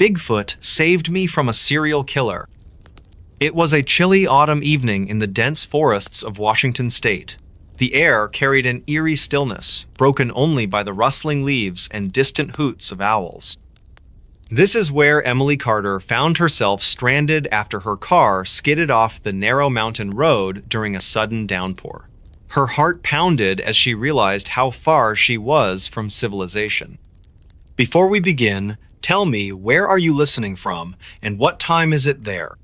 Bigfoot saved me from a serial killer. It was a chilly autumn evening in the dense forests of Washington state. The air carried an eerie stillness, broken only by the rustling leaves and distant hoots of owls. This is where Emily Carter found herself stranded after her car skidded off the narrow mountain road during a sudden downpour. Her heart pounded as she realized how far she was from civilization. Before we begin, tell me, where are you listening from, and what time is it there?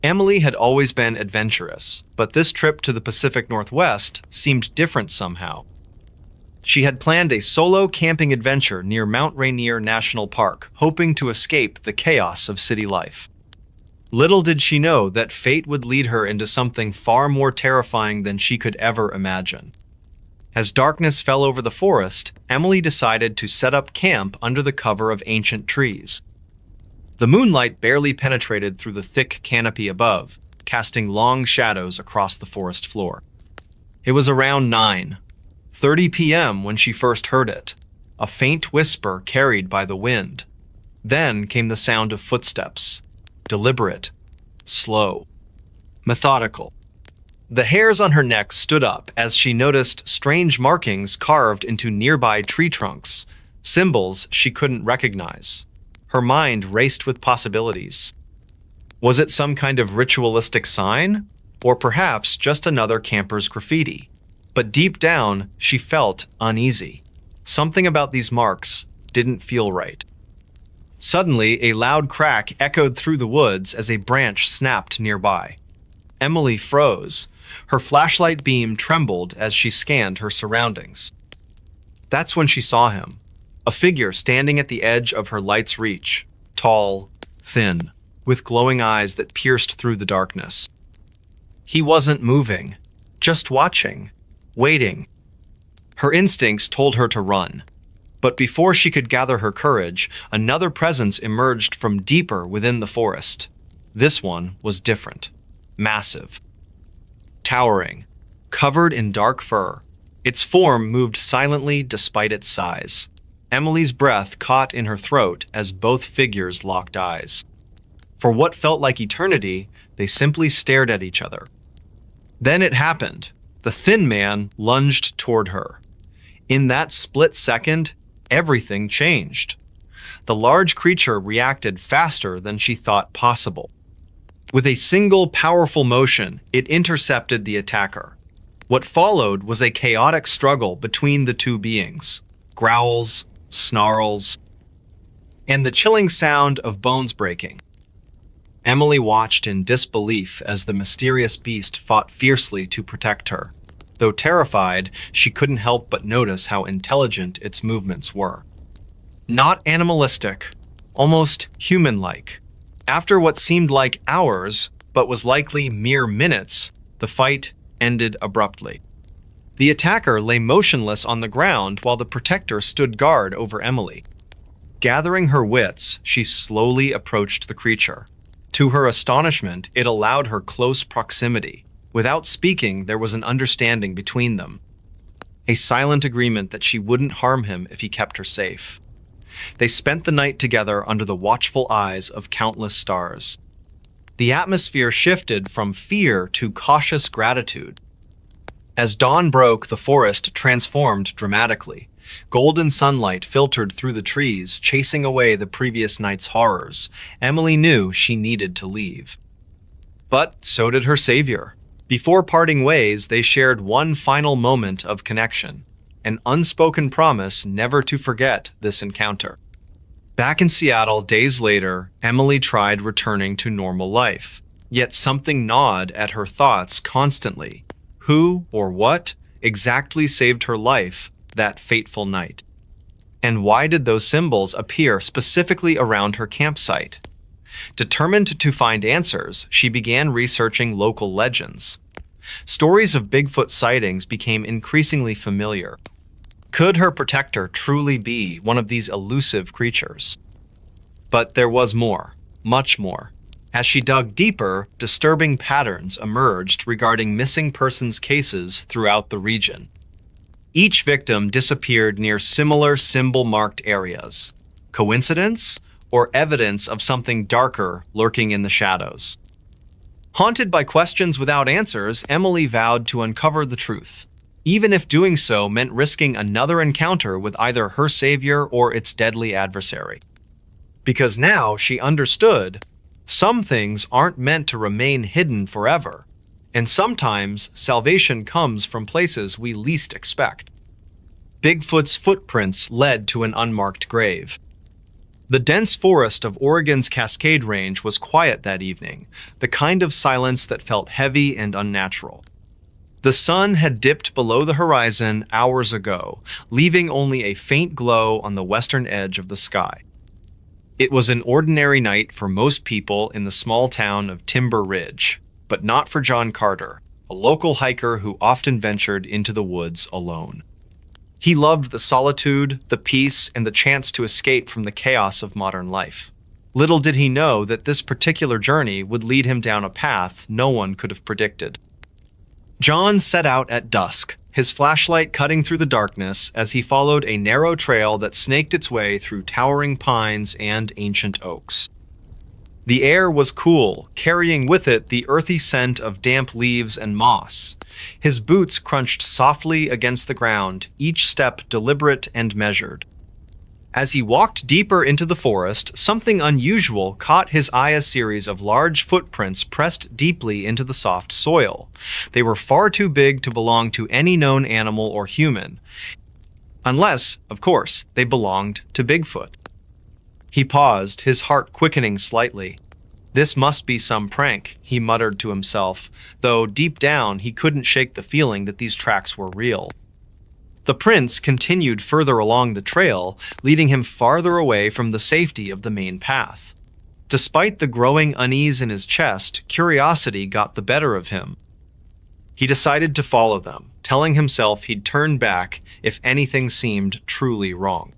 Emily had always been adventurous, but this trip to the Pacific Northwest seemed different somehow. She had planned a solo camping adventure near Mount Rainier National Park, hoping to escape the chaos of city life. Little did she know that fate would lead her into something far more terrifying than she could ever imagine. As darkness fell over the forest, Emily decided to set up camp under the cover of ancient trees. The moonlight barely penetrated through the thick canopy above, casting long shadows across the forest floor. It was around 9:30 p.m. when she first heard it, a faint whisper carried by the wind. Then came the sound of footsteps, deliberate, slow, methodical. The hairs on her neck stood up as she noticed strange markings carved into nearby tree trunks, symbols she couldn't recognize. Her mind raced with possibilities. Was it some kind of ritualistic sign? Or perhaps just another camper's graffiti? But deep down, she felt uneasy. Something about these marks didn't feel right. Suddenly, a loud crack echoed through the woods as a branch snapped nearby. Emily froze. Her flashlight beam trembled as she scanned her surroundings. That's when she saw him, a figure standing at the edge of her light's reach, tall, thin, with glowing eyes that pierced through the darkness. He wasn't moving, just watching, waiting. Her instincts told her to run. But before she could gather her courage, another presence emerged from deeper within the forest. This one was different, massive, towering, covered in dark fur. Its form moved silently despite its size. Emily's breath caught in her throat as both figures locked eyes. For what felt like eternity, they simply stared at each other. Then it happened. The thin man lunged toward her. In that split second, everything changed. The large creature reacted faster than she thought possible. With a single powerful motion, it intercepted the attacker. What followed was a chaotic struggle between the two beings. Growls, snarls, and the chilling sound of bones breaking. Emily watched in disbelief as the mysterious beast fought fiercely to protect her. Though terrified, she couldn't help but notice how intelligent its movements were. Not animalistic, almost human-like. After what seemed like hours, but was likely mere minutes, the fight ended abruptly. The attacker lay motionless on the ground while the protector stood guard over Emily. Gathering her wits, she slowly approached the creature. To her astonishment, it allowed her close proximity. Without speaking, there was an understanding between them. A silent agreement that she wouldn't harm him if he kept her safe. They spent the night together under the watchful eyes of countless stars. The atmosphere shifted from fear to cautious gratitude. As dawn broke, the forest transformed dramatically. Golden sunlight filtered through the trees, chasing away the previous night's horrors. Emily knew she needed to leave. But so did her savior. Before parting ways, they shared one final moment of connection, an unspoken promise never to forget this encounter. Back in Seattle, days later, Emily tried returning to normal life. Yet something gnawed at her thoughts constantly. Who or what exactly saved her life that fateful night? And why did those symbols appear specifically around her campsite? Determined to find answers, she began researching local legends. Stories of Bigfoot sightings became increasingly familiar. Could her protector truly be one of these elusive creatures? But there was more, much more. As she dug deeper, disturbing patterns emerged regarding missing persons cases throughout the region. Each victim disappeared near similar symbol-marked areas. Coincidence? or evidence of something darker lurking in the shadows. Haunted by questions without answers, Emily vowed to uncover the truth, even if doing so meant risking another encounter with either her savior or its deadly adversary. Because now she understood, some things aren't meant to remain hidden forever, and sometimes salvation comes from places we least expect. Bigfoot's footprints led to an unmarked grave. The dense forest of Oregon's Cascade Range was quiet that evening, the kind of silence that felt heavy and unnatural. The sun had dipped below the horizon hours ago, leaving only a faint glow on the western edge of the sky. It was an ordinary night for most people in the small town of Timber Ridge, but not for John Carter, a local hiker who often ventured into the woods alone. He loved the solitude, the peace, and the chance to escape from the chaos of modern life. Little did he know that this particular journey would lead him down a path no one could have predicted. John set out at dusk, his flashlight cutting through the darkness as he followed a narrow trail that snaked its way through towering pines and ancient oaks. The air was cool, carrying with it the earthy scent of damp leaves and moss. His boots crunched softly against the ground, each step deliberate and measured. As he walked deeper into the forest, something unusual caught his eye: a series of large footprints pressed deeply into the soft soil. They were far too big to belong to any known animal or human. Unless, of course, they belonged to Bigfoot. He paused, his heart quickening slightly. This must be some prank, he muttered to himself, though deep down he couldn't shake the feeling that these tracks were real. The prints continued further along the trail, leading him farther away from the safety of the main path. Despite the growing unease in his chest, curiosity got the better of him. He decided to follow them, telling himself he'd turn back if anything seemed truly wrong.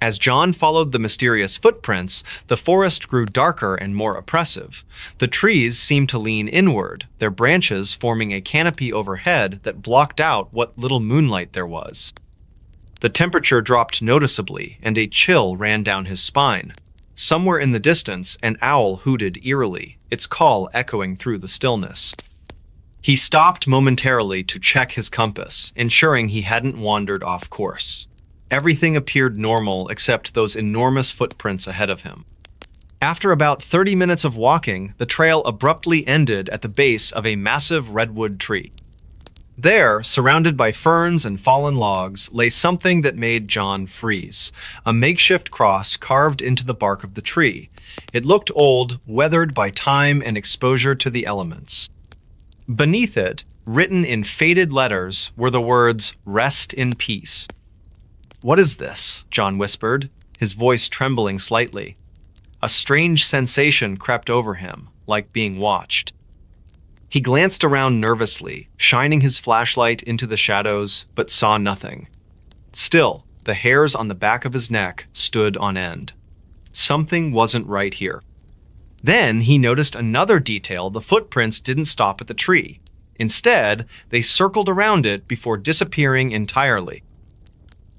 As John followed the mysterious footprints, the forest grew darker and more oppressive. The trees seemed to lean inward, their branches forming a canopy overhead that blocked out what little moonlight there was. The temperature dropped noticeably, and a chill ran down his spine. Somewhere in the distance, an owl hooted eerily, its call echoing through the stillness. He stopped momentarily to check his compass, ensuring he hadn't wandered off course. Everything appeared normal except those enormous footprints ahead of him. After about 30 minutes of walking, the trail abruptly ended at the base of a massive redwood tree. There, surrounded by ferns and fallen logs, lay something that made John freeze, a makeshift cross carved into the bark of the tree. It looked old, weathered by time and exposure to the elements. Beneath it, written in faded letters, were the words, "Rest in peace." "What is this?" John whispered, his voice trembling slightly. A strange sensation crept over him, like being watched. He glanced around nervously, shining his flashlight into the shadows, but saw nothing. Still, the hairs on the back of his neck stood on end. Something wasn't right here. Then he noticed another detail: the footprints didn't stop at the tree. Instead, they circled around it before disappearing entirely.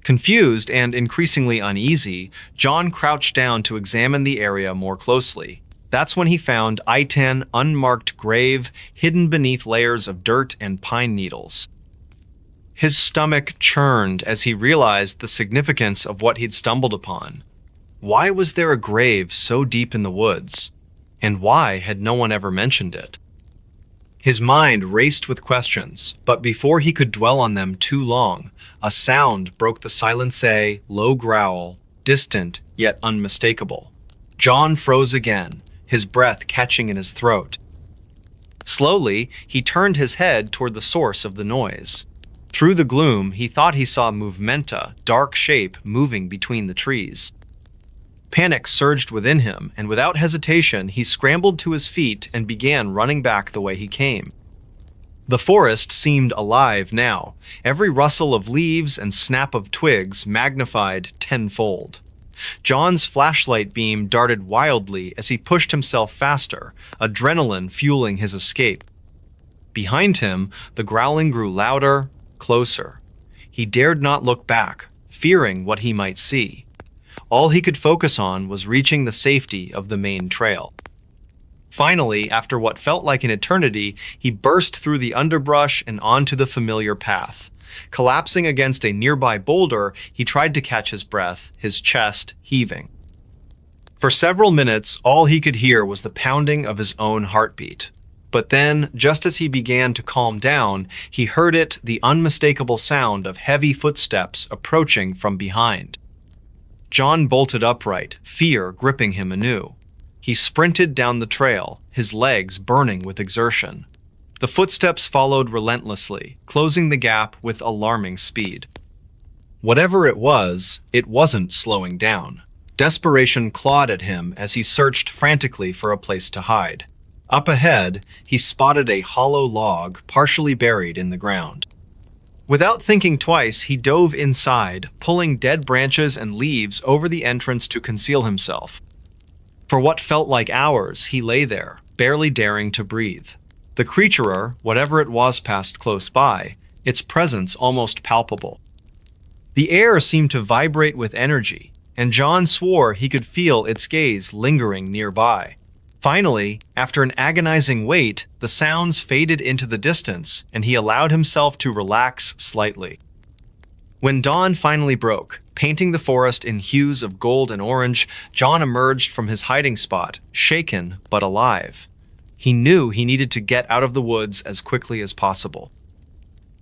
Confused and increasingly uneasy, John crouched down to examine the area more closely. That's when he found I-10 unmarked grave hidden beneath layers of dirt and pine needles. His stomach churned as he realized the significance of what he'd stumbled upon. Why was there a grave so deep in the woods? And why had no one ever mentioned it? His mind raced with questions, but before he could dwell on them too long, a sound broke the silence: a low growl, distant yet unmistakable. John froze again, his breath catching in his throat. Slowly, he turned his head toward the source of the noise. Through the gloom, he thought he saw movementa, dark shape moving between the trees. Panic surged within him, and without hesitation, he scrambled to his feet and began running back the way he came. The forest seemed alive now, every rustle of leaves and snap of twigs magnified tenfold. John's flashlight beam darted wildly as he pushed himself faster, adrenaline fueling his escape. Behind him, the growling grew louder, closer. He dared not look back, fearing what he might see. All he could focus on was reaching the safety of the main trail. Finally, after what felt like an eternity, he burst through the underbrush and onto the familiar path. Collapsing against a nearby boulder, he tried to catch his breath, his chest heaving. For several minutes, all he could hear was the pounding of his own heartbeat. But then, just as he began to calm down, he heard it, the unmistakable sound of heavy footsteps approaching from behind. John bolted upright, fear gripping him anew. He sprinted down the trail, his legs burning with exertion. The footsteps followed relentlessly, closing the gap with alarming speed. Whatever it wasn't slowing down. Desperation clawed at him as he searched frantically for a place to hide. Up ahead, he spotted a hollow log partially buried in the ground. Without thinking twice, he dove inside, pulling dead branches and leaves over the entrance to conceal himself. For what felt like hours, he lay there, barely daring to breathe. The creature, whatever it was, passed close by, its presence almost palpable. The air seemed to vibrate with energy, and John swore he could feel its gaze lingering nearby. Finally, after an agonizing wait, the sounds faded into the distance, and he allowed himself to relax slightly. When dawn finally broke, painting the forest in hues of gold and orange, John emerged from his hiding spot, shaken but alive. He knew he needed to get out of the woods as quickly as possible.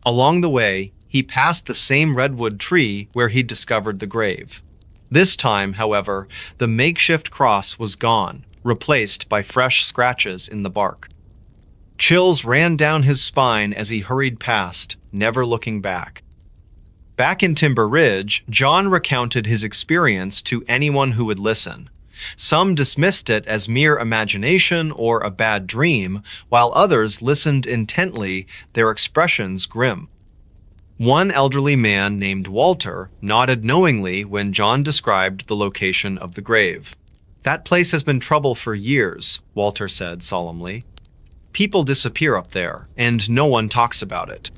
Along the way, he passed the same redwood tree where he'd discovered the grave. This time, however, the makeshift cross was gone, replaced by fresh scratches in the bark. Chills ran down his spine as he hurried past, never looking back. Back in Timber Ridge, John recounted his experience to anyone who would listen. Some dismissed it as mere imagination or a bad dream, while others listened intently, their expressions grim. One elderly man named Walter nodded knowingly when John described the location of the grave. "That place has been trouble for years," Walter said solemnly. "People disappear up there, and no one talks about it."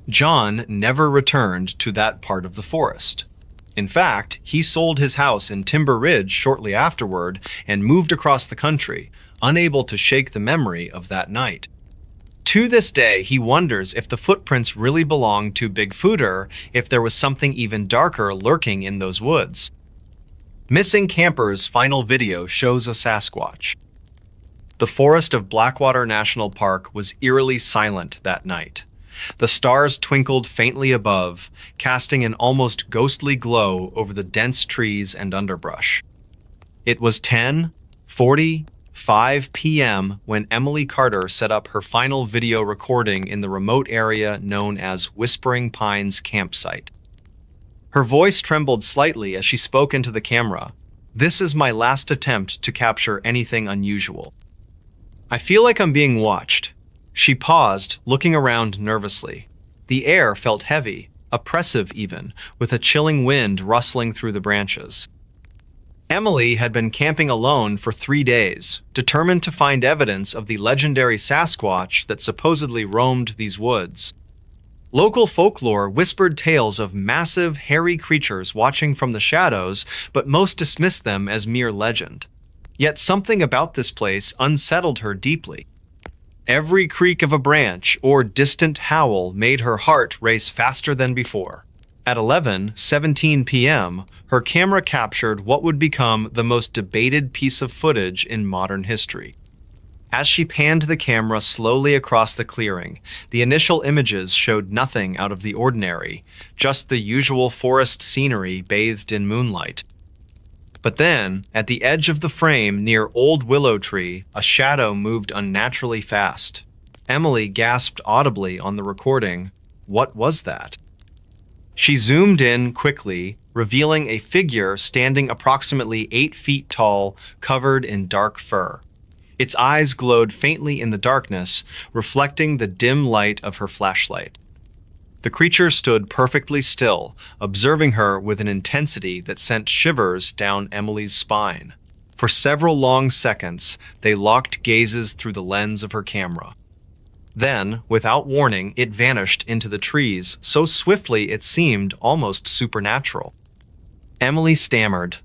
John never returned to that part of the forest. In fact, he sold his house in Timber Ridge shortly afterward and moved across the country, unable to shake the memory of that night. To this day, he wonders if the footprints really belonged to Bigfooter, if there was something even darker lurking in those woods. Missing Camper's final video shows a Sasquatch. The forest of Blackwater National Park was eerily silent that night. The stars twinkled faintly above, casting an almost ghostly glow over the dense trees and underbrush. It was 10:45 p.m. when Emily Carter set up her final video recording in the remote area known as Whispering Pines Campsite. Her voice trembled slightly as she spoke into the camera. "This is my last attempt to capture anything unusual. I feel like I'm being watched." She paused, looking around nervously. The air felt heavy, oppressive even, with a chilling wind rustling through the branches. Emily had been camping alone for 3 days, determined to find evidence of the legendary Sasquatch that supposedly roamed these woods. Local folklore whispered tales of massive, hairy creatures watching from the shadows, but most dismissed them as mere legend. Yet something about this place unsettled her deeply. Every creak of a branch or distant howl made her heart race faster than before. At 11:17 p.m., her camera captured what would become the most debated piece of footage in modern history. As she panned the camera slowly across the clearing, the initial images showed nothing out of the ordinary, just the usual forest scenery bathed in moonlight. But then, at the edge of the frame near Old Willow Tree, a shadow moved unnaturally fast. Emily gasped audibly on the recording. What was that? She zoomed in quickly, revealing a figure standing approximately 8 feet tall, covered in dark fur. Its eyes glowed faintly in the darkness, reflecting the dim light of her flashlight. The creature stood perfectly still, observing her with an intensity that sent shivers down Emily's spine. For several long seconds, they locked gazes through the lens of her camera. Then, without warning, it vanished into the trees so swiftly it seemed almost supernatural. Emily stammered,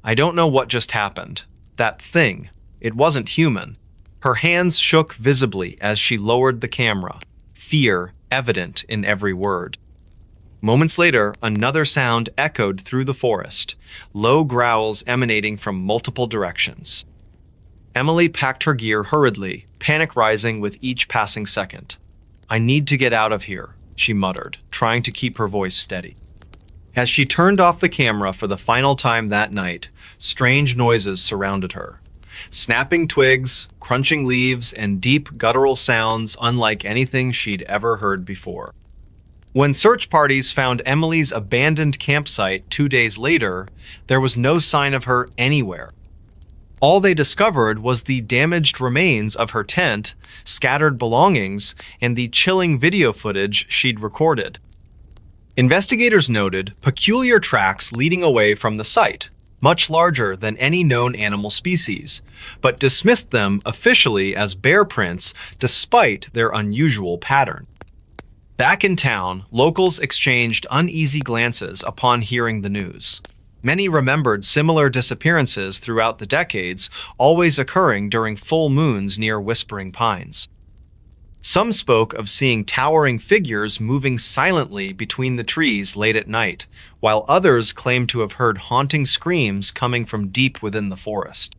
I don't know what just happened. That thing. It wasn't human. Her hands shook visibly as she lowered the camera, fear evident in every word. Moments later, another sound echoed through the forest, low growls emanating from multiple directions. Emily packed her gear hurriedly, panic rising with each passing second. "I need to get out of here," she muttered, trying to keep her voice steady. As she turned off the camera for the final time that night, strange noises surrounded her. Snapping twigs, crunching leaves, and deep guttural sounds unlike anything she'd ever heard before. When search parties found Emily's abandoned campsite 2 days later, there was no sign of her anywhere. All they discovered was the damaged remains of her tent, scattered belongings, and the chilling video footage she'd recorded. Investigators noted peculiar tracks leading away from the site, much larger than any known animal species, but dismissed them officially as bear prints despite their unusual pattern. Back in town, locals exchanged uneasy glances upon hearing the news. Many remembered similar disappearances throughout the decades, always occurring during full moons near Whispering Pines. Some spoke of seeing towering figures moving silently between the trees late at night, while others claimed to have heard haunting screams coming from deep within the forest.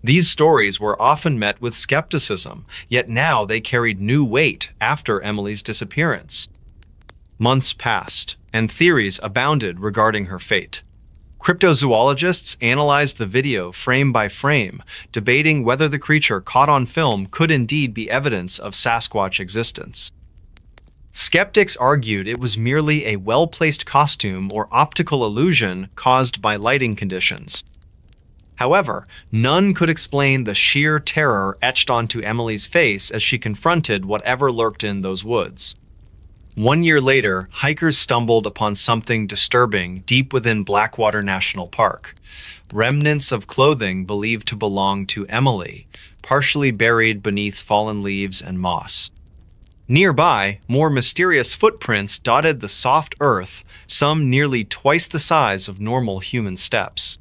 These stories were often met with skepticism, yet now they carried new weight after Emily's disappearance. Months passed, and theories abounded regarding her fate. Cryptozoologists analyzed the video frame by frame, debating whether the creature caught on film could indeed be evidence of Sasquatch existence. Skeptics argued it was merely a well-placed costume or optical illusion caused by lighting conditions. However, none could explain the sheer terror etched onto Emily's face as she confronted whatever lurked in those woods. 1 year later, hikers stumbled upon something disturbing deep within Blackwater National Park. Remnants of clothing believed to belong to Emily, partially buried beneath fallen leaves and moss. Nearby, more mysterious footprints dotted the soft earth, some nearly twice the size of normal human steps.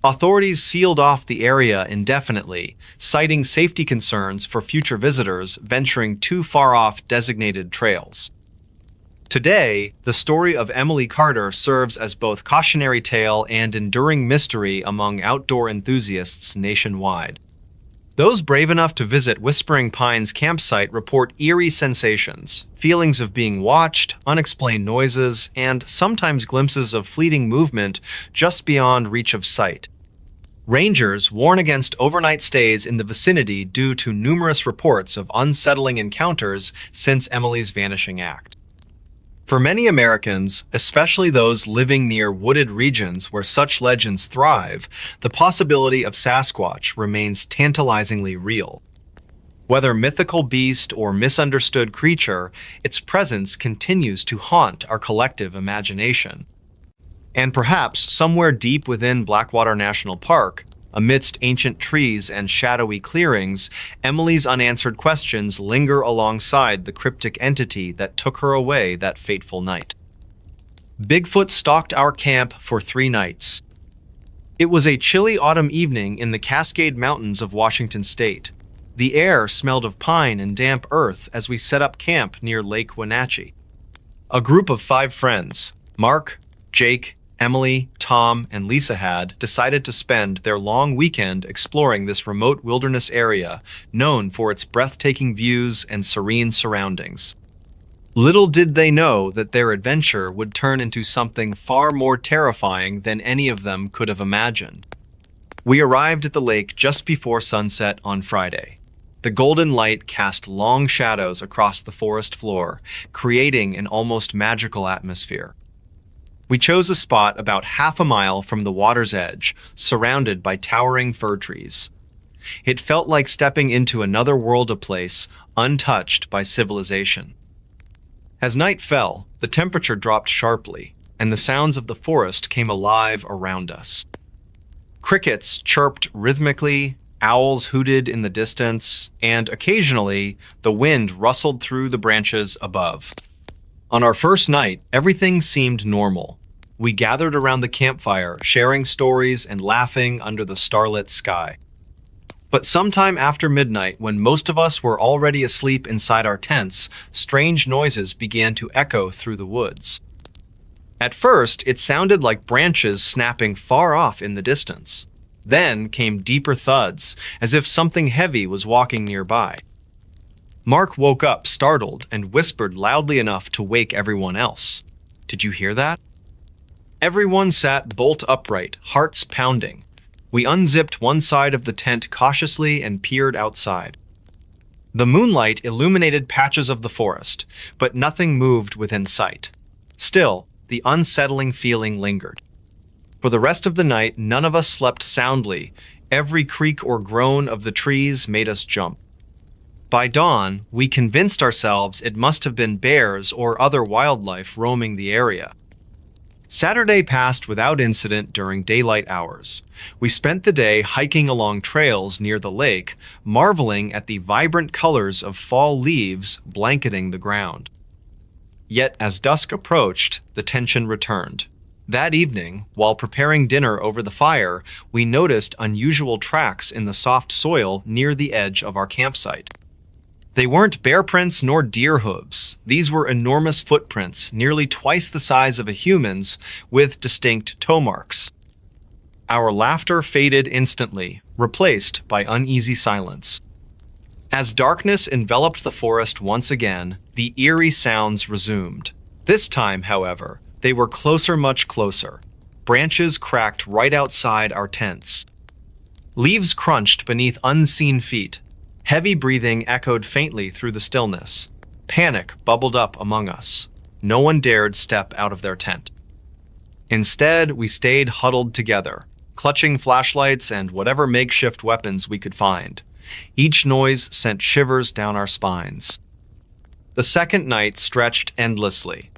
Authorities sealed off the area indefinitely, citing safety concerns for future visitors venturing too far off designated trails. Today, the story of Emily Carter serves as both cautionary tale and enduring mystery among outdoor enthusiasts nationwide. Those brave enough to visit Whispering Pines campsite report eerie sensations, feelings of being watched, unexplained noises, and sometimes glimpses of fleeting movement just beyond reach of sight. Rangers warn against overnight stays in the vicinity due to numerous reports of unsettling encounters since Emily's vanishing act. For many Americans, especially those living near wooded regions where such legends thrive, the possibility of Sasquatch remains tantalizingly real. Whether mythical beast or misunderstood creature, its presence continues to haunt our collective imagination. And perhaps somewhere deep within Blackwater National Park, amidst ancient trees and shadowy clearings, Emily's unanswered questions linger alongside the cryptic entity that took her away that fateful night. Bigfoot stalked our camp for 3 nights. It was a chilly autumn evening in the Cascade Mountains of Washington State. The air smelled of pine and damp earth as we set up camp near Lake Wenatchee. A group of 5 friends, Mark, Jake, Emily, Tom, and Lisa had decided to spend their long weekend exploring this remote wilderness area known for its breathtaking views and serene surroundings. Little did they know that their adventure would turn into something far more terrifying than any of them could have imagined. We arrived at the lake just before sunset on Friday. The golden light cast long shadows across the forest floor, creating an almost magical atmosphere. We chose a spot about half a mile from the water's edge, surrounded by towering fir trees. It felt like stepping into another world, a place untouched by civilization. As night fell, the temperature dropped sharply, and the sounds of the forest came alive around us. Crickets chirped rhythmically, owls hooted in the distance, and occasionally the wind rustled through the branches above. On our first night, everything seemed normal. We gathered around the campfire, sharing stories and laughing under the starlit sky. But sometime after midnight, when most of us were already asleep inside our tents, strange noises began to echo through the woods. At first, it sounded like branches snapping far off in the distance. Then came deeper thuds, as if something heavy was walking nearby. Mark woke up, startled, and whispered loudly enough to wake everyone else. "Did you hear that?" Everyone sat bolt upright, hearts pounding. We unzipped one side of the tent cautiously and peered outside. The moonlight illuminated patches of the forest, but nothing moved within sight. Still, the unsettling feeling lingered. For the rest of the night, none of us slept soundly. Every creak or groan of the trees made us jump. By dawn, we convinced ourselves it must have been bears or other wildlife roaming the area. Saturday passed without incident during daylight hours. We spent the day hiking along trails near the lake, marveling at the vibrant colors of fall leaves blanketing the ground. Yet as dusk approached, the tension returned. That evening, while preparing dinner over the fire, we noticed unusual tracks in the soft soil near the edge of our campsite. They weren't bear prints nor deer hooves. These were enormous footprints, nearly twice the size of a human's, with distinct toe marks. Our laughter faded instantly, replaced by uneasy silence. As darkness enveloped the forest once again, the eerie sounds resumed. This time, however, they were closer, much closer. Branches cracked right outside our tents. Leaves crunched beneath unseen feet. Heavy breathing echoed faintly through the stillness. Panic bubbled up among us. No one dared step out of their tent. Instead, we stayed huddled together, clutching flashlights and whatever makeshift weapons we could find. Each noise sent shivers down our spines. The second night stretched endlessly.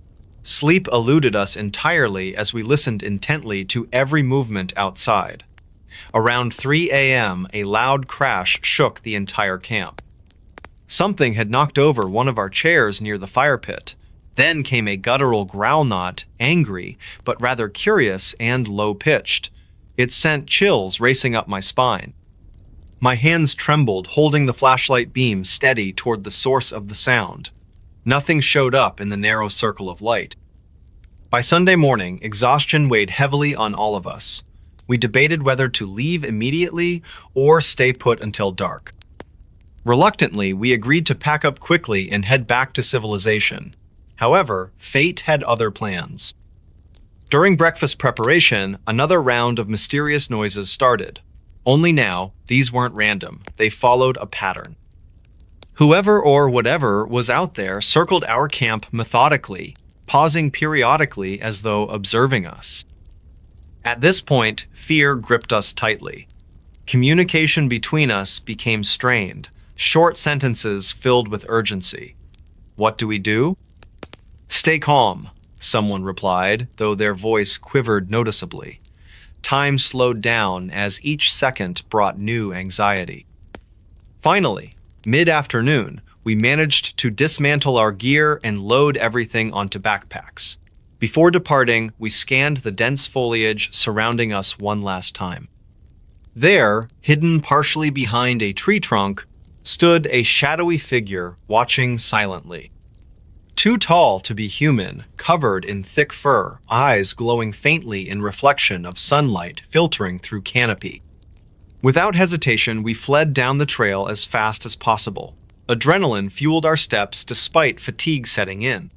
Sleep eluded us entirely as we listened intently to every movement outside. Around 3 a.m., a loud crash shook the entire camp. Something had knocked over one of our chairs near the fire pit. Then came a guttural growl, not angry, but rather curious and low-pitched. It sent chills racing up my spine. My hands trembled, holding the flashlight beam steady toward the source of the sound. Nothing showed up in the narrow circle of light. By Sunday morning, exhaustion weighed heavily on all of us. We debated whether to leave immediately or stay put until dark. Reluctantly, we agreed to pack up quickly and head back to civilization. However, fate had other plans. During breakfast preparation, another round of mysterious noises started. Only now, these weren't random. They followed a pattern. Whoever or whatever was out there circled our camp methodically, pausing periodically as though observing us. At this point, fear gripped us tightly. Communication between us became strained, short sentences filled with urgency. "What do we do?" "Stay calm," someone replied, though their voice quivered noticeably. Time slowed down as each second brought new anxiety. Finally, mid-afternoon, we managed to dismantle our gear and load everything onto backpacks. Before departing, we scanned the dense foliage surrounding us one last time. There, hidden partially behind a tree trunk, stood a shadowy figure watching silently. Too tall to be human, covered in thick fur, eyes glowing faintly in reflection of sunlight filtering through canopy. Without hesitation, we fled down the trail as fast as possible. Adrenaline fueled our steps despite fatigue setting in.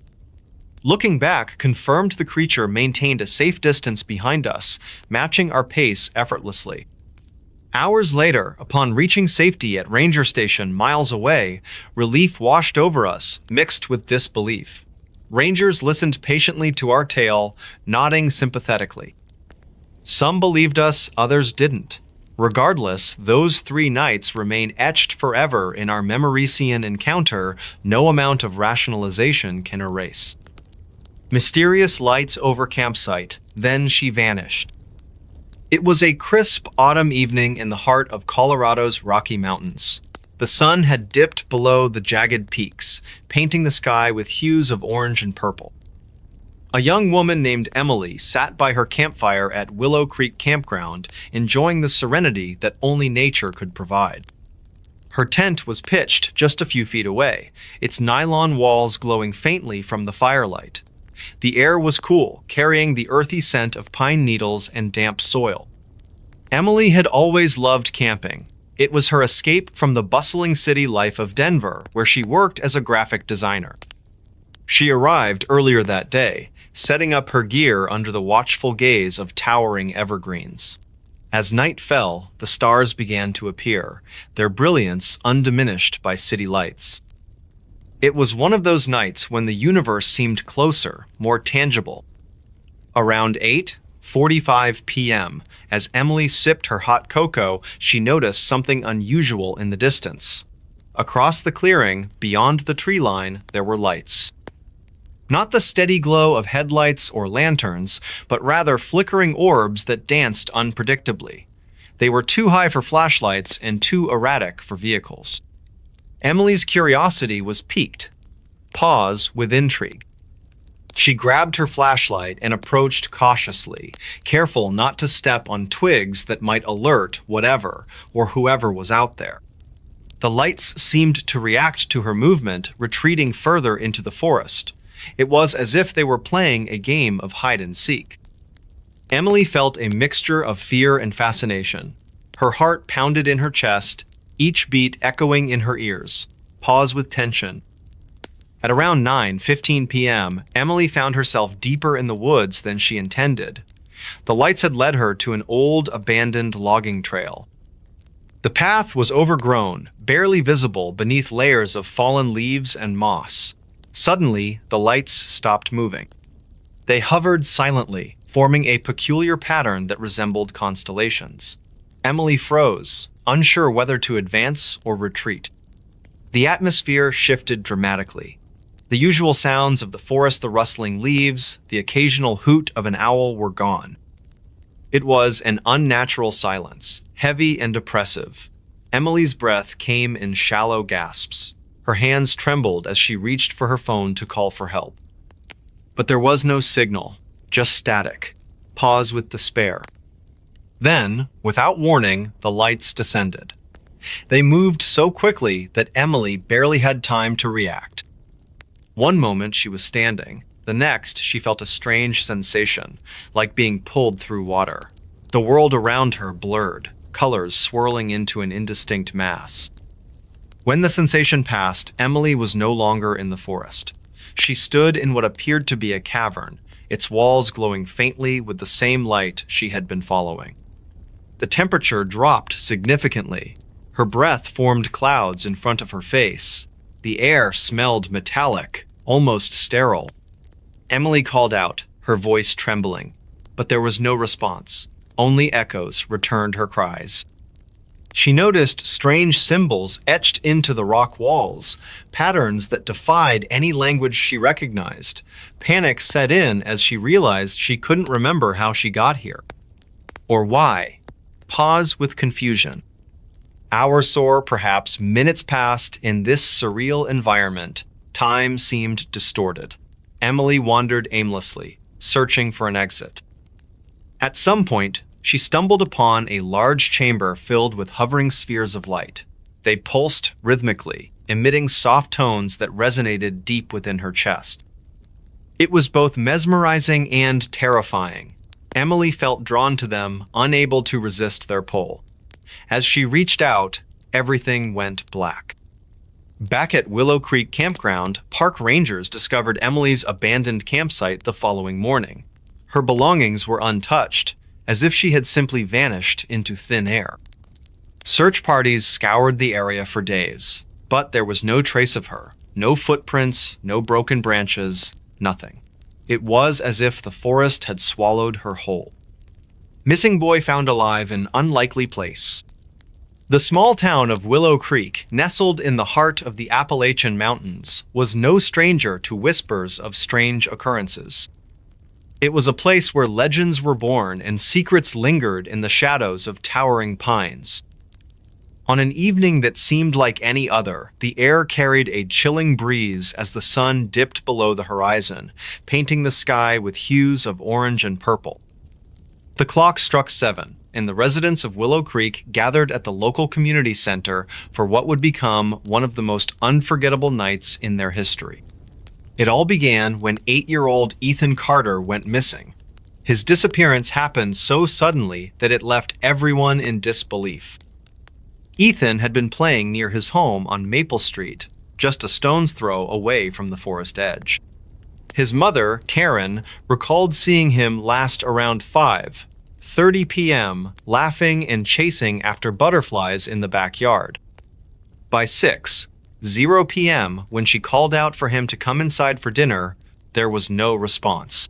Looking back confirmed the creature maintained a safe distance behind us, matching our pace effortlessly. Hours later, upon reaching safety at Ranger Station miles away, relief washed over us, mixed with disbelief. Rangers listened patiently to our tale, nodding sympathetically. Some believed us, others didn't. Regardless, those 3 nights remain etched forever in our Memorician encounter no amount of rationalization can erase. Mysterious lights over campsite, then she vanished. It was a crisp autumn evening in the heart of Colorado's Rocky Mountains. The sun had dipped below the jagged peaks, painting the sky with hues of orange and purple. A young woman named Emily sat by her campfire at Willow Creek Campground, enjoying the serenity that only nature could provide. Her tent was pitched just a few feet away, its nylon walls glowing faintly from the firelight. The air was cool, carrying the earthy scent of pine needles and damp soil. Emily had always loved camping. It was her escape from the bustling city life of Denver, where she worked as a graphic designer. She arrived earlier that day, setting up her gear under the watchful gaze of towering evergreens. As night fell, the stars began to appear, their brilliance undiminished by city lights. It was one of those nights when the universe seemed closer, more tangible. Around 8:45 p.m., as Emily sipped her hot cocoa, she noticed something unusual in the distance. Across the clearing, beyond the tree line, there were lights. Not the steady glow of headlights or lanterns, but rather flickering orbs that danced unpredictably. They were too high for flashlights and too erratic for vehicles. Emily's curiosity was piqued. Pause with intrigue. She grabbed her flashlight and approached cautiously, careful not to step on twigs that might alert whatever or whoever was out there. The lights seemed to react to her movement, retreating further into the forest. It was as if they were playing a game of hide-and-seek. Emily felt a mixture of fear and fascination. Her heart pounded in her chest, each beat echoing in her ears. Pause with tension. At around 9:15 p.m., Emily found herself deeper in the woods than she intended. The lights had led her to an old, abandoned logging trail. The path was overgrown, barely visible beneath layers of fallen leaves and moss. Suddenly, the lights stopped moving. They hovered silently, forming a peculiar pattern that resembled constellations. Emily froze, unsure whether to advance or retreat. The atmosphere shifted dramatically. The usual sounds of the forest, the rustling leaves, the occasional hoot of an owl were gone. It was an unnatural silence, heavy and oppressive. Emily's breath came in shallow gasps. Her hands trembled as she reached for her phone to call for help. But there was no signal, just static. Pause with despair. Then, without warning, the lights descended. They moved so quickly that Emily barely had time to react. One moment she was standing. The next, she felt a strange sensation, like being pulled through water. The world around her blurred, colors swirling into an indistinct mass. When the sensation passed, Emily was no longer in the forest. She stood in what appeared to be a cavern, its walls glowing faintly with the same light she had been following. The temperature dropped significantly. Her breath formed clouds in front of her face. The air smelled metallic, almost sterile. Emily called out, her voice trembling, but there was no response. Only echoes returned her cries. She noticed strange symbols etched into the rock walls, patterns that defied any language she recognized. Panic set in as she realized she couldn't remember how she got here. Or why. Pause with confusion. Hours soar, perhaps minutes passed in this surreal environment. Time seemed distorted. Emily wandered aimlessly, searching for an exit. At some point, she stumbled upon a large chamber filled with hovering spheres of light. They pulsed rhythmically, emitting soft tones that resonated deep within her chest. It was both mesmerizing and terrifying. Emily felt drawn to them, unable to resist their pull. As she reached out, everything went black. Back at Willow Creek Campground, park rangers discovered Emily's abandoned campsite the following morning. Her belongings were untouched, as if she had simply vanished into thin air. Search parties scoured the area for days, but there was no trace of her. No footprints, no broken branches, nothing. It was as if the forest had swallowed her whole. Missing boy found alive in unlikely place. The small town of Willow Creek, nestled in the heart of the Appalachian Mountains, was no stranger to whispers of strange occurrences. It was a place where legends were born and secrets lingered in the shadows of towering pines. On an evening that seemed like any other, the air carried a chilling breeze as the sun dipped below the horizon, painting the sky with hues of orange and purple. The clock struck 7, and the residents of Willow Creek gathered at the local community center for what would become one of the most unforgettable nights in their history. It all began when 8-year-old Ethan Carter went missing. His disappearance happened so suddenly that it left everyone in disbelief. Ethan had been playing near his home on Maple Street, just a stone's throw away from the forest edge. His mother, Karen, recalled seeing him last around 5:30 p.m., laughing and chasing after butterflies in the backyard. By 6:00 p.m., when she called out for him to come inside for dinner, there was no response.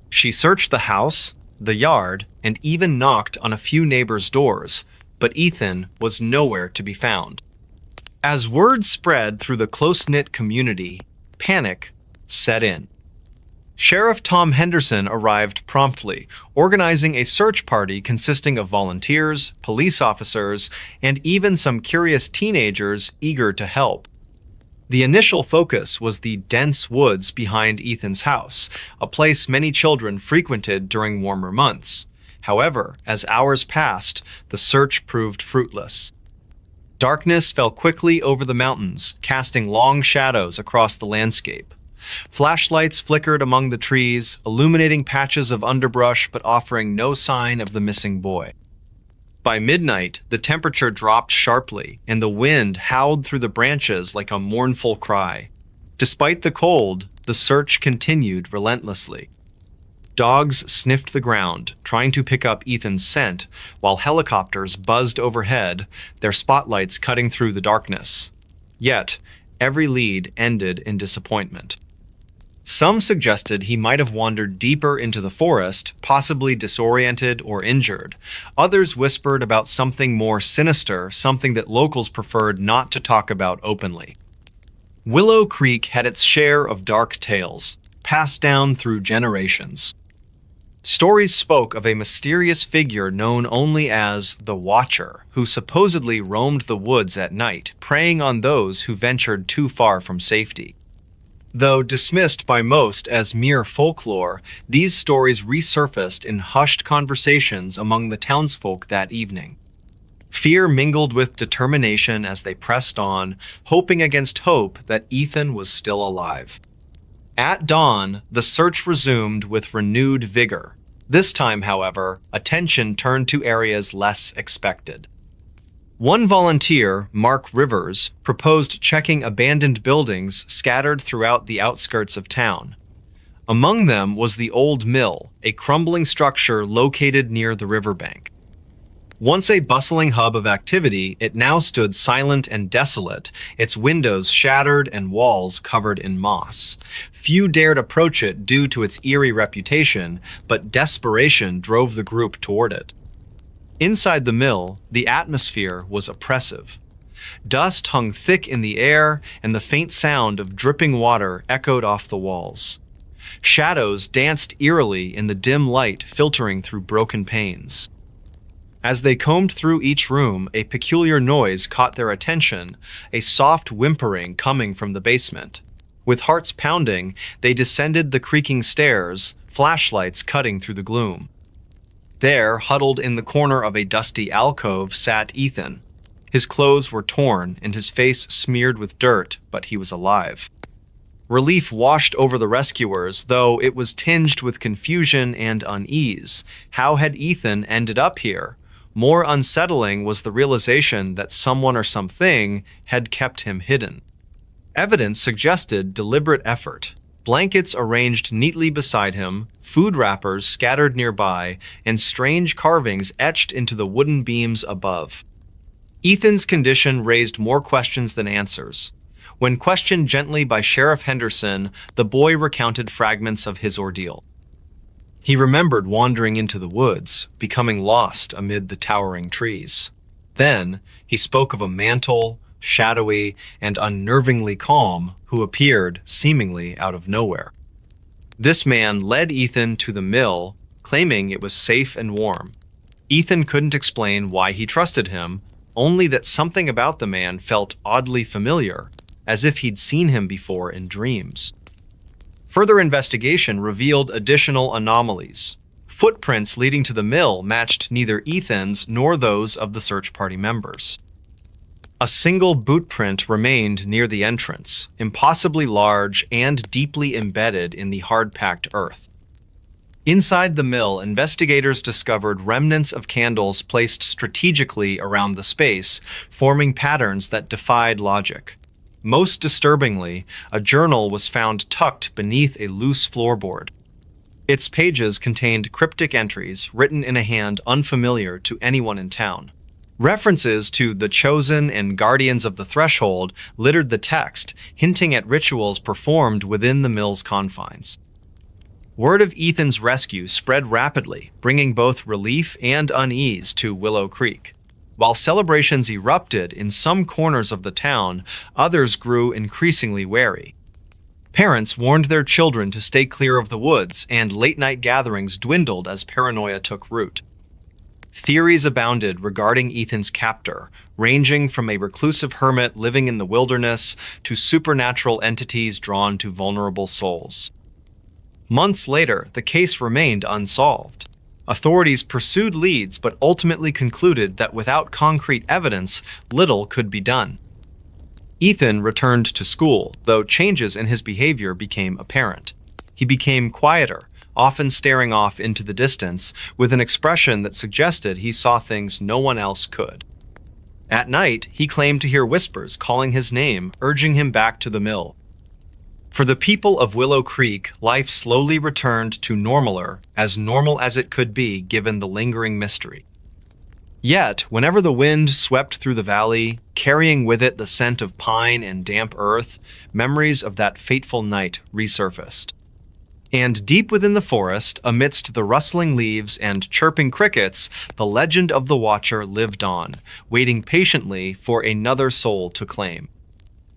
She searched the house, the yard, and even knocked on a few neighbors' doors, but Ethan was nowhere to be found. As word spread through the close-knit community, panic set in. Sheriff Tom Henderson arrived promptly, organizing a search party consisting of volunteers, police officers, and even some curious teenagers eager to help. The initial focus was the dense woods behind Ethan's house, a place many children frequented during warmer months. However, as hours passed, the search proved fruitless. Darkness fell quickly over the mountains, casting long shadows across the landscape. Flashlights flickered among the trees, illuminating patches of underbrush but offering no sign of the missing boy. By midnight, the temperature dropped sharply, and the wind howled through the branches like a mournful cry. Despite the cold, the search continued relentlessly. Dogs sniffed the ground, trying to pick up Ethan's scent, while helicopters buzzed overhead, their spotlights cutting through the darkness. Yet, every lead ended in disappointment. Some suggested he might have wandered deeper into the forest, possibly disoriented or injured. Others whispered about something more sinister, something that locals preferred not to talk about openly. Willow Creek had its share of dark tales, passed down through generations. Stories spoke of a mysterious figure known only as the Watcher, who supposedly roamed the woods at night, preying on those who ventured too far from safety. Though dismissed by most as mere folklore, these stories resurfaced in hushed conversations among the townsfolk that evening. Fear mingled with determination as they pressed on, hoping against hope that Ethan was still alive. At dawn, the search resumed with renewed vigor. This time, however, attention turned to areas less expected. One volunteer, Mark Rivers, proposed checking abandoned buildings scattered throughout the outskirts of town. Among them was the old mill, a crumbling structure located near the riverbank. Once a bustling hub of activity, it now stood silent and desolate, its windows shattered and walls covered in moss. Few dared approach it due to its eerie reputation, but desperation drove the group toward it. Inside the mill, the atmosphere was oppressive. Dust hung thick in the air, and the faint sound of dripping water echoed off the walls. Shadows danced eerily in the dim light filtering through broken panes. As they combed through each room, a peculiar noise caught their attention, a soft whimpering coming from the basement. With hearts pounding, they descended the creaking stairs, flashlights cutting through the gloom. There, huddled in the corner of a dusty alcove, sat Ethan. His clothes were torn and his face smeared with dirt, but he was alive. Relief washed over the rescuers, though it was tinged with confusion and unease. How had Ethan ended up here? More unsettling was the realization that someone or something had kept him hidden. Evidence suggested deliberate effort. Blankets arranged neatly beside him, food wrappers scattered nearby, and strange carvings etched into the wooden beams above. Ethan's condition raised more questions than answers. When questioned gently by Sheriff Henderson, the boy recounted fragments of his ordeal. He remembered wandering into the woods, becoming lost amid the towering trees. Then, he spoke of a mantle, shadowy and unnervingly calm, who appeared seemingly out of nowhere. This man led Ethan to the mill, claiming it was safe and warm. Ethan couldn't explain why he trusted him, only that something about the man felt oddly familiar, as if he'd seen him before in dreams. Further investigation revealed additional anomalies. Footprints leading to the mill matched neither Ethan's nor those of the search party members. A single boot print remained near the entrance, impossibly large and deeply embedded in the hard-packed earth. Inside the mill, investigators discovered remnants of candles placed strategically around the space, forming patterns that defied logic. Most disturbingly, a journal was found tucked beneath a loose floorboard. Its pages contained cryptic entries written in a hand unfamiliar to anyone in town. References to the Chosen and Guardians of the Threshold littered the text, hinting at rituals performed within the mill's confines. Word of Ethan's rescue spread rapidly, bringing both relief and unease to Willow Creek. While celebrations erupted in some corners of the town, others grew increasingly wary. Parents warned their children to stay clear of the woods, and late-night gatherings dwindled as paranoia took root. Theories abounded regarding Ethan's captor, ranging from a reclusive hermit living in the wilderness to supernatural entities drawn to vulnerable souls. Months later, the case remained unsolved. Authorities pursued leads but ultimately concluded that without concrete evidence, little could be done. Ethan returned to school, though changes in his behavior became apparent. He became quieter, often staring off into the distance, with an expression that suggested he saw things no one else could. At night, he claimed to hear whispers calling his name, urging him back to the mill. For the people of Willow Creek, life slowly returned to normaler, as normal as it could be given the lingering mystery. Yet, whenever the wind swept through the valley, carrying with it the scent of pine and damp earth, memories of that fateful night resurfaced. And deep within the forest, amidst the rustling leaves and chirping crickets, the legend of the Watcher lived on, waiting patiently for another soul to claim.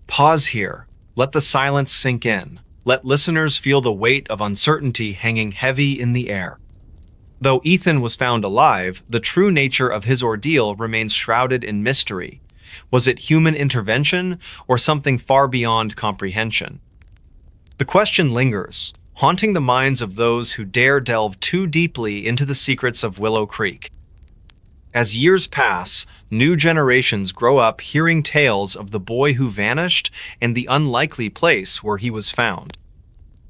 Pause here. Let the silence sink in. Let listeners feel the weight of uncertainty hanging heavy in the air. Though Ethan was found alive, the true nature of his ordeal remains shrouded in mystery. Was it human intervention or something far beyond comprehension? The question lingers, haunting the minds of those who dare delve too deeply into the secrets of Willow Creek. As years pass, new generations grow up hearing tales of the boy who vanished and the unlikely place where he was found.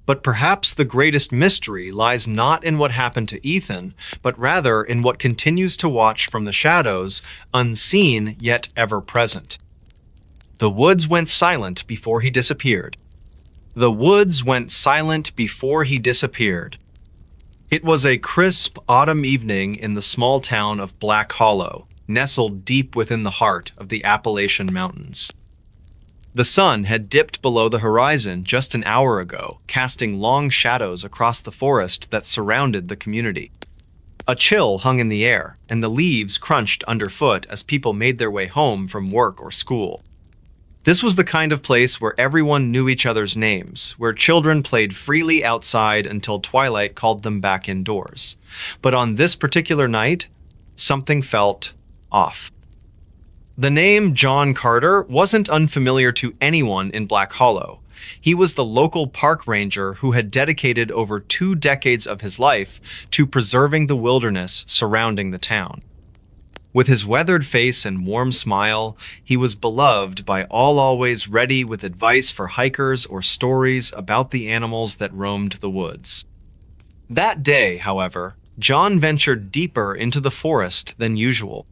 But perhaps the greatest mystery lies not in what happened to Ethan, but rather in what continues to watch from the shadows, unseen yet ever present. The woods went silent before he disappeared. The woods went silent before he disappeared. It was a crisp autumn evening in the small town of Black Hollow, nestled deep within the heart of the Appalachian Mountains. The sun had dipped below the horizon just an hour ago, casting long shadows across the forest that surrounded the community. A chill hung in the air, and the leaves crunched underfoot as people made their way home from work or school. This was the kind of place where everyone knew each other's names, where children played freely outside until twilight called them back indoors. But on this particular night, something felt off. The name John Carter wasn't unfamiliar to anyone in Black Hollow. He was the local park ranger who had dedicated over 2 decades of his life to preserving the wilderness surrounding the town. With his weathered face and warm smile, he was beloved by all, always ready with advice for hikers or stories about the animals that roamed the woods. That day, however, John ventured deeper into the forest than usual.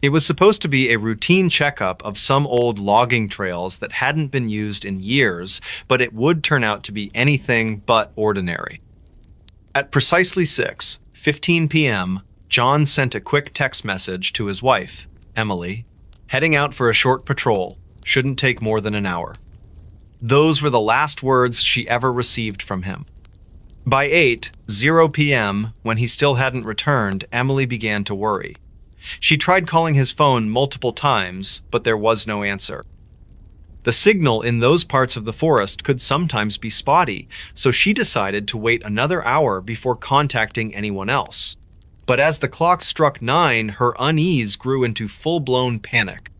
It was supposed to be a routine checkup of some old logging trails that hadn't been used in years, but it would turn out to be anything but ordinary. At precisely 6:15 p.m., John sent a quick text message to his wife, Emily, heading out for a short patrol, shouldn't take more than an hour. Those were the last words she ever received from him. By 8:00 p.m., when he still hadn't returned, Emily began to worry. She tried calling his phone multiple times, but there was no answer. The signal in those parts of the forest could sometimes be spotty, so she decided to wait another hour before contacting anyone else. But as the clock struck 9, her unease grew into full-blown panic.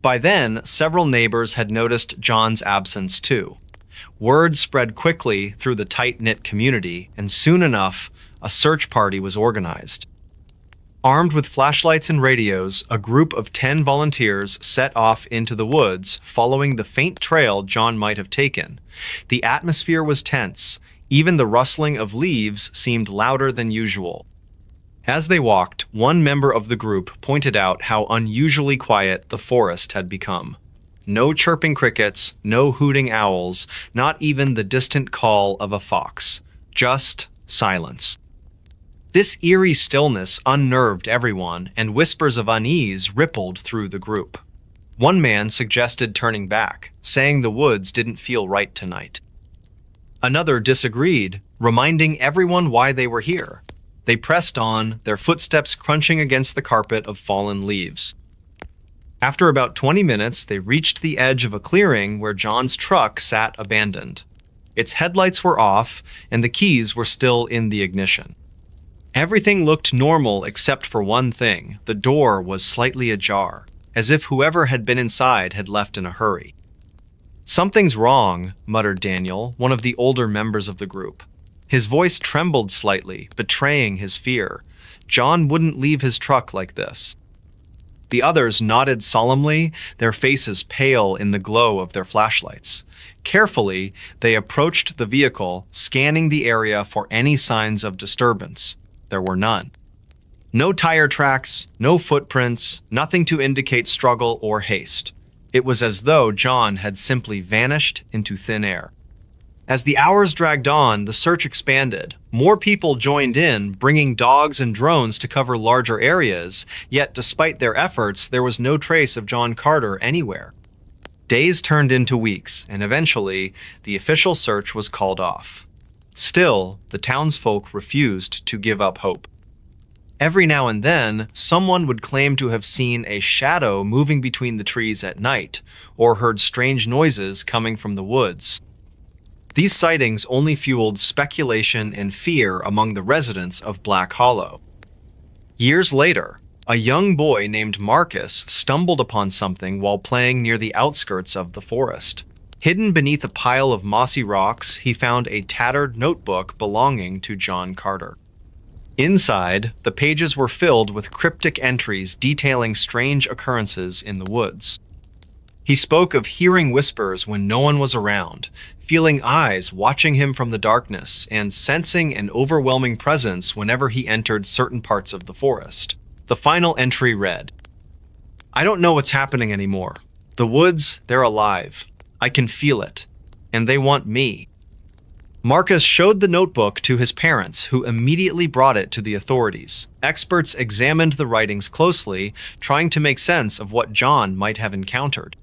By then, several neighbors had noticed John's absence too. Word spread quickly through the tight-knit community, and soon enough, a search party was organized. Armed with flashlights and radios, a group of 10 volunteers set off into the woods, following the faint trail John might have taken. The atmosphere was tense. Even the rustling of leaves seemed louder than usual. As they walked, one member of the group pointed out how unusually quiet the forest had become. No chirping crickets, no hooting owls, not even the distant call of a fox. Just silence. This eerie stillness unnerved everyone, and whispers of unease rippled through the group. One man suggested turning back, saying the woods didn't feel right tonight. Another disagreed, reminding everyone why they were here. They pressed on, their footsteps crunching against the carpet of fallen leaves. After about 20 minutes, they reached the edge of a clearing where John's truck sat abandoned. Its headlights were off, and the keys were still in the ignition. Everything looked normal except for one thing. The door was slightly ajar, as if whoever had been inside had left in a hurry. "Something's wrong," muttered Daniel, one of the older members of the group. His voice trembled slightly, betraying his fear. John wouldn't leave his truck like this. The others nodded solemnly, their faces pale in the glow of their flashlights. Carefully, they approached the vehicle, scanning the area for any signs of disturbance. There were none. No tire tracks, no footprints, nothing to indicate struggle or haste. It was as though John had simply vanished into thin air. As the hours dragged on, the search expanded. More people joined in, bringing dogs and drones to cover larger areas, yet despite their efforts, there was no trace of John Carter anywhere. Days turned into weeks, and eventually, the official search was called off. Still, the townsfolk refused to give up hope. Every now and then, someone would claim to have seen a shadow moving between the trees at night, or heard strange noises coming from the woods. These sightings only fueled speculation and fear among the residents of Black Hollow. Years later, a young boy named Marcus stumbled upon something while playing near the outskirts of the forest. Hidden beneath a pile of mossy rocks, he found a tattered notebook belonging to John Carter. Inside, the pages were filled with cryptic entries detailing strange occurrences in the woods. He spoke of hearing whispers when no one was around, feeling eyes watching him from the darkness, and sensing an overwhelming presence whenever he entered certain parts of the forest. The final entry read, "I don't know what's happening anymore. The woods, they're alive. I can feel it. And they want me." Marcus showed the notebook to his parents, who immediately brought it to the authorities. Experts examined the writings closely, trying to make sense of what John might have encountered.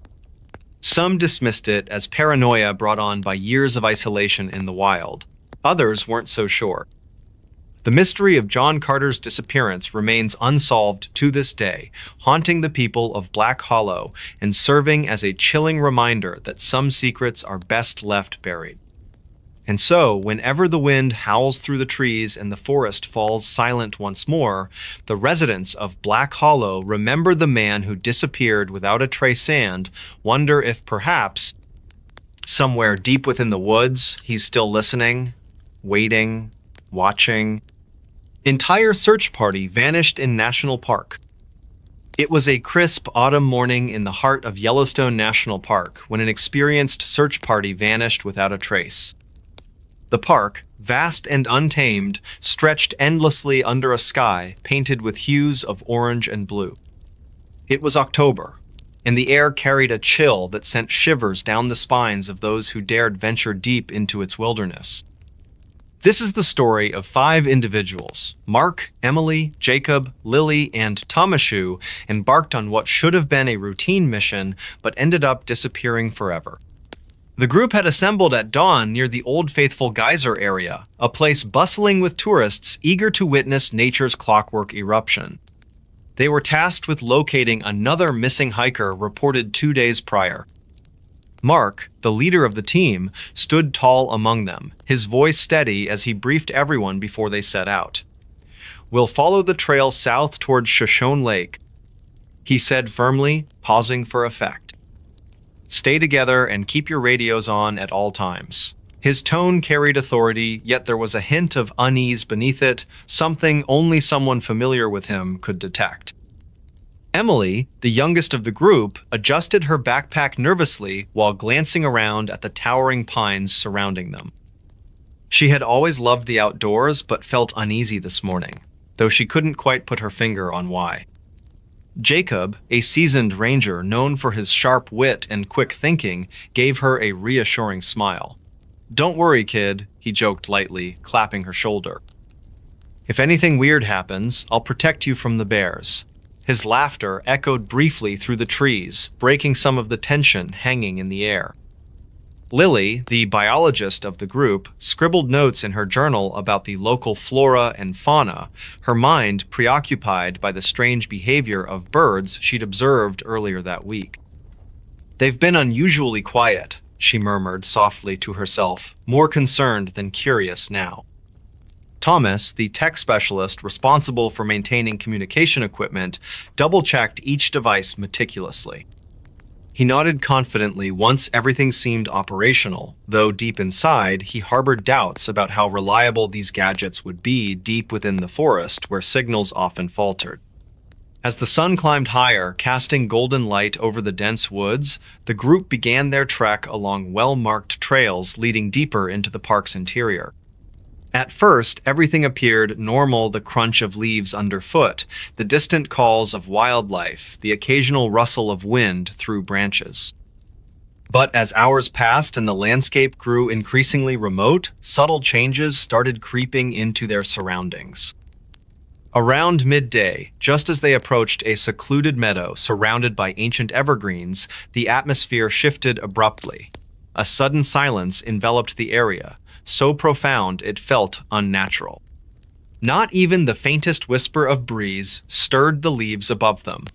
Some dismissed it as paranoia brought on by years of isolation in the wild. Others weren't so sure. The mystery of John Carter's disappearance remains unsolved to this day, haunting the people of Black Hollow and serving as a chilling reminder that some secrets are best left buried. And so, whenever the wind howls through the trees and the forest falls silent once more, the residents of Black Hollow remember the man who disappeared without a trace and wonder if perhaps, somewhere deep within the woods, he's still listening, waiting, watching. Entire search party vanished in National Park. It was a crisp autumn morning in the heart of Yellowstone National Park when an experienced search party vanished without a trace. The park, vast and untamed, stretched endlessly under a sky painted with hues of orange and blue. It was October, and the air carried a chill that sent shivers down the spines of those who dared venture deep into its wilderness. This is the story of 5 individuals. Mark, Emily, Jacob, Lily, and Tomashu embarked on what should have been a routine mission, but ended up disappearing forever. The group had assembled at dawn near the Old Faithful Geyser area, a place bustling with tourists eager to witness nature's clockwork eruption. They were tasked with locating another missing hiker reported 2 days prior. Mark, the leader of the team, stood tall among them, his voice steady as he briefed everyone before they set out. We'll follow the trail south toward Shoshone Lake, he said firmly, pausing for effect. Stay together and keep your radios on at all times. His tone carried authority, yet there was a hint of unease beneath it, something only someone familiar with him could detect. Emily, the youngest of the group, adjusted her backpack nervously while glancing around at the towering pines surrounding them. She had always loved the outdoors but felt uneasy this morning, though she couldn't quite put her finger on why. Jacob, a seasoned ranger known for his sharp wit and quick thinking, gave her a reassuring smile. "Don't worry, kid," he joked lightly, clapping her shoulder. "If anything weird happens, I'll protect you from the bears." His laughter echoed briefly through the trees, breaking some of the tension hanging in the air. Lily, the biologist of the group, scribbled notes in her journal about the local flora and fauna, her mind preoccupied by the strange behavior of birds she'd observed earlier that week. "They've been unusually quiet," she murmured softly to herself, more concerned than curious now. Thomas, the tech specialist responsible for maintaining communication equipment, double-checked each device meticulously. He nodded confidently once everything seemed operational, though deep inside he harbored doubts about how reliable these gadgets would be deep within the forest where signals often faltered. As the sun climbed higher, casting golden light over the dense woods, the group began their trek along well-marked trails leading deeper into the park's interior. At first, everything appeared normal: the crunch of leaves underfoot, the distant calls of wildlife, the occasional rustle of wind through branches. But as hours passed and the landscape grew increasingly remote, subtle changes started creeping into their surroundings. Around midday, just as they approached a secluded meadow surrounded by ancient evergreens, the atmosphere shifted abruptly. A sudden silence enveloped the area, so profound it felt unnatural. Not even the faintest whisper of breeze stirred the leaves above them.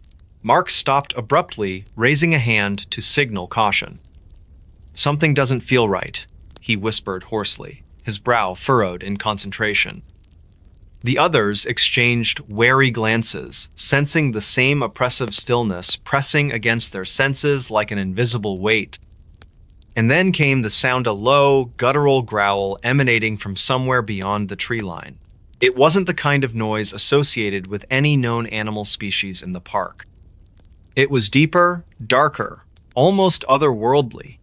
Mark stopped abruptly, raising a hand to signal caution. "Something doesn't feel right," he whispered hoarsely, his brow furrowed in concentration. The others exchanged wary glances, sensing the same oppressive stillness pressing against their senses like an invisible weight. And then came the sound, a low, guttural growl emanating from somewhere beyond the tree line. It wasn't the kind of noise associated with any known animal species in the park. It was deeper, darker, almost otherworldly.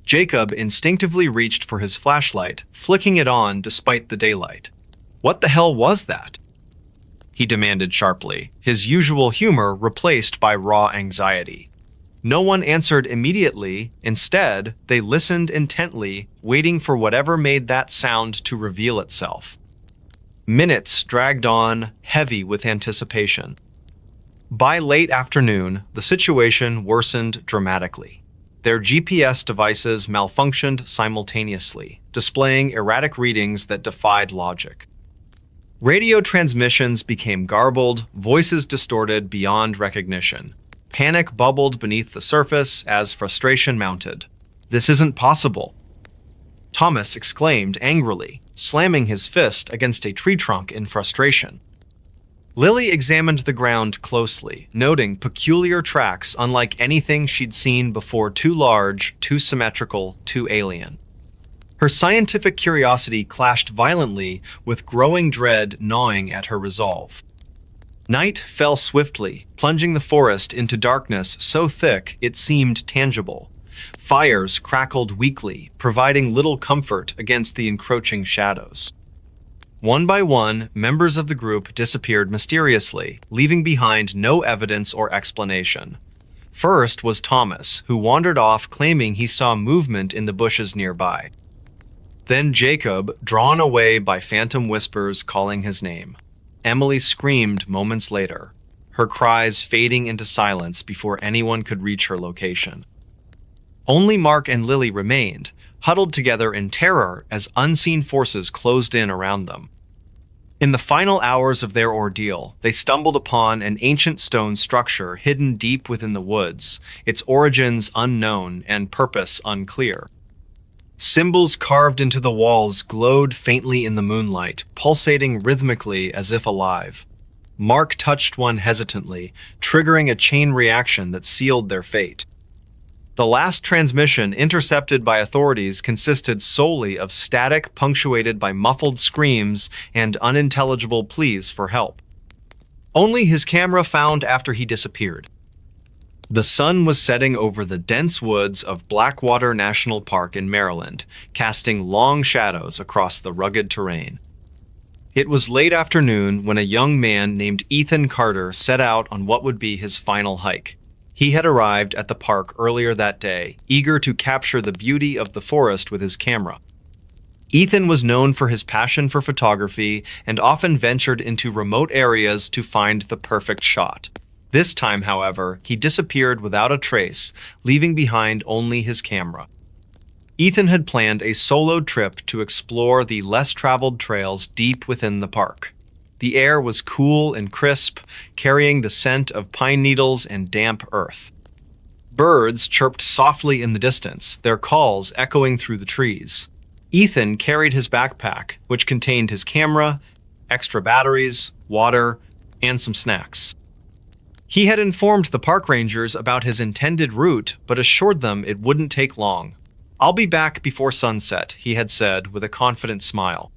Jacob instinctively reached for his flashlight, flicking it on despite the daylight. "What the hell was that?" he demanded sharply, his usual humor replaced by raw anxiety. No one answered immediately. Instead, they listened intently, waiting for whatever made that sound to reveal itself. Minutes dragged on, heavy with anticipation. By late afternoon, the situation worsened dramatically. Their GPS devices malfunctioned simultaneously, displaying erratic readings that defied logic. Radio transmissions became garbled, voices distorted beyond recognition. Panic bubbled beneath the surface as frustration mounted. "This isn't possible," Thomas exclaimed angrily, slamming his fist against a tree trunk in frustration. Lily examined the ground closely, noting peculiar tracks unlike anything she'd seen before, too large, too symmetrical, too alien. Her scientific curiosity clashed violently with growing dread gnawing at her resolve. Night fell swiftly, plunging the forest into darkness so thick it seemed tangible. Fires crackled weakly, providing little comfort against the encroaching shadows. One by one, members of the group disappeared mysteriously, leaving behind no evidence or explanation. First was Thomas, who wandered off claiming he saw movement in the bushes nearby. Then Jacob, drawn away by phantom whispers calling his name. Emily screamed moments later, her cries fading into silence before anyone could reach her location. Only Mark and Lily remained, huddled together in terror as unseen forces closed in around them. In the final hours of their ordeal, they stumbled upon an ancient stone structure hidden deep within the woods, its origins unknown and purpose unclear. Symbols carved into the walls glowed faintly in the moonlight, pulsating rhythmically as if alive. Mark touched one hesitantly, triggering a chain reaction that sealed their fate. The last transmission intercepted by authorities consisted solely of static punctuated by muffled screams and unintelligible pleas for help. Only his camera found after he disappeared. The sun was setting over the dense woods of Blackwater National Park in Maryland, casting long shadows across the rugged terrain. It was late afternoon when a young man named Ethan Carter set out on what would be his final hike. He had arrived at the park earlier that day, eager to capture the beauty of the forest with his camera. Ethan was known for his passion for photography and often ventured into remote areas to find the perfect shot. This time, however, he disappeared without a trace, leaving behind only his camera. Ethan had planned a solo trip to explore the less-traveled trails deep within the park. The air was cool and crisp, carrying the scent of pine needles and damp earth. Birds chirped softly in the distance, their calls echoing through the trees. Ethan carried his backpack, which contained his camera, extra batteries, water, and some snacks. He had informed the park rangers about his intended route, but assured them it wouldn't take long. "I'll be back before sunset," he had said with a confident smile.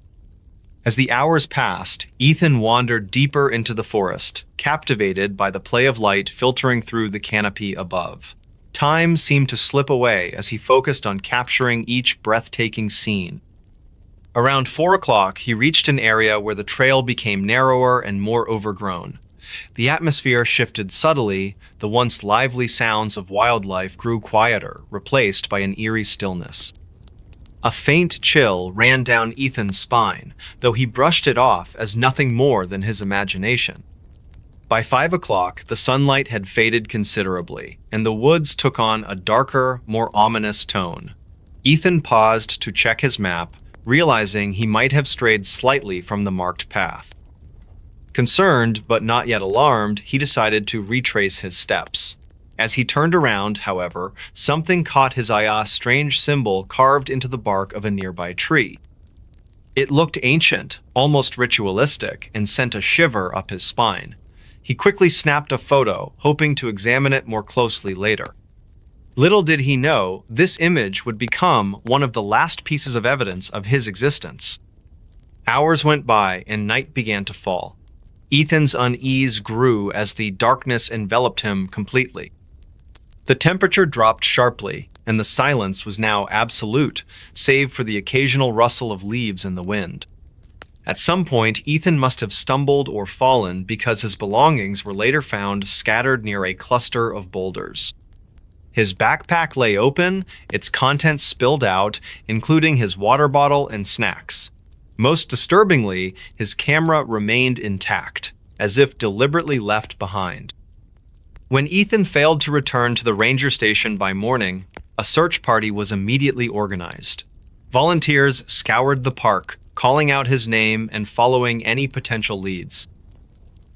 As the hours passed, Ethan wandered deeper into the forest, captivated by the play of light filtering through the canopy above. Time seemed to slip away as he focused on capturing each breathtaking scene. Around 4 o'clock, he reached an area where the trail became narrower and more overgrown. The atmosphere shifted subtly, the once lively sounds of wildlife grew quieter, replaced by an eerie stillness. A faint chill ran down Ethan's spine, though he brushed it off as nothing more than his imagination. By 5 o'clock, the sunlight had faded considerably, and the woods took on a darker, more ominous tone. Ethan paused to check his map, realizing he might have strayed slightly from the marked path. Concerned, but not yet alarmed, he decided to retrace his steps. As he turned around, however, something caught his eye: a strange symbol carved into the bark of a nearby tree. It looked ancient, almost ritualistic, and sent a shiver up his spine. He quickly snapped a photo, hoping to examine it more closely later. Little did he know, this image would become one of the last pieces of evidence of his existence. Hours went by, and night began to fall. Ethan's unease grew as the darkness enveloped him completely. The temperature dropped sharply, and the silence was now absolute, save for the occasional rustle of leaves in the wind. At some point, Ethan must have stumbled or fallen because his belongings were later found scattered near a cluster of boulders. His backpack lay open, its contents spilled out, including his water bottle and snacks. Most disturbingly, his camera remained intact, as if deliberately left behind. When Ethan failed to return to the ranger station by morning, a search party was immediately organized. Volunteers scoured the park, calling out his name and following any potential leads.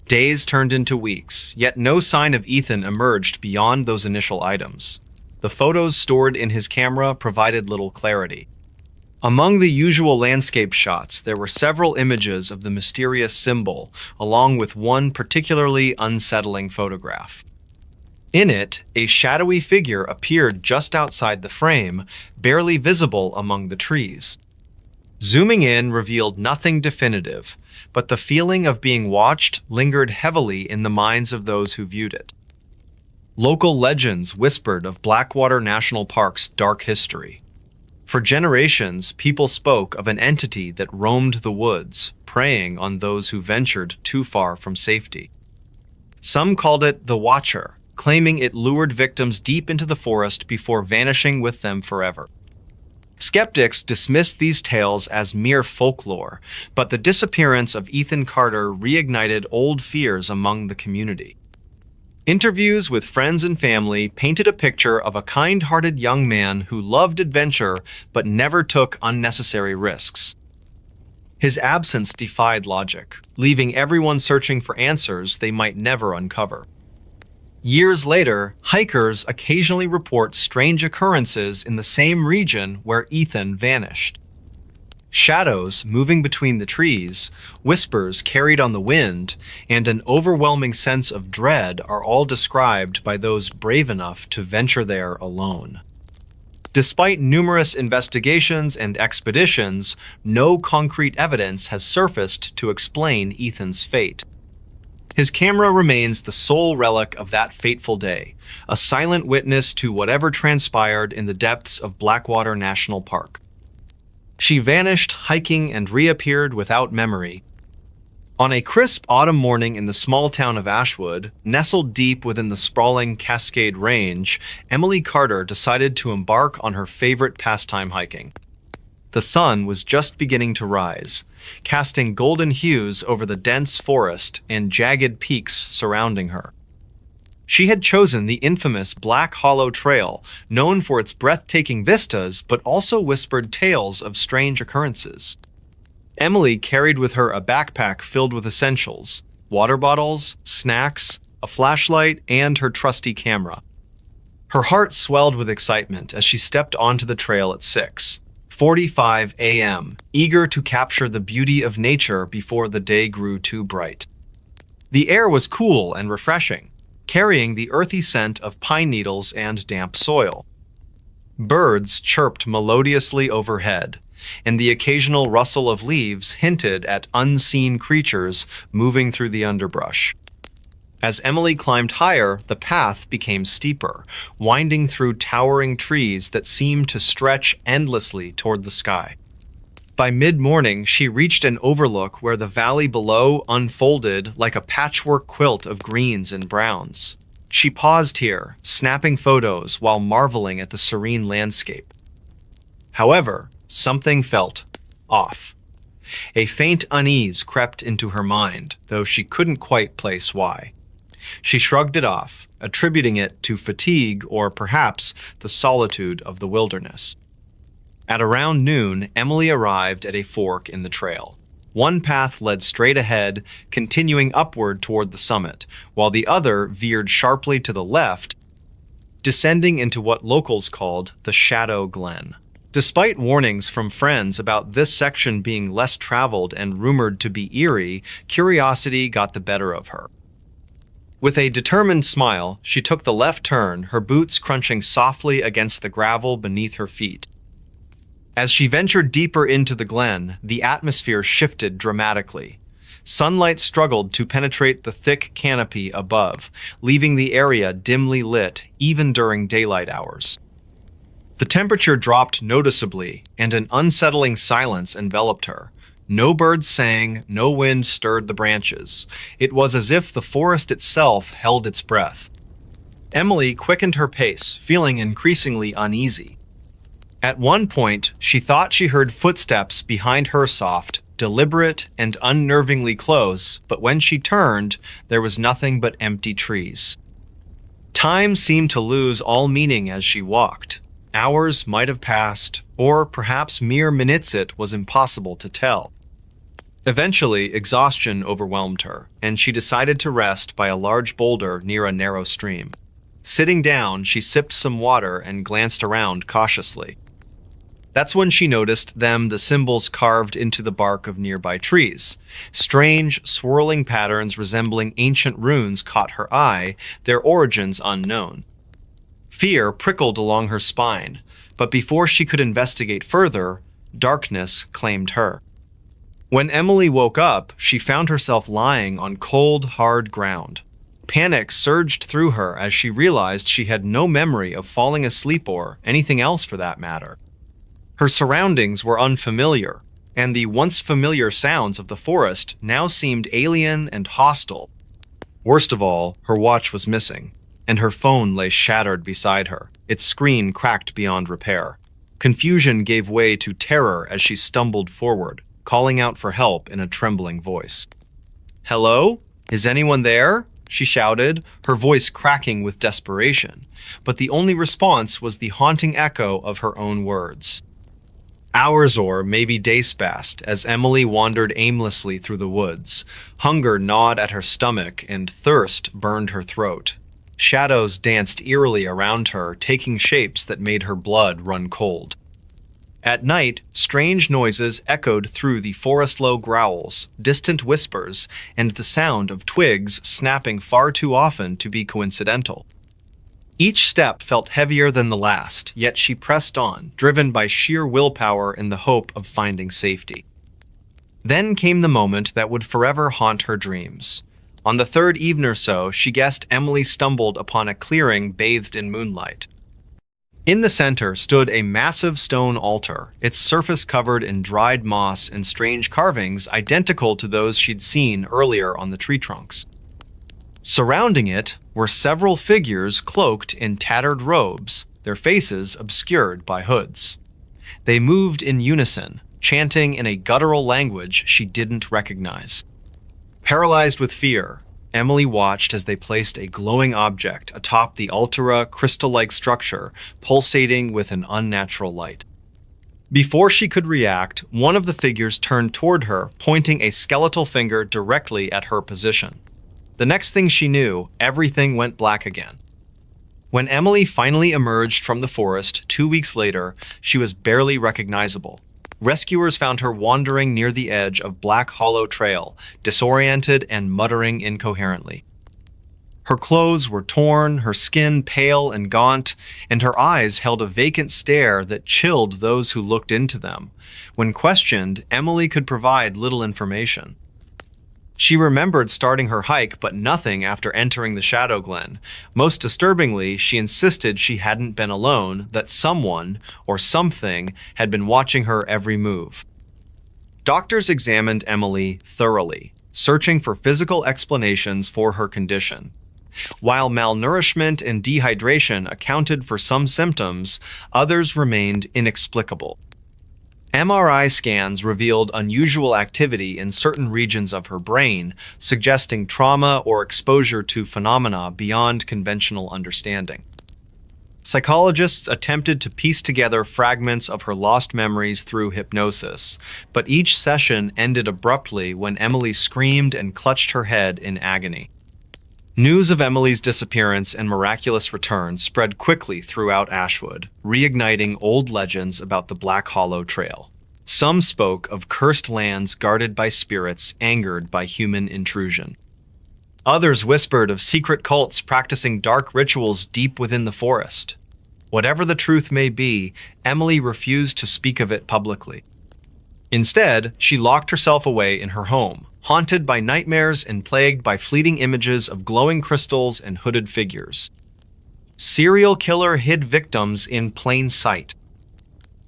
Days turned into weeks, yet no sign of Ethan emerged beyond those initial items. The photos stored in his camera provided little clarity. Among the usual landscape shots, there were several images of the mysterious symbol, along with one particularly unsettling photograph. In it, a shadowy figure appeared just outside the frame, barely visible among the trees. Zooming in revealed nothing definitive, but the feeling of being watched lingered heavily in the minds of those who viewed it. Local legends whispered of Blackwater National Park's dark history. For generations, people spoke of an entity that roamed the woods, preying on those who ventured too far from safety. Some called it the Watcher, claiming it lured victims deep into the forest before vanishing with them forever. Skeptics dismissed these tales as mere folklore, but the disappearance of Ethan Carter reignited old fears among the community. Interviews with friends and family painted a picture of a kind-hearted young man who loved adventure but never took unnecessary risks. His absence defied logic, leaving everyone searching for answers they might never uncover. Years later, hikers occasionally report strange occurrences in the same region where Ethan vanished. Shadows moving between the trees, whispers carried on the wind, and an overwhelming sense of dread are all described by those brave enough to venture there alone. Despite numerous investigations and expeditions, no concrete evidence has surfaced to explain Ethan's fate. His camera remains the sole relic of that fateful day, a silent witness to whatever transpired in the depths of Blackwater National Park. She vanished hiking and reappeared without memory. On a crisp autumn morning in the small town of Ashwood, nestled deep within the sprawling Cascade Range, Emily Carter decided to embark on her favorite pastime, hiking. The sun was just beginning to rise, casting golden hues over the dense forest and jagged peaks surrounding her. She had chosen the infamous Black Hollow Trail, known for its breathtaking vistas but also whispered tales of strange occurrences. Emily carried with her a backpack filled with essentials: water bottles, snacks, a flashlight, and her trusty camera. Her heart swelled with excitement as she stepped onto the trail at 6:45 a.m., eager to capture the beauty of nature before the day grew too bright. The air was cool and refreshing, carrying the earthy scent of pine needles and damp soil. Birds chirped melodiously overhead, and the occasional rustle of leaves hinted at unseen creatures moving through the underbrush. As Emily climbed higher, the path became steeper, winding through towering trees that seemed to stretch endlessly toward the sky. By mid-morning, she reached an overlook where the valley below unfolded like a patchwork quilt of greens and browns. She paused here, snapping photos while marveling at the serene landscape. However, something felt off. A faint unease crept into her mind, though she couldn't quite place why. She shrugged it off, attributing it to fatigue or perhaps the solitude of the wilderness. At around noon, Emily arrived at a fork in the trail. One path led straight ahead, continuing upward toward the summit, while the other veered sharply to the left, descending into what locals called the Shadow Glen. Despite warnings from friends about this section being less traveled and rumored to be eerie, curiosity got the better of her. With a determined smile, she took the left turn, her boots crunching softly against the gravel beneath her feet. As she ventured deeper into the glen, the atmosphere shifted dramatically. Sunlight struggled to penetrate the thick canopy above, leaving the area dimly lit even during daylight hours. The temperature dropped noticeably, and an unsettling silence enveloped her. No birds sang, no wind stirred the branches. It was as if the forest itself held its breath. Emily quickened her pace, feeling increasingly uneasy. At one point, she thought she heard footsteps behind her, soft, deliberate, and unnervingly close, but when she turned, there was nothing but empty trees. Time seemed to lose all meaning as she walked. Hours might have passed, or perhaps mere minutes. It was impossible to tell. Eventually, exhaustion overwhelmed her, and she decided to rest by a large boulder near a narrow stream. Sitting down, she sipped some water and glanced around cautiously. That's when she noticed the symbols carved into the bark of nearby trees. Strange, swirling patterns resembling ancient runes caught her eye, their origins unknown. Fear prickled along her spine, but before she could investigate further, darkness claimed her. When Emily woke up, she found herself lying on cold, hard ground. Panic surged through her as she realized she had no memory of falling asleep or anything else for that matter. Her surroundings were unfamiliar, and the once familiar sounds of the forest now seemed alien and hostile. Worst of all, her watch was missing, and her phone lay shattered beside her, its screen cracked beyond repair. Confusion gave way to terror as she stumbled forward, calling out for help in a trembling voice. "Hello? Is anyone there?" she shouted, her voice cracking with desperation, but the only response was the haunting echo of her own words. Hours or maybe days passed as Emily wandered aimlessly through the woods. Hunger gnawed at her stomach and thirst burned her throat. Shadows danced eerily around her, taking shapes that made her blood run cold. At night, strange noises echoed through the forest, low growls, distant whispers, and the sound of twigs snapping far too often to be coincidental. Each step felt heavier than the last, yet she pressed on, driven by sheer willpower in the hope of finding safety. Then came the moment that would forever haunt her dreams. On the third evening or so, she guessed Emily stumbled upon a clearing bathed in moonlight. In the center stood a massive stone altar, its surface covered in dried moss and strange carvings identical to those she'd seen earlier on the tree trunks. Surrounding it were several figures cloaked in tattered robes, their faces obscured by hoods. They moved in unison, chanting in a guttural language she didn't recognize. Paralyzed with fear, Emily watched as they placed a glowing object atop the altar, crystal-like structure, pulsating with an unnatural light. Before she could react, one of the figures turned toward her, pointing a skeletal finger directly at her position. The next thing she knew, everything went black again. When Emily finally emerged from the forest 2 weeks later, she was barely recognizable. Rescuers found her wandering near the edge of Black Hollow Trail, disoriented and muttering incoherently. Her clothes were torn, her skin pale and gaunt, and her eyes held a vacant stare that chilled those who looked into them. When questioned, Emily could provide little information. She remembered starting her hike, but nothing after entering the Shadow Glen. Most disturbingly, she insisted she hadn't been alone, that someone, or something, had been watching her every move. Doctors examined Emily thoroughly, searching for physical explanations for her condition. While malnourishment and dehydration accounted for some symptoms, others remained inexplicable. MRI scans revealed unusual activity in certain regions of her brain, suggesting trauma or exposure to phenomena beyond conventional understanding. Psychologists attempted to piece together fragments of her lost memories through hypnosis, but each session ended abruptly when Emily screamed and clutched her head in agony. News of Emily's disappearance and miraculous return spread quickly throughout Ashwood, reigniting old legends about the Black Hollow Trail. Some spoke of cursed lands guarded by spirits angered by human intrusion. Others whispered of secret cults practicing dark rituals deep within the forest. Whatever the truth may be, Emily refused to speak of it publicly. Instead, she locked herself away in her home, haunted by nightmares and plagued by fleeting images of glowing crystals and hooded figures. Serial killer hid victims in plain sight.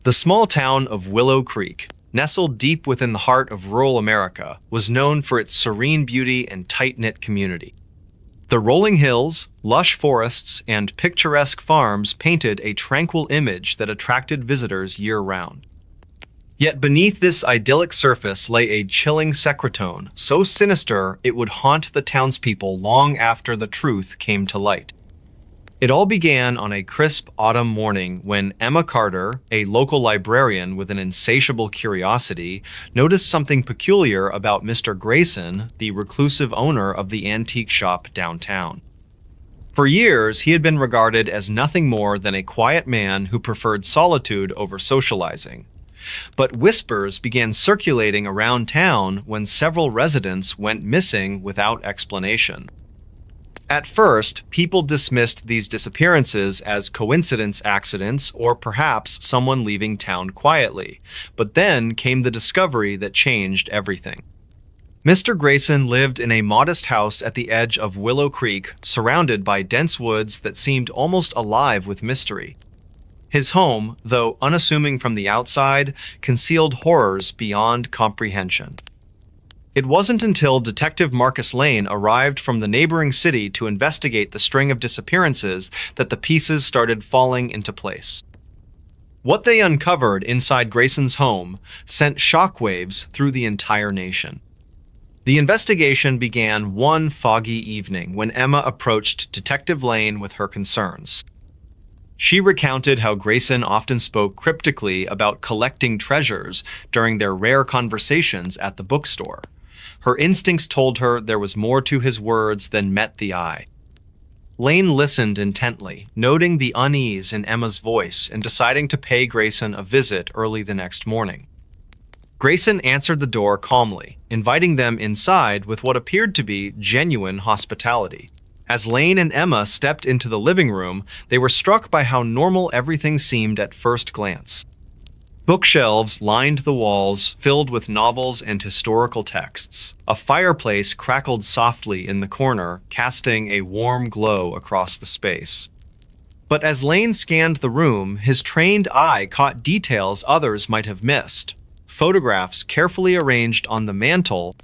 The small town of Willow Creek, nestled deep within the heart of rural America, was known for its serene beauty and tight-knit community. The rolling hills, lush forests, and picturesque farms painted a tranquil image that attracted visitors year-round. Yet beneath this idyllic surface lay a chilling secretone, so sinister it would haunt the townspeople long after the truth came to light. It all began on a crisp autumn morning when Emma Carter, a local librarian with an insatiable curiosity, noticed something peculiar about Mr. Grayson, the reclusive owner of the antique shop downtown. For years, he had been regarded as nothing more than a quiet man who preferred solitude over socializing. But whispers began circulating around town when several residents went missing without explanation. At first, people dismissed these disappearances as coincidence accidents or perhaps someone leaving town quietly, but then came the discovery that changed everything. Mr. Grayson lived in a modest house at the edge of Willow Creek, surrounded by dense woods that seemed almost alive with mystery. His home, though unassuming from the outside, concealed horrors beyond comprehension. It wasn't until Detective Marcus Lane arrived from the neighboring city to investigate the string of disappearances that the pieces started falling into place. What they uncovered inside Grayson's home sent shockwaves through the entire nation. The investigation began one foggy evening when Emma approached Detective Lane with her concerns. She recounted how Grayson often spoke cryptically about collecting treasures during their rare conversations at the bookstore. Her instincts told her there was more to his words than met the eye. Lane listened intently, noting the unease in Emma's voice and deciding to pay Grayson a visit early the next morning. Grayson answered the door calmly, inviting them inside with what appeared to be genuine hospitality. As Lane and Emma stepped into the living room, they were struck by how normal everything seemed at first glance. Bookshelves lined the walls, filled with novels and historical texts. A fireplace crackled softly in the corner, casting a warm glow across the space. But as Lane scanned the room, his trained eye caught details others might have missed. Photographs carefully arranged on the mantel,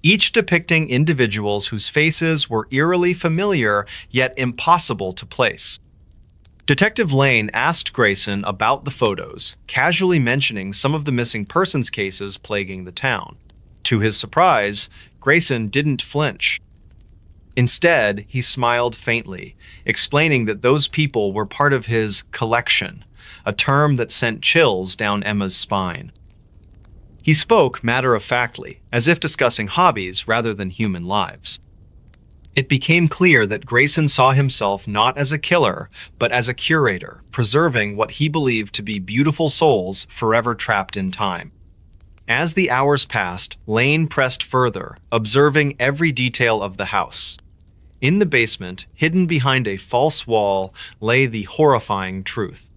each depicting individuals whose faces were eerily familiar yet impossible to place. Detective Lane asked Grayson about the photos, casually mentioning some of the missing persons cases plaguing the town. To his surprise, Grayson didn't flinch. Instead, he smiled faintly, explaining that those people were part of his collection, a term that sent chills down Emma's spine. He spoke matter-of-factly, as if discussing hobbies rather than human lives. It became clear that Grayson saw himself not as a killer, but as a curator, preserving what he believed to be beautiful souls forever trapped in time. As the hours passed, Lane pressed further, observing every detail of the house. In the basement, hidden behind a false wall, lay the horrifying truth.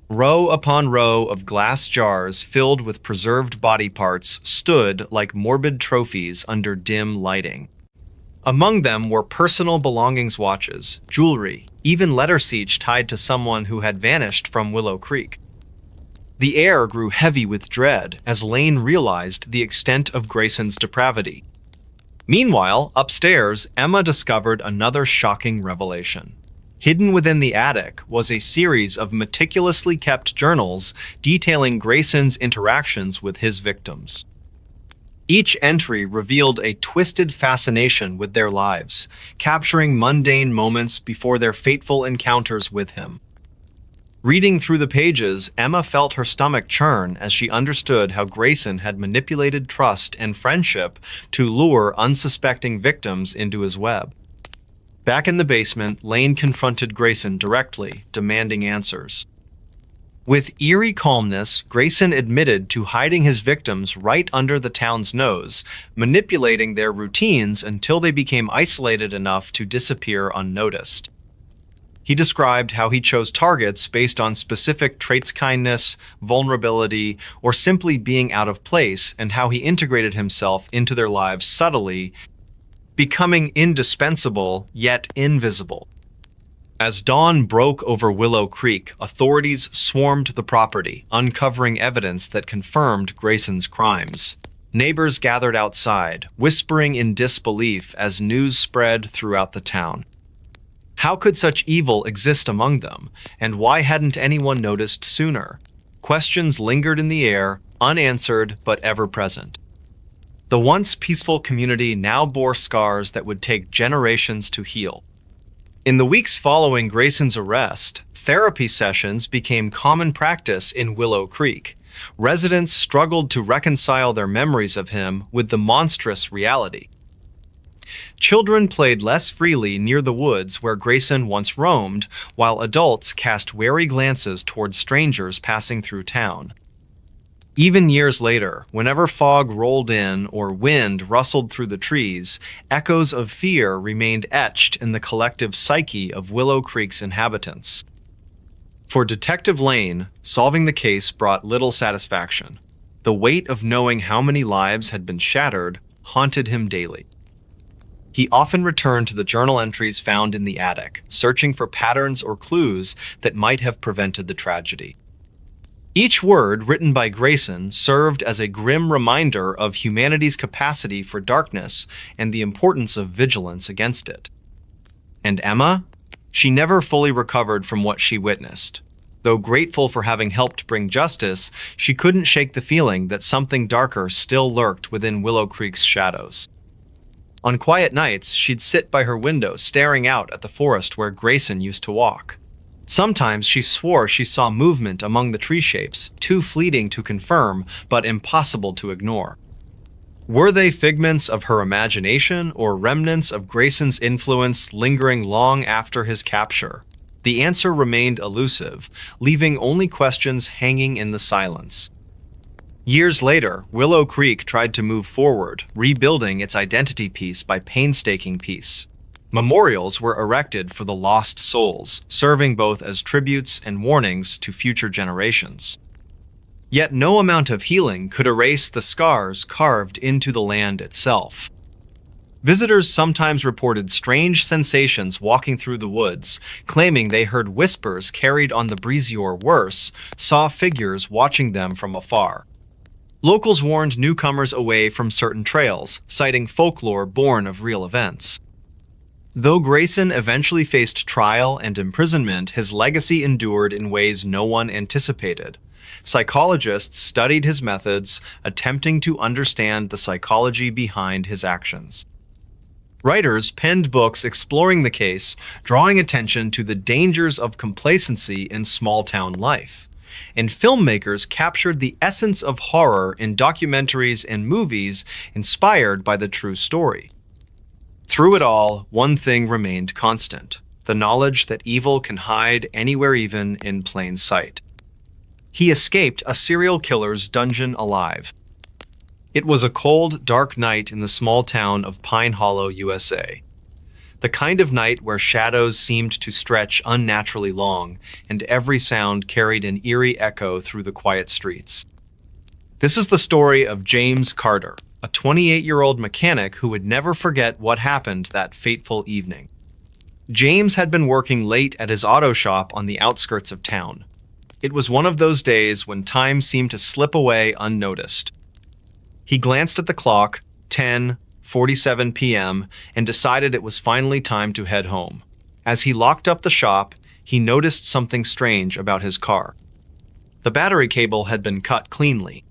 Row upon row of glass jars filled with preserved body parts stood like morbid trophies under dim lighting. Among them were personal belongings, watches, jewelry, even letter siege tied to someone who had vanished from Willow Creek. The air grew heavy with dread as Lane realized the extent of Grayson's depravity. Meanwhile, upstairs, Emma discovered another shocking revelation. Hidden within the attic was a series of meticulously kept journals detailing Grayson's interactions with his victims. Each entry revealed a twisted fascination with their lives, capturing mundane moments before their fateful encounters with him. Reading through the pages, Emma felt her stomach churn as she understood how Grayson had manipulated trust and friendship to lure unsuspecting victims into his web. Back in the basement, Lane confronted Grayson directly, demanding answers. With eerie calmness, Grayson admitted to hiding his victims right under the town's nose, manipulating their routines until they became isolated enough to disappear unnoticed. He described how he chose targets based on specific traits: kindness, vulnerability, or simply being out of place, and how he integrated himself into their lives subtly, becoming indispensable yet invisible. As dawn broke over Willow Creek, authorities swarmed the property, uncovering evidence that confirmed Grayson's crimes. Neighbors gathered outside, whispering in disbelief as news spread throughout the town. How could such evil exist among them, and why hadn't anyone noticed sooner? Questions lingered in the air, unanswered but ever present. The once peaceful community now bore scars that would take generations to heal. In the weeks following Grayson's arrest, therapy sessions became common practice in Willow Creek. Residents struggled to reconcile their memories of him with the monstrous reality. Children played less freely near the woods where Grayson once roamed, while adults cast wary glances toward strangers passing through town. Even years later, whenever fog rolled in or wind rustled through the trees, echoes of fear remained etched in the collective psyche of Willow Creek's inhabitants. For Detective Lane, solving the case brought little satisfaction. The weight of knowing how many lives had been shattered haunted him daily. He often returned to the journal entries found in the attic, searching for patterns or clues that might have prevented the tragedy. Each word written by Grayson served as a grim reminder of humanity's capacity for darkness and the importance of vigilance against it. And Emma? She never fully recovered from what she witnessed. Though grateful for having helped bring justice, she couldn't shake the feeling that something darker still lurked within Willow Creek's shadows. On quiet nights, she'd sit by her window staring out at the forest where Grayson used to walk. Sometimes she swore she saw movement among the tree shapes, too fleeting to confirm, but impossible to ignore. Were they figments of her imagination or remnants of Grayson's influence lingering long after his capture? The answer remained elusive, leaving only questions hanging in the silence. Years later, Willow Creek tried to move forward, rebuilding its identity piece by painstaking piece. Memorials were erected for the lost souls, serving both as tributes and warnings to future generations. Yet no amount of healing could erase the scars carved into the land itself. Visitors sometimes reported strange sensations walking through the woods, claiming they heard whispers carried on the breeze or worse, saw figures watching them from afar. Locals warned newcomers away from certain trails, citing folklore born of real events. Though Grayson eventually faced trial and imprisonment, his legacy endured in ways no one anticipated. Psychologists studied his methods, attempting to understand the psychology behind his actions. Writers penned books exploring the case, drawing attention to the dangers of complacency in small-town life. And filmmakers captured the essence of horror in documentaries and movies inspired by the true story. Through it all, one thing remained constant: the knowledge that evil can hide anywhere, even in plain sight. He escaped a serial killer's dungeon alive. It was a cold, dark night in the small town of Pine Hollow, USA. The kind of night where shadows seemed to stretch unnaturally long, and every sound carried an eerie echo through the quiet streets. This is the story of James Carter, a 28-year-old mechanic who would never forget what happened that fateful evening. James had been working late at his auto shop on the outskirts of town. It was one of those days when time seemed to slip away unnoticed. He glanced at the clock, 10:47 p.m., and decided it was finally time to head home. As he locked up the shop, he noticed something strange about his car. The battery cable had been cut cleanly.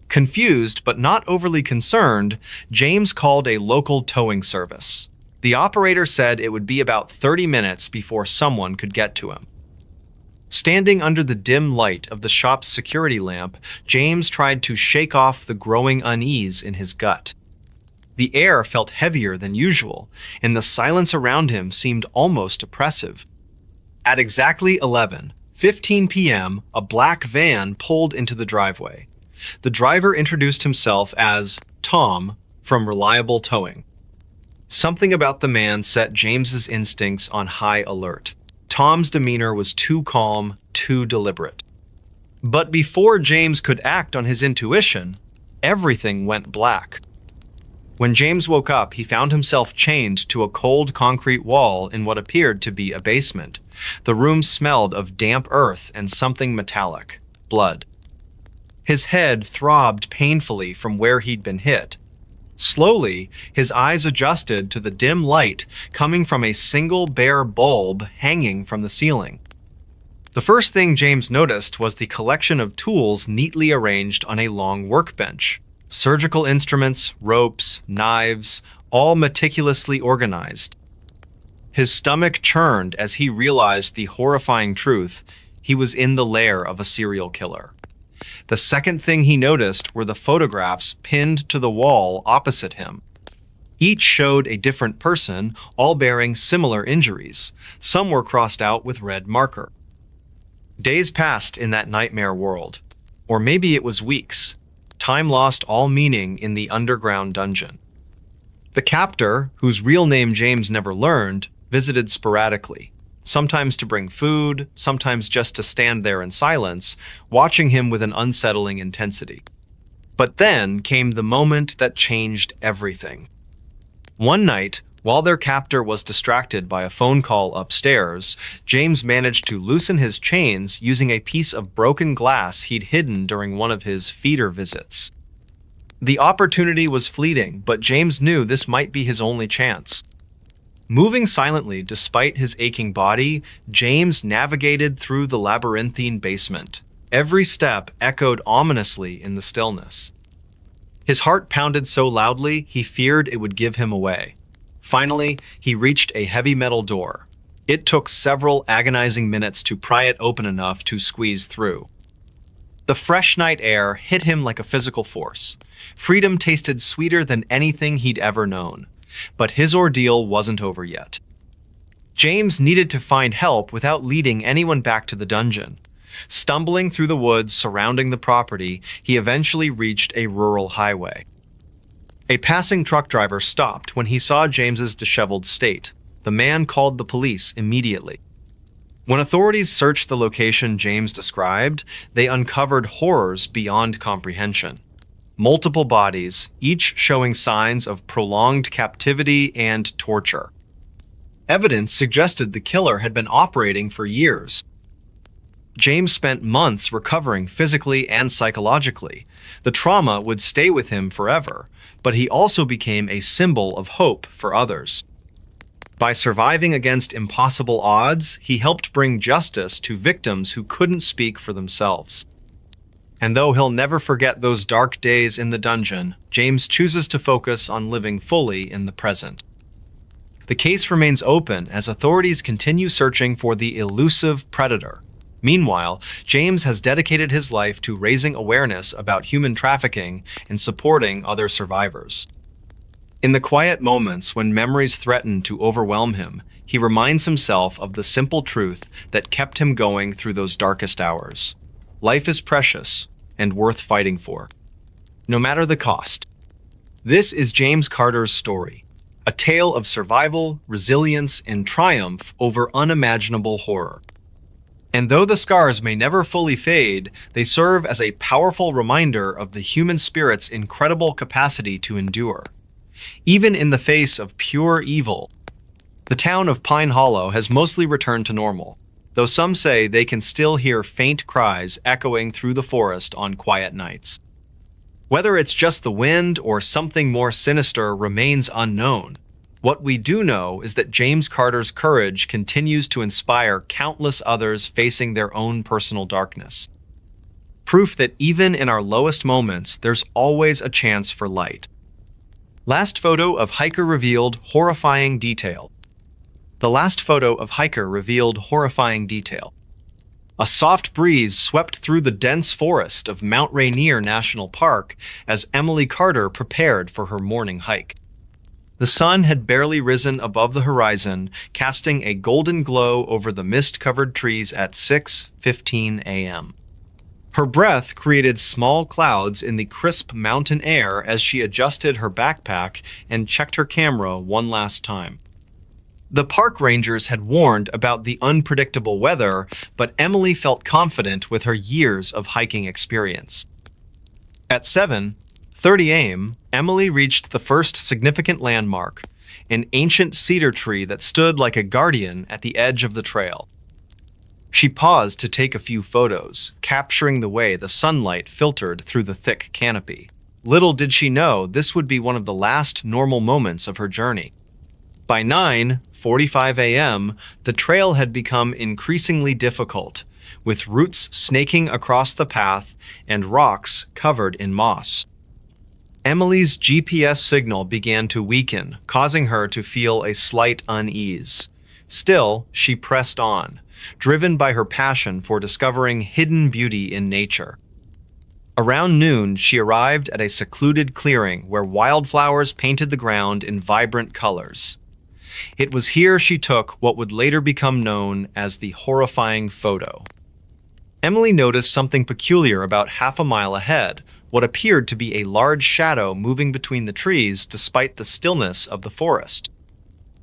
Confused but not overly concerned, James called a local towing service. The operator said it would be about 30 minutes before someone could get to him. Standing under the dim light of the shop's security lamp, James tried to shake off the growing unease in his gut. The air felt heavier than usual, and the silence around him seemed almost oppressive. At exactly 11:15 p.m., a black van pulled into the driveway. The driver introduced himself as Tom from Reliable Towing. Something about the man set James's instincts on high alert. Tom's demeanor was too calm, too deliberate. But before James could act on his intuition, everything went black. When James woke up, he found himself chained to a cold concrete wall in what appeared to be a basement. The room smelled of damp earth and something metallic: blood. His head throbbed painfully from where he'd been hit. Slowly, his eyes adjusted to the dim light coming from a single bare bulb hanging from the ceiling. The first thing James noticed was the collection of tools neatly arranged on a long workbench. Surgical instruments, ropes, knives, all meticulously organized. His stomach churned as he realized the horrifying truth: he was in the lair of a serial killer. The second thing he noticed were the photographs pinned to the wall opposite him. Each showed a different person, all bearing similar injuries. Some were crossed out with red marker. Days passed in that nightmare world. Or maybe it was weeks. Time lost all meaning in the underground dungeon. The captor, whose real name James never learned, visited sporadically. Sometimes to bring food, sometimes just to stand there in silence, watching him with an unsettling intensity. But then came the moment that changed everything. One night, while their captor was distracted by a phone call upstairs, James managed to loosen his chains using a piece of broken glass he'd hidden during one of his feeder visits. The opportunity was fleeting, but James knew this might be his only chance. Moving silently despite his aching body, James navigated through the labyrinthine basement. Every step echoed ominously in the stillness. His heart pounded so loudly he feared it would give him away. Finally, he reached a heavy metal door. It took several agonizing minutes to pry it open enough to squeeze through. The fresh night air hit him like a physical force. Freedom tasted sweeter than anything he'd ever known. But his ordeal wasn't over yet. James needed to find help without leading anyone back to the dungeon. Stumbling through the woods surrounding the property, he eventually reached a rural highway. A passing truck driver stopped when he saw James's disheveled state. The man called the police immediately. When authorities searched the location James described, they uncovered horrors beyond comprehension. Multiple bodies, each showing signs of prolonged captivity and torture. Evidence suggested the killer had been operating for years. James spent months recovering physically and psychologically. The trauma would stay with him forever, but he also became a symbol of hope for others. By surviving against impossible odds, he helped bring justice to victims who couldn't speak for themselves. And though he'll never forget those dark days in the dungeon, James chooses to focus on living fully in the present. The case remains open as authorities continue searching for the elusive predator. Meanwhile, James has dedicated his life to raising awareness about human trafficking and supporting other survivors. In the quiet moments when memories threaten to overwhelm him, he reminds himself of the simple truth that kept him going through those darkest hours. Life is precious and worth fighting for, no matter the cost. This is James Carter's story, a tale of survival, resilience, and triumph over unimaginable horror. And though the scars may never fully fade, they serve as a powerful reminder of the human spirit's incredible capacity to endure. Even in the face of pure evil, the town of Pine Hollow has mostly returned to normal, though some say they can still hear faint cries echoing through the forest on quiet nights. Whether it's just the wind or something more sinister remains unknown. What we do know is that James Carter's courage continues to inspire countless others facing their own personal darkness. Proof that even in our lowest moments, there's always a chance for light. Last photo of hiker revealed horrifying detail. The last photo of hiker revealed horrifying detail. A soft breeze swept through the dense forest of Mount Rainier National Park as Emily Carter prepared for her morning hike. The sun had barely risen above the horizon, casting a golden glow over the mist-covered trees at 6:15 a.m. Her breath created small clouds in the crisp mountain air as she adjusted her backpack and checked her camera one last time. The park rangers had warned about the unpredictable weather, but Emily felt confident with her years of hiking experience. At 7:30 a.m., Emily reached the first significant landmark, an ancient cedar tree that stood like a guardian at the edge of the trail. She paused to take a few photos, capturing the way the sunlight filtered through the thick canopy. Little did she know this would be one of the last normal moments of her journey. By 9:45 a.m., the trail had become increasingly difficult, with roots snaking across the path and rocks covered in moss. Emily's GPS signal began to weaken, causing her to feel a slight unease. Still, she pressed on, driven by her passion for discovering hidden beauty in nature. Around noon, she arrived at a secluded clearing where wildflowers painted the ground in vibrant colors. It was here she took what would later become known as the horrifying photo. Emily noticed something peculiar about half a mile ahead, what appeared to be a large shadow moving between the trees despite the stillness of the forest.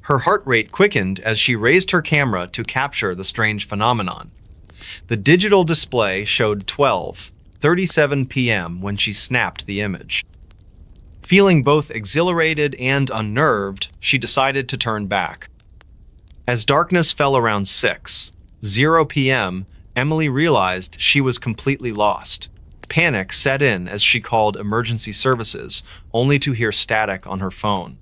Her heart rate quickened as she raised her camera to capture the strange phenomenon. The digital display showed 12:37 p.m. when she snapped the image. Feeling both exhilarated and unnerved, she decided to turn back. As darkness fell around 6:00 p.m., Emily realized she was completely lost. Panic set in as she called emergency services, only to hear static on her phone.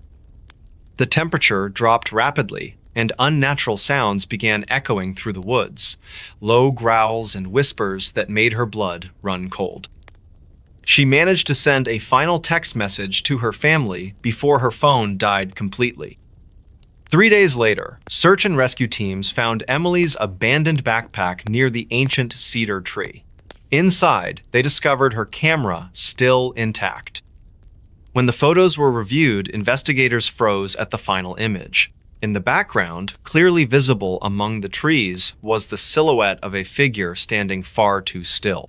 The temperature dropped rapidly, and unnatural sounds began echoing through the woods, low growls and whispers that made her blood run cold. She managed to send a final text message to her family before her phone died completely. 3 days later, search and rescue teams found Emily's abandoned backpack near the ancient cedar tree. Inside, they discovered her camera still intact. When the photos were reviewed, investigators froze at the final image. In the background, clearly visible among the trees, was the silhouette of a figure standing far too still.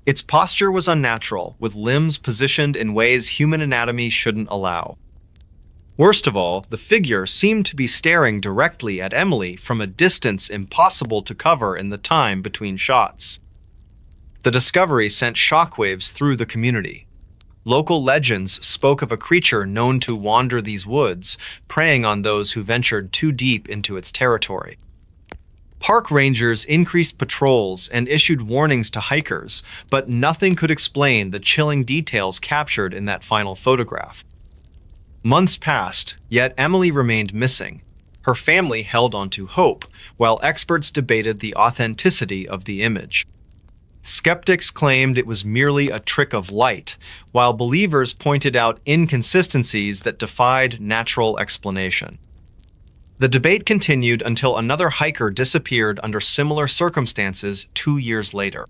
Its posture was unnatural, with limbs positioned in ways human anatomy shouldn't allow. Worst of all, the figure seemed to be staring directly at Emily from a distance impossible to cover in the time between shots. The discovery sent shockwaves through the community. Local legends spoke of a creature known to wander these woods, preying on those who ventured too deep into its territory. Park rangers increased patrols and issued warnings to hikers, but nothing could explain the chilling details captured in that final photograph. Months passed, yet Emily remained missing. Her family held on to hope, while experts debated the authenticity of the image. Skeptics claimed it was merely a trick of light, while believers pointed out inconsistencies that defied natural explanation. The debate continued until another hiker disappeared under similar circumstances 2 years later.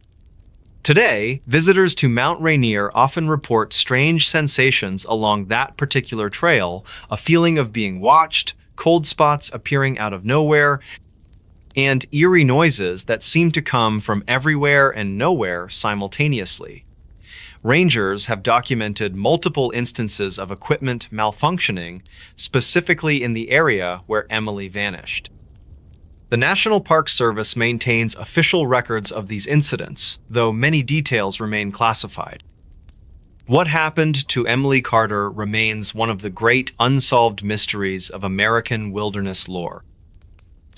Today, visitors to Mount Rainier often report strange sensations along that particular trail, a feeling of being watched, cold spots appearing out of nowhere, and eerie noises that seem to come from everywhere and nowhere simultaneously. Rangers have documented multiple instances of equipment malfunctioning, specifically in the area where Emily vanished. The National Park Service maintains official records of these incidents, though many details remain classified. What happened to Emily Carter remains one of the great unsolved mysteries of American wilderness lore.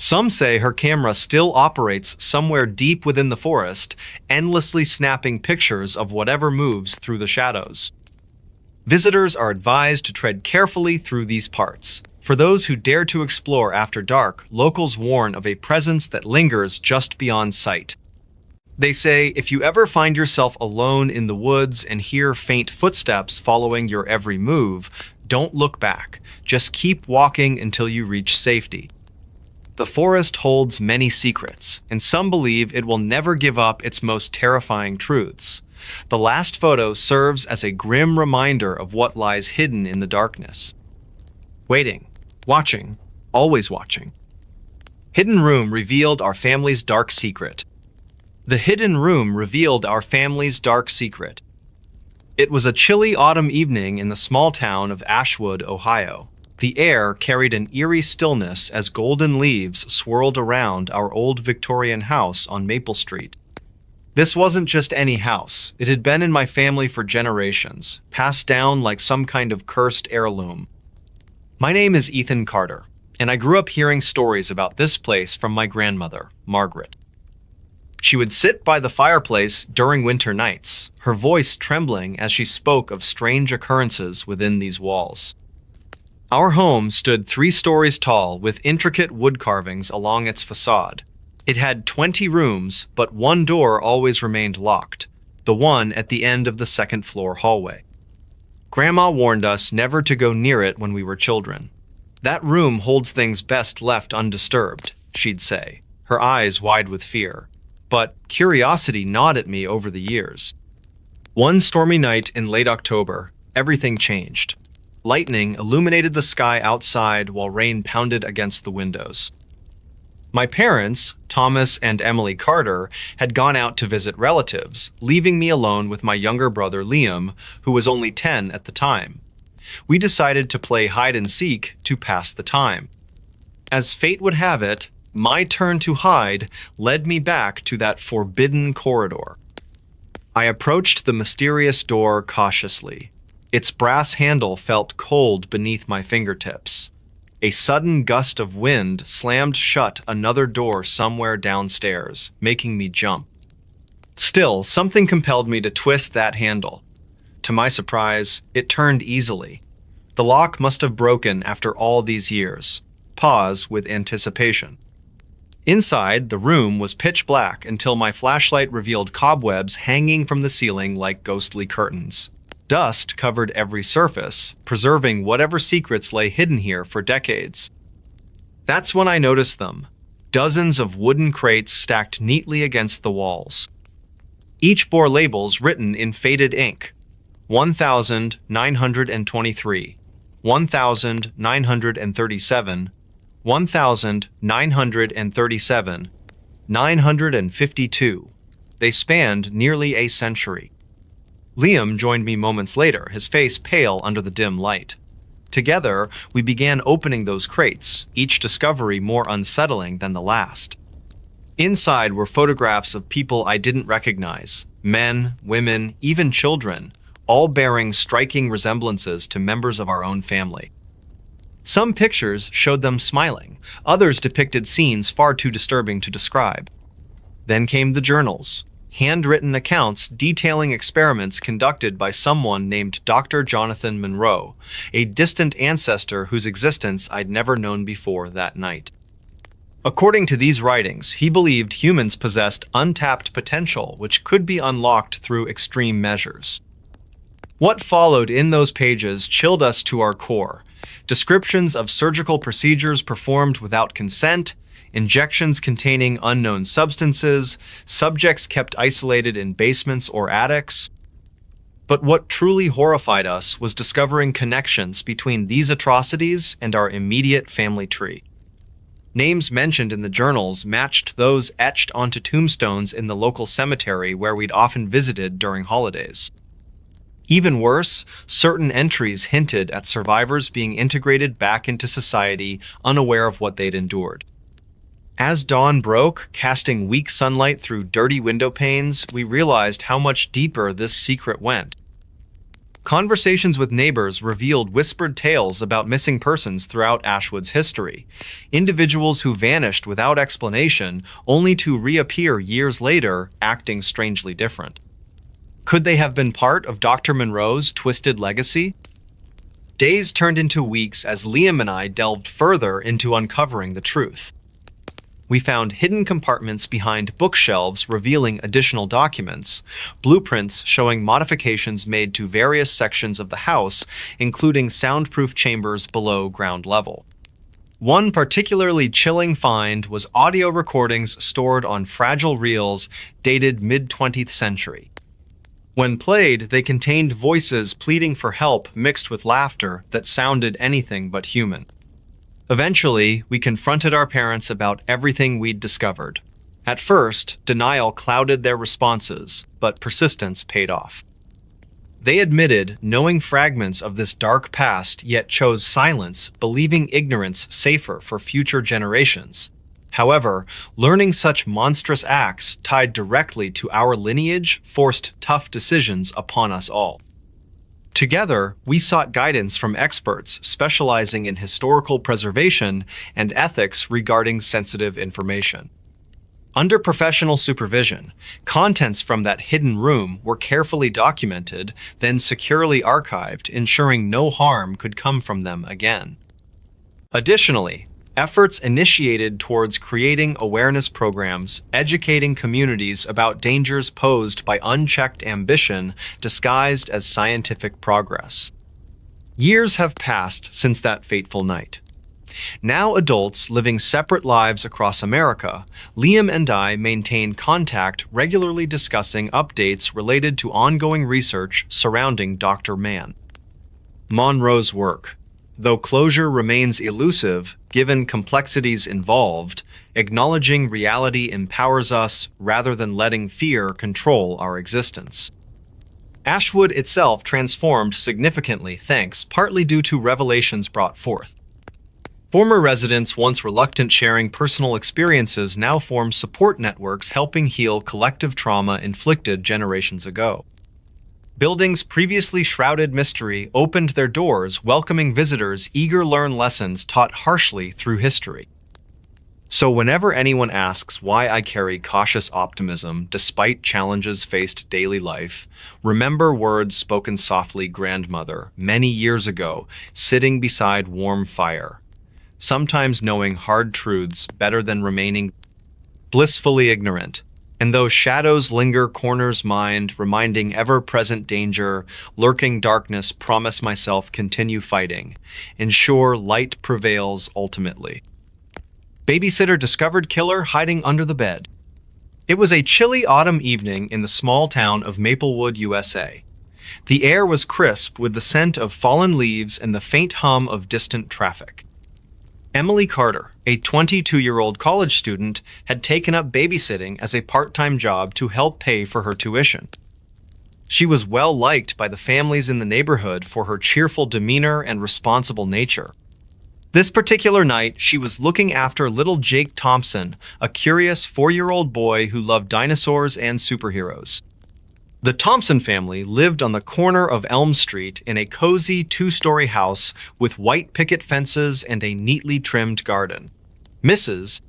Some say her camera still operates somewhere deep within the forest, endlessly snapping pictures of whatever moves through the shadows. Visitors are advised to tread carefully through these parts. For those who dare to explore after dark, locals warn of a presence that lingers just beyond sight. They say if you ever find yourself alone in the woods and hear faint footsteps following your every move, don't look back. Just keep walking until you reach safety. The forest holds many secrets, and some believe it will never give up its most terrifying truths. The last photo serves as a grim reminder of what lies hidden in the darkness. Waiting, watching, always watching. Hidden Room revealed our family's dark secret. The hidden room revealed our family's dark secret. It was a chilly autumn evening in the small town of Ashwood, Ohio. The air carried an eerie stillness as golden leaves swirled around our old Victorian house on Maple Street. This wasn't just any house. It had been in my family for generations, passed down like some kind of cursed heirloom. My name is Ethan Carter, and I grew up hearing stories about this place from my grandmother, Margaret. She would sit by the fireplace during winter nights, her voice trembling as she spoke of strange occurrences within these walls. Our home stood 3 stories tall with intricate wood carvings along its facade. It had 20 rooms, but one door always remained locked, the one at the end of the second-floor hallway. Grandma warned us never to go near it when we were children. That room holds things best left undisturbed, she'd say, her eyes wide with fear. But curiosity gnawed at me over the years. One stormy night in late October, everything changed. Lightning illuminated the sky outside while rain pounded against the windows. My parents, Thomas and Emily Carter, had gone out to visit relatives, leaving me alone with my younger brother Liam, who was only 10 at the time. We decided to play hide and seek to pass the time. As fate would have it, my turn to hide led me back to that forbidden corridor. I approached the mysterious door cautiously. Its brass handle felt cold beneath my fingertips. A sudden gust of wind slammed shut another door somewhere downstairs, making me jump. Still, something compelled me to twist that handle. To my surprise, it turned easily. The lock must have broken after all these years. Pause with anticipation. Inside, the room was pitch black until my flashlight revealed cobwebs hanging from the ceiling like ghostly curtains. Dust covered every surface, preserving whatever secrets lay hidden here for decades. That's when I noticed them. Dozens of wooden crates stacked neatly against the walls. Each bore labels written in faded ink. 1,923, 1,937, 1,937, 952. They spanned nearly a century. Liam joined me moments later, his face pale under the dim light. Together, we began opening those crates, each discovery more unsettling than the last. Inside were photographs of people I didn't recognize, men, women, even children, all bearing striking resemblances to members of our own family. Some pictures showed them smiling, others depicted scenes far too disturbing to describe. Then came the journals, handwritten accounts detailing experiments conducted by someone named Dr. Jonathan Monroe, a distant ancestor whose existence I'd never known before that night. According to these writings, he believed humans possessed untapped potential which could be unlocked through extreme measures. What followed in those pages chilled us to our core. Descriptions of surgical procedures performed without consent, injections containing unknown substances, subjects kept isolated in basements or attics. But what truly horrified us was discovering connections between these atrocities and our immediate family tree. Names mentioned in the journals matched those etched onto tombstones in the local cemetery where we'd often visited during holidays. Even worse, certain entries hinted at survivors being integrated back into society, unaware of what they'd endured. As dawn broke, casting weak sunlight through dirty window panes, we realized how much deeper this secret went. Conversations with neighbors revealed whispered tales about missing persons throughout Ashwood's history, individuals who vanished without explanation, only to reappear years later, acting strangely different. Could they have been part of Dr. Monroe's twisted legacy? Days turned into weeks as Liam and I delved further into uncovering the truth. We found hidden compartments behind bookshelves revealing additional documents, blueprints showing modifications made to various sections of the house, including soundproof chambers below ground level. One particularly chilling find was audio recordings stored on fragile reels dated mid-20th century. When played, they contained voices pleading for help mixed with laughter that sounded anything but human. Eventually, we confronted our parents about everything we'd discovered. At first, denial clouded their responses, but persistence paid off. They admitted knowing fragments of this dark past, yet chose silence, believing ignorance safer for future generations. However, learning such monstrous acts tied directly to our lineage forced tough decisions upon us all. Together, we sought guidance from experts specializing in historical preservation and ethics regarding sensitive information. Under professional supervision, contents from that hidden room were carefully documented, then securely archived, ensuring no harm could come from them again. Additionally, efforts initiated towards creating awareness programs, educating communities about dangers posed by unchecked ambition disguised as scientific progress. Years have passed since that fateful night. Now adults living separate lives across America, Liam and I maintain contact, regularly discussing updates related to ongoing research surrounding Dr. Monroe's work. Though closure remains elusive, given complexities involved, acknowledging reality empowers us rather than letting fear control our existence. Ashwood itself transformed significantly thanks partly due to revelations brought forth. Former residents once reluctant sharing personal experiences now form support networks helping heal collective trauma inflicted generations ago. Buildings previously shrouded mystery opened their doors, welcoming visitors eager to learn lessons taught harshly through history. So whenever anyone asks why I carry cautious optimism despite challenges faced daily life, remember words spoken softly grandmother many years ago, sitting beside warm fire. Sometimes knowing hard truths better than remaining blissfully ignorant. And though shadows linger corners mind, reminding ever-present danger, lurking darkness, promise myself continue fighting. Ensure light prevails ultimately. Babysitter discovered killer hiding under the bed. It was a chilly autumn evening in the small town of Maplewood, USA. The air was crisp with the scent of fallen leaves and the faint hum of distant traffic. Emily Carter, a 22-year-old college student, had taken up babysitting as a part-time job to help pay for her tuition. She was well liked by the families in the neighborhood for her cheerful demeanor and responsible nature. This particular night, she was looking after little Jake Thompson, a curious 4-year-old boy who loved dinosaurs and superheroes. The Thompson family lived on the corner of Elm Street in a cozy 2-story house with white picket fences and a neatly trimmed garden. Mrs.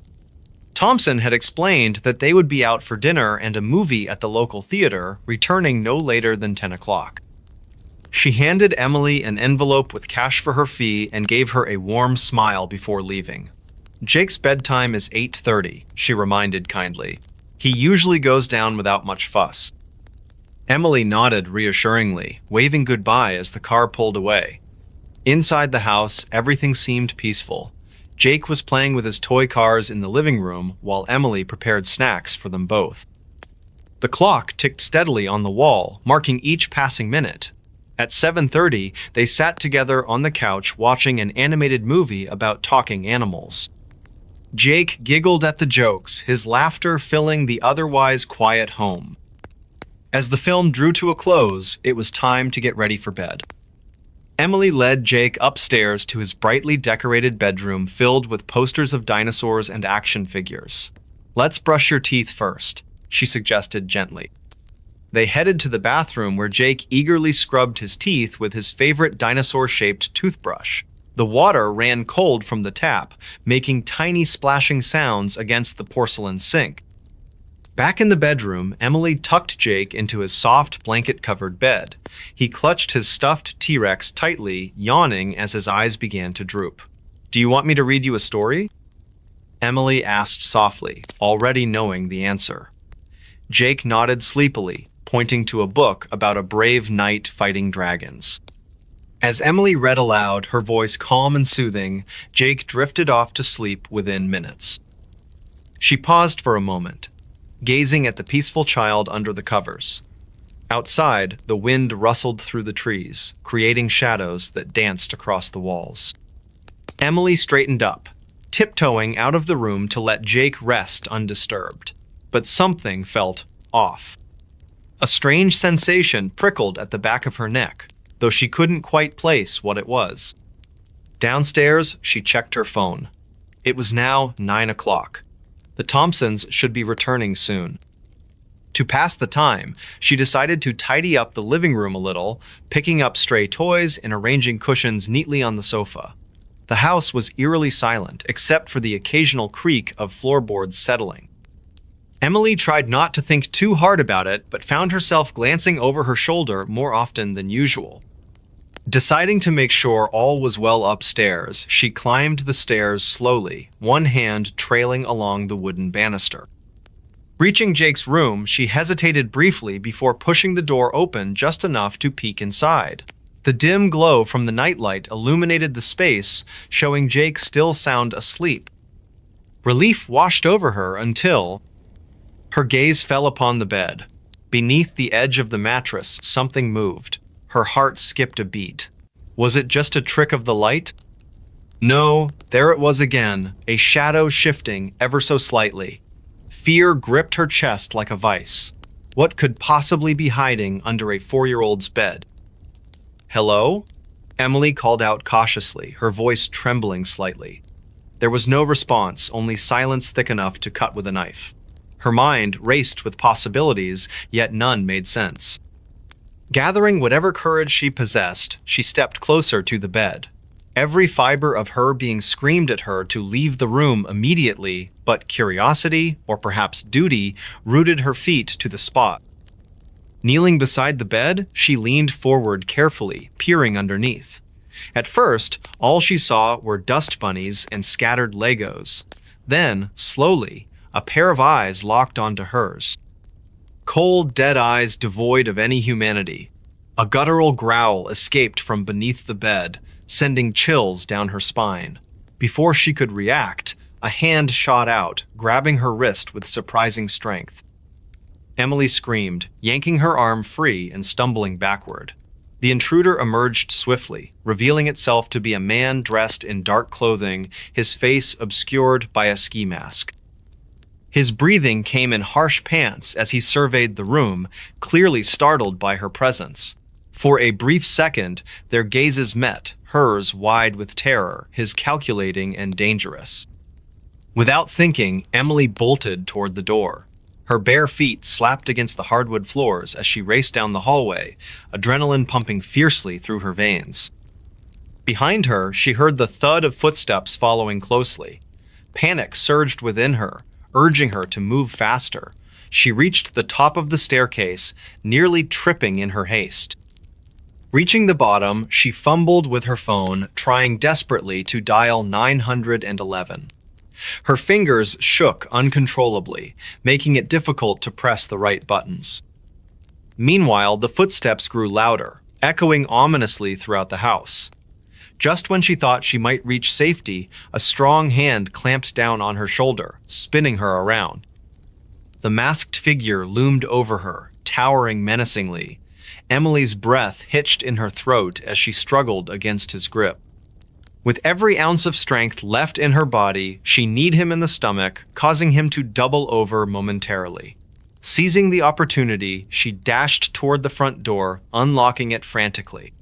Thompson had explained that they would be out for dinner and a movie at the local theater, returning no later than 10 o'clock. She handed Emily an envelope with cash for her fee and gave her a warm smile before leaving. "Jake's bedtime is 8:30, she reminded kindly. "He usually goes down without much fuss." Emily nodded reassuringly, waving goodbye as the car pulled away. Inside the house, everything seemed peaceful. Jake was playing with his toy cars in the living room while Emily prepared snacks for them both. The clock ticked steadily on the wall, marking each passing minute. At 7:30, they sat together on the couch watching an animated movie about talking animals. Jake giggled at the jokes, his laughter filling the otherwise quiet home. As the film drew to a close, it was time to get ready for bed. Emily led Jake upstairs to his brightly decorated bedroom filled with posters of dinosaurs and action figures. "Let's brush your teeth first," she suggested gently. They headed to the bathroom where Jake eagerly scrubbed his teeth with his favorite dinosaur-shaped toothbrush. The water ran cold from the tap, making tiny splashing sounds against the porcelain sink. Back in the bedroom, Emily tucked Jake into his soft blanket-covered bed. He clutched his stuffed T-Rex tightly, yawning as his eyes began to droop. "Do you want me to read you a story?" Emily asked softly, already knowing the answer. Jake nodded sleepily, pointing to a book about a brave knight fighting dragons. As Emily read aloud, her voice calm and soothing, Jake drifted off to sleep within minutes. She paused for a moment, gazing at the peaceful child under the covers. Outside, the wind rustled through the trees, creating shadows that danced across the walls. Emily straightened up, tiptoeing out of the room to let Jake rest undisturbed. But something felt off. A strange sensation prickled at the back of her neck, though she couldn't quite place what it was. Downstairs, she checked her phone. It was now 9 o'clock. The Thompsons should be returning soon. To pass the time, she decided to tidy up the living room a little, picking up stray toys and arranging cushions neatly on the sofa. The house was eerily silent, except for the occasional creak of floorboards settling. Emily tried not to think too hard about it, but found herself glancing over her shoulder more often than usual. Deciding to make sure all was well upstairs, she climbed the stairs slowly, one hand trailing along the wooden banister. Reaching Jake's room, she hesitated briefly before pushing the door open just enough to peek inside. The dim glow from the nightlight illuminated the space, showing Jake still sound asleep. Relief washed over her until her gaze fell upon the bed. Beneath the edge of the mattress, something moved. Her heart skipped a beat. Was it just a trick of the light? No, there it was again, a shadow shifting ever so slightly. Fear gripped her chest like a vice. What could possibly be hiding under a 4-year-old's bed? "Hello?" Emily called out cautiously, her voice trembling slightly. There was no response, only silence thick enough to cut with a knife. Her mind raced with possibilities, yet none made sense. Gathering whatever courage she possessed, she stepped closer to the bed. Every fiber of her being screamed at her to leave the room immediately, but curiosity, or perhaps duty, rooted her feet to the spot. Kneeling beside the bed, she leaned forward carefully, peering underneath. At first, all she saw were dust bunnies and scattered Legos. Then, slowly, a pair of eyes locked onto hers. Cold, dead eyes devoid of any humanity. A guttural growl escaped from beneath the bed, sending chills down her spine. Before she could react, a hand shot out, grabbing her wrist with surprising strength. Emily screamed, yanking her arm free and stumbling backward. The intruder emerged swiftly, revealing itself to be a man dressed in dark clothing, his face obscured by a ski mask. His breathing came in harsh pants as he surveyed the room, clearly startled by her presence. For a brief second, their gazes met, hers wide with terror, his calculating and dangerous. Without thinking, Emily bolted toward the door. Her bare feet slapped against the hardwood floors as she raced down the hallway, adrenaline pumping fiercely through her veins. Behind her, she heard the thud of footsteps following closely. Panic surged within her, urging her to move faster. She reached the top of the staircase, nearly tripping in her haste. Reaching the bottom, she fumbled with her phone, trying desperately to dial 911. Her fingers shook uncontrollably, making it difficult to press the right buttons. Meanwhile, the footsteps grew louder, echoing ominously throughout the house. Just when she thought she might reach safety, a strong hand clamped down on her shoulder, spinning her around. The masked figure loomed over her, towering menacingly. Emily's breath hitched in her throat as she struggled against his grip. With every ounce of strength left in her body, she kneed him in the stomach, causing him to double over momentarily. Seizing the opportunity, she dashed toward the front door, unlocking it frantically.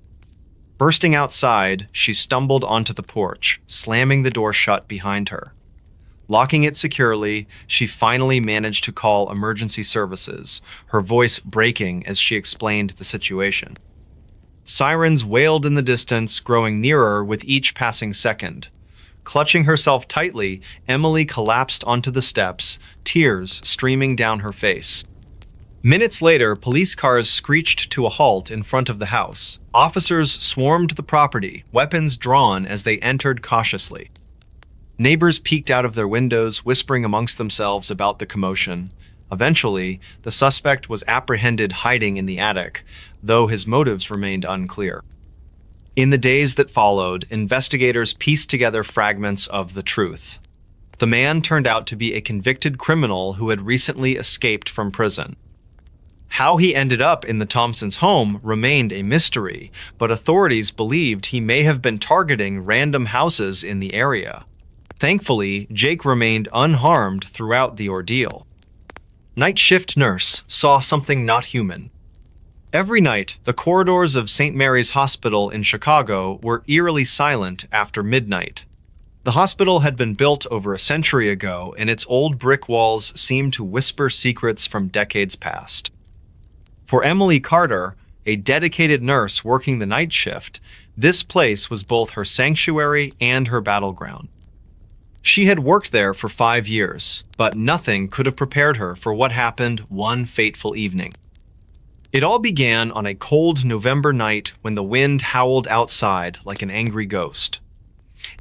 Bursting outside, she stumbled onto the porch, slamming the door shut behind her. Locking it securely, she finally managed to call emergency services, her voice breaking as she explained the situation. Sirens wailed in the distance, growing nearer with each passing second. Clutching herself tightly, Emily collapsed onto the steps, tears streaming down her face. Minutes later, police cars screeched to a halt in front of the house. Officers swarmed the property, weapons drawn as they entered cautiously. Neighbors peeked out of their windows, whispering amongst themselves about the commotion. Eventually, the suspect was apprehended hiding in the attic, though his motives remained unclear. In the days that followed, investigators pieced together fragments of the truth. The man turned out to be a convicted criminal who had recently escaped from prison. How he ended up in the Thompsons' home remained a mystery, but authorities believed he may have been targeting random houses in the area. Thankfully, Jake remained unharmed throughout the ordeal. Night shift nurse saw something not human. Every night, the corridors of St. Mary's Hospital in Chicago were eerily silent after midnight. The hospital had been built over a century ago, and its old brick walls seemed to whisper secrets from decades past. For Emily Carter, a dedicated nurse working the night shift, this place was both her sanctuary and her battleground. She had worked there for 5 years, but nothing could have prepared her for what happened one fateful evening. It all began on a cold November night when the wind howled outside like an angry ghost.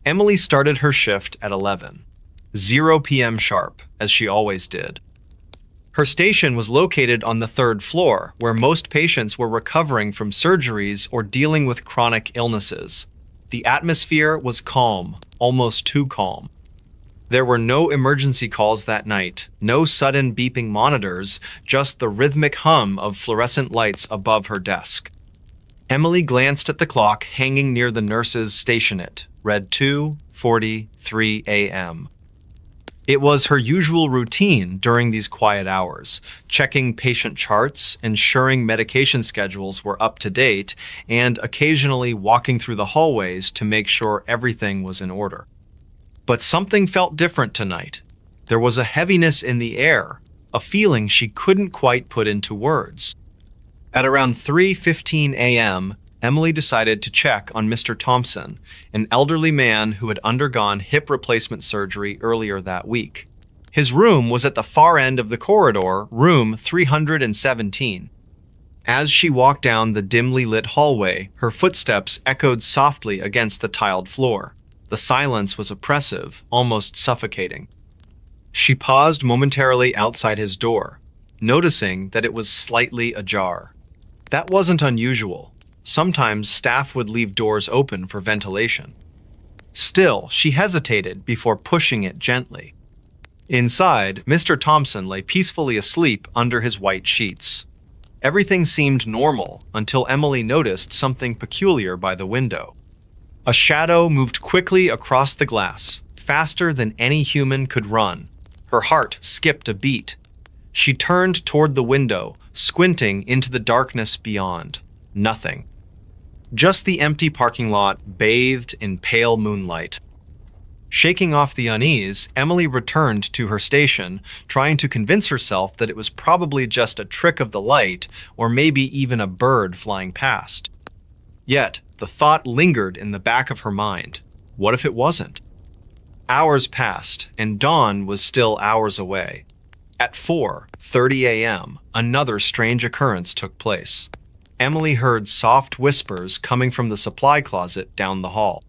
Emily started her shift at 11:00 p.m. sharp, as she always did. Her station was located on the 3rd floor, where most patients were recovering from surgeries or dealing with chronic illnesses. The atmosphere was calm, almost too calm. There were no emergency calls that night, no sudden beeping monitors, just the rhythmic hum of fluorescent lights above her desk. Emily glanced at the clock hanging near the nurse's station. It read 2:43 a.m. It was her usual routine during these quiet hours, checking patient charts, ensuring medication schedules were up to date, and occasionally walking through the hallways to make sure everything was in order. But something felt different tonight. There was a heaviness in the air, a feeling she couldn't quite put into words. At around 3:15 a.m., Emily decided to check on Mr. Thompson, an elderly man who had undergone hip replacement surgery earlier that week. His room was at the far end of the corridor, room 317. As she walked down the dimly lit hallway, her footsteps echoed softly against the tiled floor. The silence was oppressive, almost suffocating. She paused momentarily outside his door, noticing that it was slightly ajar. That wasn't unusual. Sometimes staff would leave doors open for ventilation. Still, she hesitated before pushing it gently. Inside, Mr. Thompson lay peacefully asleep under his white sheets. Everything seemed normal until Emily noticed something peculiar by the window. A shadow moved quickly across the glass, faster than any human could run. Her heart skipped a beat. She turned toward the window, squinting into the darkness beyond. Nothing. Just the empty parking lot bathed in pale moonlight. Shaking off the unease, Emily returned to her station, trying to convince herself that it was probably just a trick of the light, or maybe even a bird flying past. Yet, the thought lingered in the back of her mind. What if it wasn't? Hours passed, and dawn was still hours away. At 4:30 a.m., another strange occurrence took place. Emily heard soft whispers coming from the supply closet down the hall.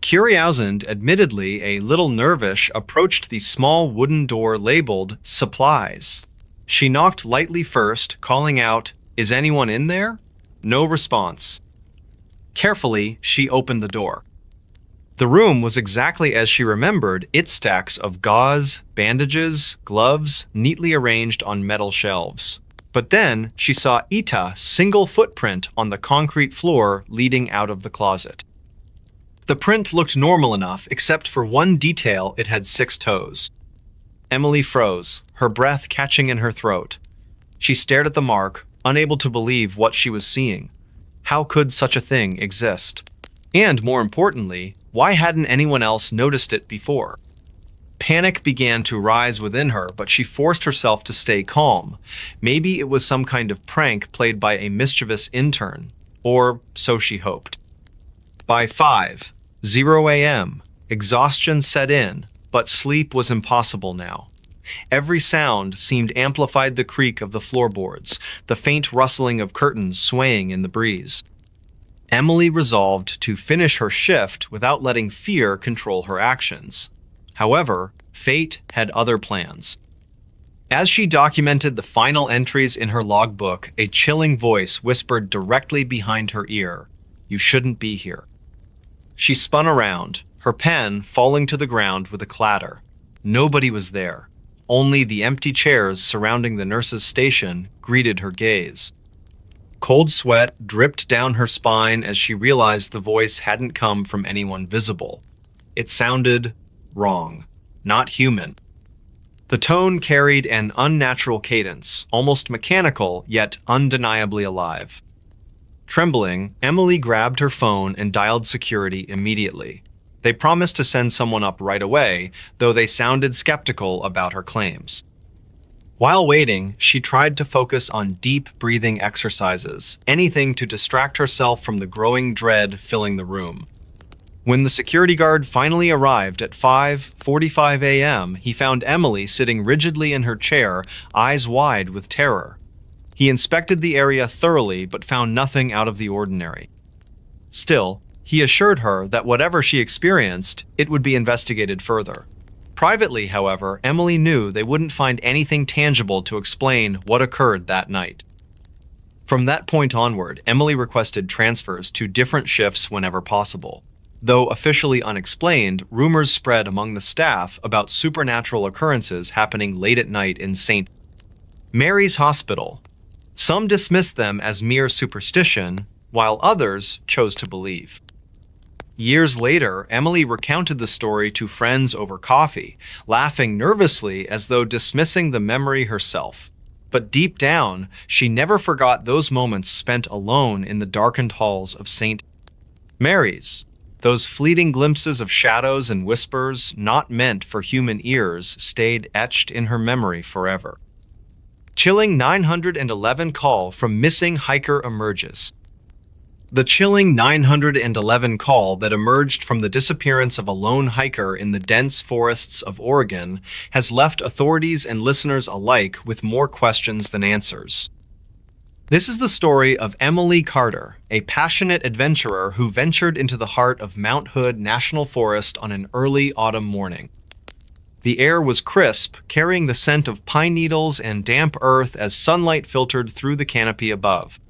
Curious, admittedly a little nervous, approached the small wooden door labeled Supplies. She knocked lightly first, calling out, "Is anyone in there?" No response. Carefully, she opened the door. The room was exactly as she remembered, its stacks of gauze, bandages, gloves, neatly arranged on metal shelves. But then she saw Ita's single footprint on the concrete floor leading out of the closet. The print looked normal enough, except for one detail: it had 6 toes. Emily froze, her breath catching in her throat. She stared at the mark, unable to believe what she was seeing. How could such a thing exist? And more importantly, why hadn't anyone else noticed it before? Panic began to rise within her, but she forced herself to stay calm. Maybe it was some kind of prank played by a mischievous intern, or so she hoped. By 5:00 a.m., exhaustion set in, but sleep was impossible now. Every sound seemed amplified: the creak of the floorboards, the faint rustling of curtains swaying in the breeze. Emily resolved to finish her shift without letting fear control her actions. However, fate had other plans. As she documented the final entries in her logbook, a chilling voice whispered directly behind her ear, "You shouldn't be here." She spun around, her pen falling to the ground with a clatter. Nobody was there. Only the empty chairs surrounding the nurse's station greeted her gaze. Cold sweat dripped down her spine as she realized the voice hadn't come from anyone visible. It sounded wrong, not human. The tone carried an unnatural cadence, almost mechanical, yet undeniably alive. Trembling, Emily grabbed her phone and dialed security immediately. They promised to send someone up right away, though they sounded skeptical about her claims. While waiting, she tried to focus on deep breathing exercises, anything to distract herself from the growing dread filling the room. When the security guard finally arrived at 5:45 a.m., he found Emily sitting rigidly in her chair, eyes wide with terror. He inspected the area thoroughly but found nothing out of the ordinary. Still, he assured her that whatever she experienced, it would be investigated further. Privately, however, Emily knew they wouldn't find anything tangible to explain what occurred that night. From that point onward, Emily requested transfers to different shifts whenever possible. Though officially unexplained, rumors spread among the staff about supernatural occurrences happening late at night in St. Mary's Hospital. Some dismissed them as mere superstition, while others chose to believe. Years later, Emily recounted the story to friends over coffee, laughing nervously as though dismissing the memory herself. But deep down, she never forgot those moments spent alone in the darkened halls of St. Mary's. Those fleeting glimpses of shadows and whispers, not meant for human ears, stayed etched in her memory forever. Chilling 911 call from missing hiker emerges. The chilling 911 call that emerged from the disappearance of a lone hiker in the dense forests of Oregon has left authorities and listeners alike with more questions than answers. This is the story of Emily Carter, a passionate adventurer who ventured into the heart of Mount Hood National Forest on an early autumn morning. The air was crisp, carrying the scent of pine needles and damp earth as sunlight filtered through the canopy above.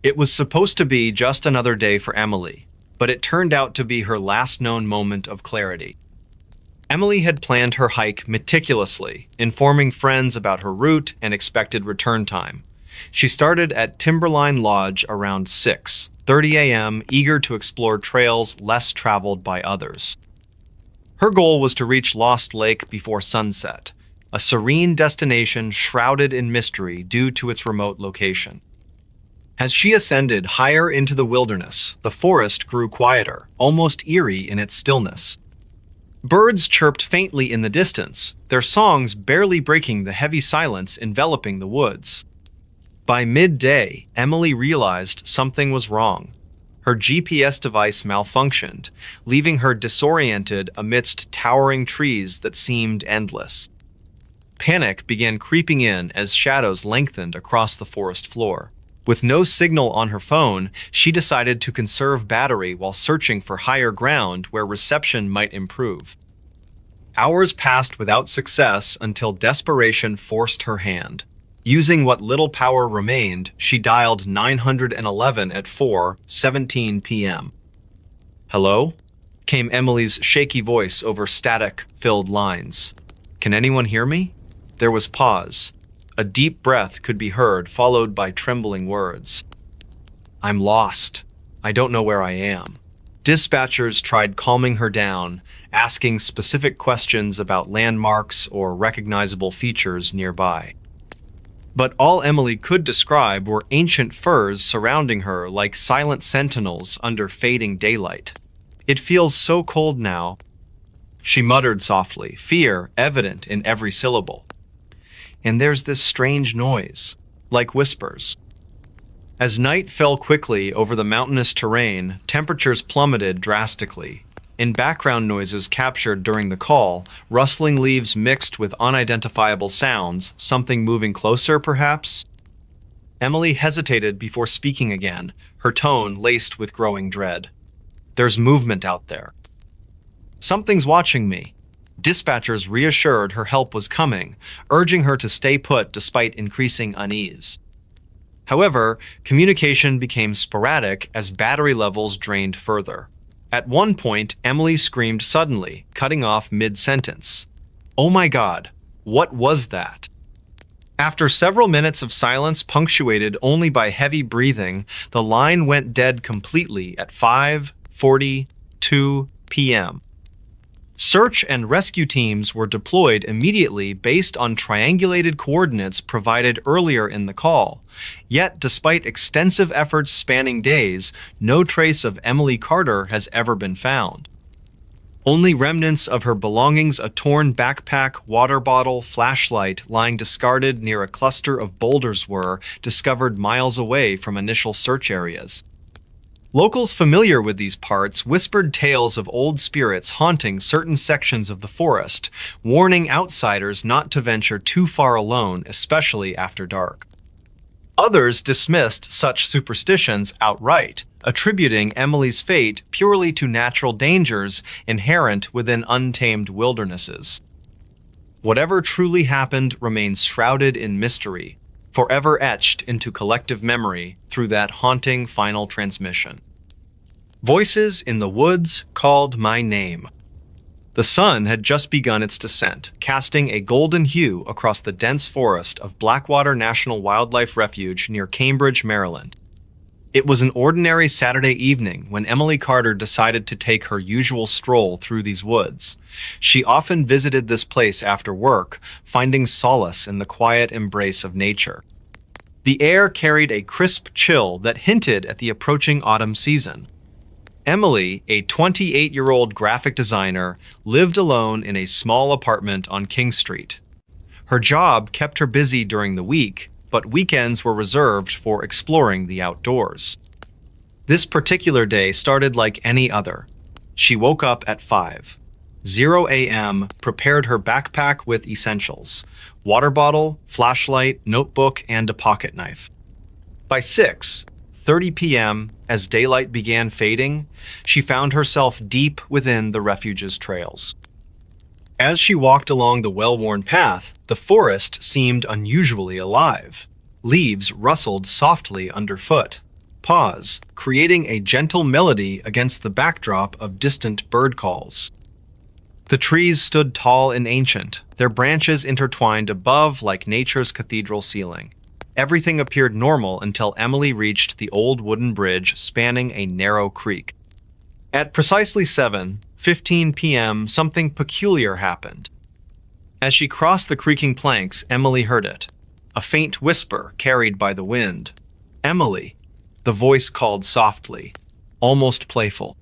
It was supposed to be just another day for Emily, but it turned out to be her last known moment of clarity. Emily had planned her hike meticulously, informing friends about her route and expected return time. She started at Timberline Lodge around 6:30 a.m., eager to explore trails less traveled by others. Her goal was to reach Lost Lake before sunset, a serene destination shrouded in mystery due to its remote location. As she ascended higher into the wilderness, the forest grew quieter, almost eerie in its stillness. Birds chirped faintly in the distance, their songs barely breaking the heavy silence enveloping the woods. By midday, Emily realized something was wrong. Her GPS device malfunctioned, leaving her disoriented amidst towering trees that seemed endless. Panic began creeping in as shadows lengthened across the forest floor. With no signal on her phone, she decided to conserve battery while searching for higher ground where reception might improve. Hours passed without success until desperation forced her hand. Using what little power remained, she dialed 911 at 4:17 p.m. "Hello?" came Emily's shaky voice over static-filled lines. "Can anyone hear me?" There was pause. A deep breath could be heard, followed by trembling words. "I'm lost. I don't know where I am." Dispatchers tried calming her down, asking specific questions about landmarks or recognizable features nearby. But all Emily could describe were ancient firs surrounding her like silent sentinels under fading daylight. "It feels so cold now," she muttered softly, fear evident in every syllable. "And there's this strange noise, like whispers." As night fell quickly over the mountainous terrain, temperatures plummeted drastically. In background noises captured during the call, rustling leaves mixed with unidentifiable sounds, something moving closer, perhaps? Emily hesitated before speaking again, her tone laced with growing dread. "There's movement out there. Something's watching me." Dispatchers reassured her help was coming, urging her to stay put despite increasing unease. However, communication became sporadic as battery levels drained further. At one point, Emily screamed suddenly, cutting off mid-sentence. "Oh my God, what was that?" After several minutes of silence punctuated only by heavy breathing, the line went dead completely at 5:42 p.m. Search and rescue teams were deployed immediately based on triangulated coordinates provided earlier in the call. Yet, despite extensive efforts spanning days, no trace of Emily Carter has ever been found. Only remnants of her belongings, a torn backpack, water bottle, flashlight lying discarded near a cluster of boulders were discovered miles away from initial search areas. Locals familiar with these parts whispered tales of old spirits haunting certain sections of the forest, warning outsiders not to venture too far alone, especially after dark. Others dismissed such superstitions outright, attributing Emily's fate purely to natural dangers inherent within untamed wildernesses. Whatever truly happened remains shrouded in mystery, forever etched into collective memory through that haunting final transmission. Voices in the woods called my name. The sun had just begun its descent, casting a golden hue across the dense forest of Blackwater National Wildlife Refuge near Cambridge, Maryland. It was an ordinary Saturday evening when Emily Carter decided to take her usual stroll through these woods. She often visited this place after work, finding solace in the quiet embrace of nature. The air carried a crisp chill that hinted at the approaching autumn season. Emily, a 28-year-old graphic designer, lived alone in a small apartment on King Street. Her job kept her busy during the week, but weekends were reserved for exploring the outdoors. This particular day started like any other. She woke up at 5:00 a.m., prepared her backpack with essentials: water bottle, flashlight, notebook, and a pocket knife. By 6:30 p.m., as daylight began fading, she found herself deep within the refuge's trails. As she walked along the well-worn path, the forest seemed unusually alive. Leaves rustled softly underfoot, creating a gentle melody against the backdrop of distant bird calls. The trees stood tall and ancient, their branches intertwined above like nature's cathedral ceiling. Everything appeared normal until Emily reached the old wooden bridge spanning a narrow creek. At precisely 7:15 p.m., something peculiar happened. As she crossed the creaking planks, Emily heard it. A faint whisper carried by the wind. "Emily," the voice called softly, almost playful.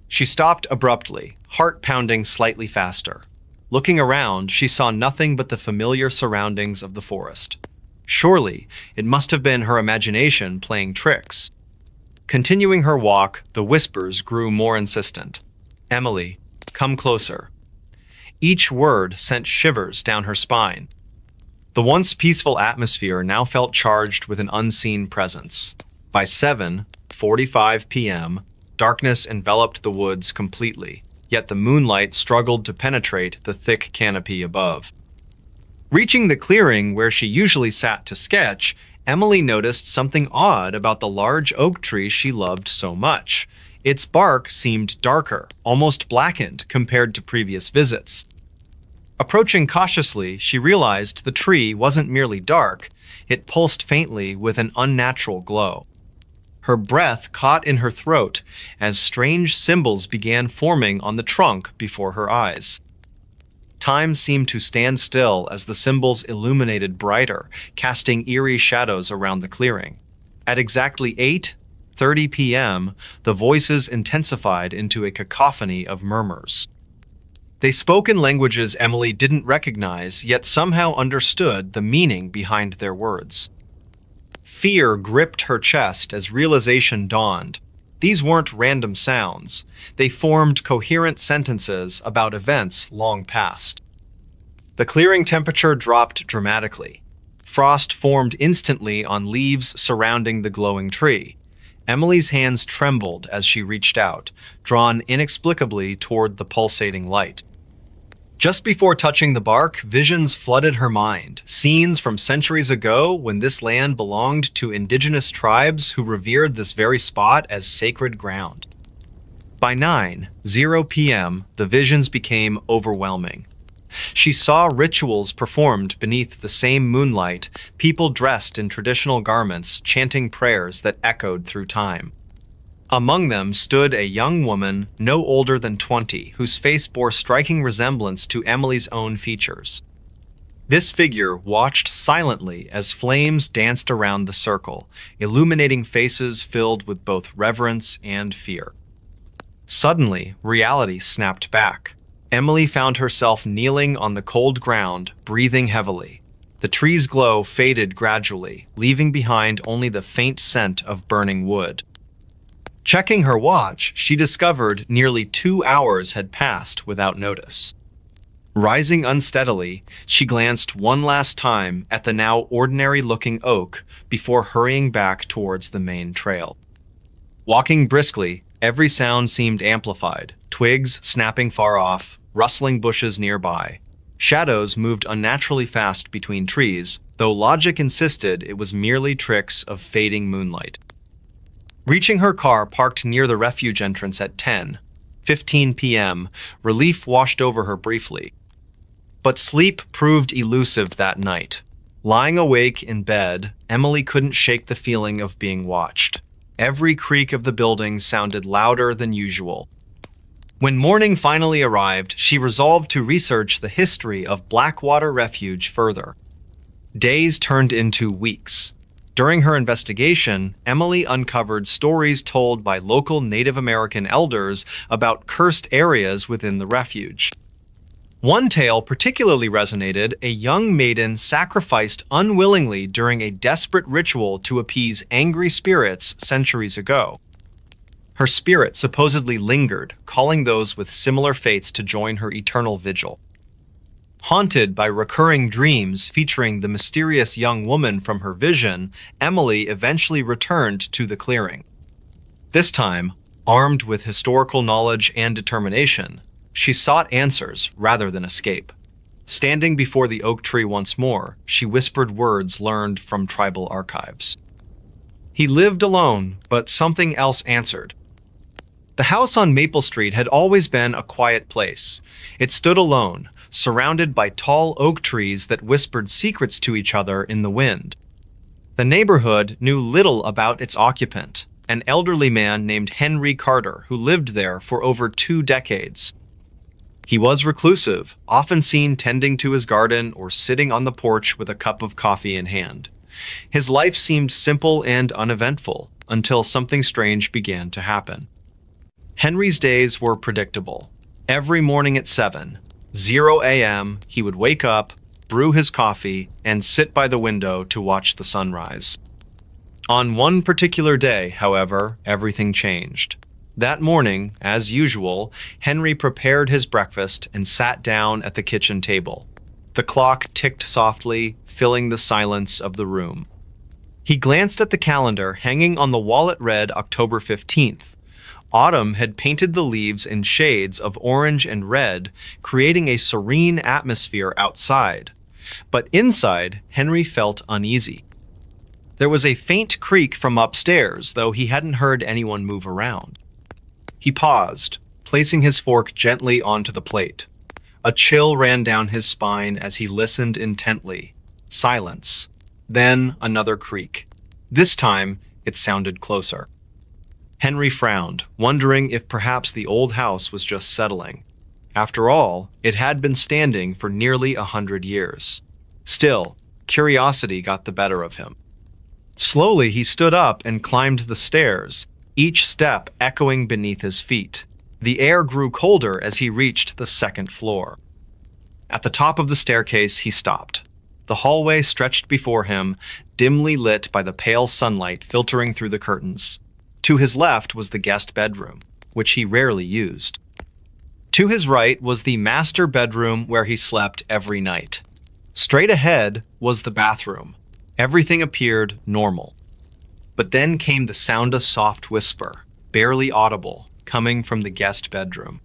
She stopped abruptly, heart pounding slightly faster. Looking around, she saw nothing but the familiar surroundings of the forest. Surely, it must have been her imagination playing tricks. Continuing her walk, the whispers grew more insistent. "Emily, come closer." Each word sent shivers down her spine. The once peaceful atmosphere now felt charged with an unseen presence. By 7:45 p.m., darkness enveloped the woods completely, yet the moonlight struggled to penetrate the thick canopy above. Reaching the clearing where she usually sat to sketch, Emily noticed something odd about the large oak tree she loved so much. Its bark seemed darker, almost blackened compared to previous visits. Approaching cautiously, she realized the tree wasn't merely dark, it pulsed faintly with an unnatural glow. Her breath caught in her throat as strange symbols began forming on the trunk before her eyes. Time seemed to stand still as the symbols illuminated brighter, casting eerie shadows around the clearing. At exactly 8:30 p.m., the voices intensified into a cacophony of murmurs. They spoke in languages Emily didn't recognize, yet somehow understood the meaning behind their words. Fear gripped her chest as realization dawned. These weren't random sounds. They formed coherent sentences about events long past. The clearing temperature dropped dramatically. Frost formed instantly on leaves surrounding the glowing tree. Emily's hands trembled as she reached out, drawn inexplicably toward the pulsating light. Just before touching the bark, visions flooded her mind, scenes from centuries ago when this land belonged to indigenous tribes who revered this very spot as sacred ground. By 9:00 p.m., the visions became overwhelming. She saw rituals performed beneath the same moonlight, people dressed in traditional garments chanting prayers that echoed through time. Among them stood a young woman no older than 20, whose face bore striking resemblance to Emily's own features. This figure watched silently as flames danced around the circle, illuminating faces filled with both reverence and fear. Suddenly, reality snapped back. Emily found herself kneeling on the cold ground, breathing heavily. The tree's glow faded gradually, leaving behind only the faint scent of burning wood. Checking her watch, she discovered nearly 2 hours had passed without notice. Rising unsteadily, she glanced one last time at the now ordinary-looking oak before hurrying back towards the main trail. Walking briskly, every sound seemed amplified, twigs snapping far off, rustling bushes nearby. Shadows moved unnaturally fast between trees, though logic insisted it was merely tricks of fading moonlight. Reaching her car parked near the refuge entrance at 10:15 p.m., relief washed over her briefly. But sleep proved elusive that night. Lying awake in bed, Emily couldn't shake the feeling of being watched. Every creak of the building sounded louder than usual. When morning finally arrived, she resolved to research the history of Blackwater Refuge further. Days turned into weeks. During her investigation, Emily uncovered stories told by local Native American elders about cursed areas within the refuge. One tale particularly resonated: a young maiden sacrificed unwillingly during a desperate ritual to appease angry spirits centuries ago. Her spirit supposedly lingered, calling those with similar fates to join her eternal vigil. Haunted by recurring dreams featuring the mysterious young woman from her vision, Emily eventually returned to the clearing. This time, armed with historical knowledge and determination, she sought answers rather than escape. Standing before the oak tree once more, she whispered words learned from tribal archives. He lived alone, but something else answered. The house on Maple Street had always been a quiet place. It stood alone, surrounded by tall oak trees that whispered secrets to each other in the wind. The neighborhood knew little about its occupant, an elderly man named Henry Carter, who lived there for over 2 decades. He was reclusive, often seen tending to his garden or sitting on the porch with a cup of coffee in hand. His life seemed simple and uneventful until something strange began to happen. Henry's days were predictable. Every morning at 7:00 a.m., he would wake up, brew his coffee, and sit by the window to watch the sunrise. On one particular day, however, everything changed. That morning, as usual, Henry prepared his breakfast and sat down at the kitchen table. The clock ticked softly, filling the silence of the room. He glanced at the calendar hanging on the wall. It read October 15th. Autumn had painted the leaves in shades of orange and red, creating a serene atmosphere outside. But inside, Henry felt uneasy. There was a faint creak from upstairs, though he hadn't heard anyone move around. He paused, placing his fork gently onto the plate. A chill ran down his spine as he listened intently. Silence. Then another creak. This time, it sounded closer. Henry frowned, wondering if perhaps the old house was just settling. After all, it had been standing for nearly 100 years. Still, curiosity got the better of him. Slowly, he stood up and climbed the stairs, each step echoing beneath his feet. The air grew colder as he reached the 2nd floor. At the top of the staircase, he stopped. The hallway stretched before him, dimly lit by the pale sunlight filtering through the curtains. To his left was the guest bedroom, which he rarely used. To his right was the master bedroom where he slept every night. Straight ahead was the bathroom. Everything appeared normal. But then came the sound of soft whisper, barely audible, coming from the guest bedroom.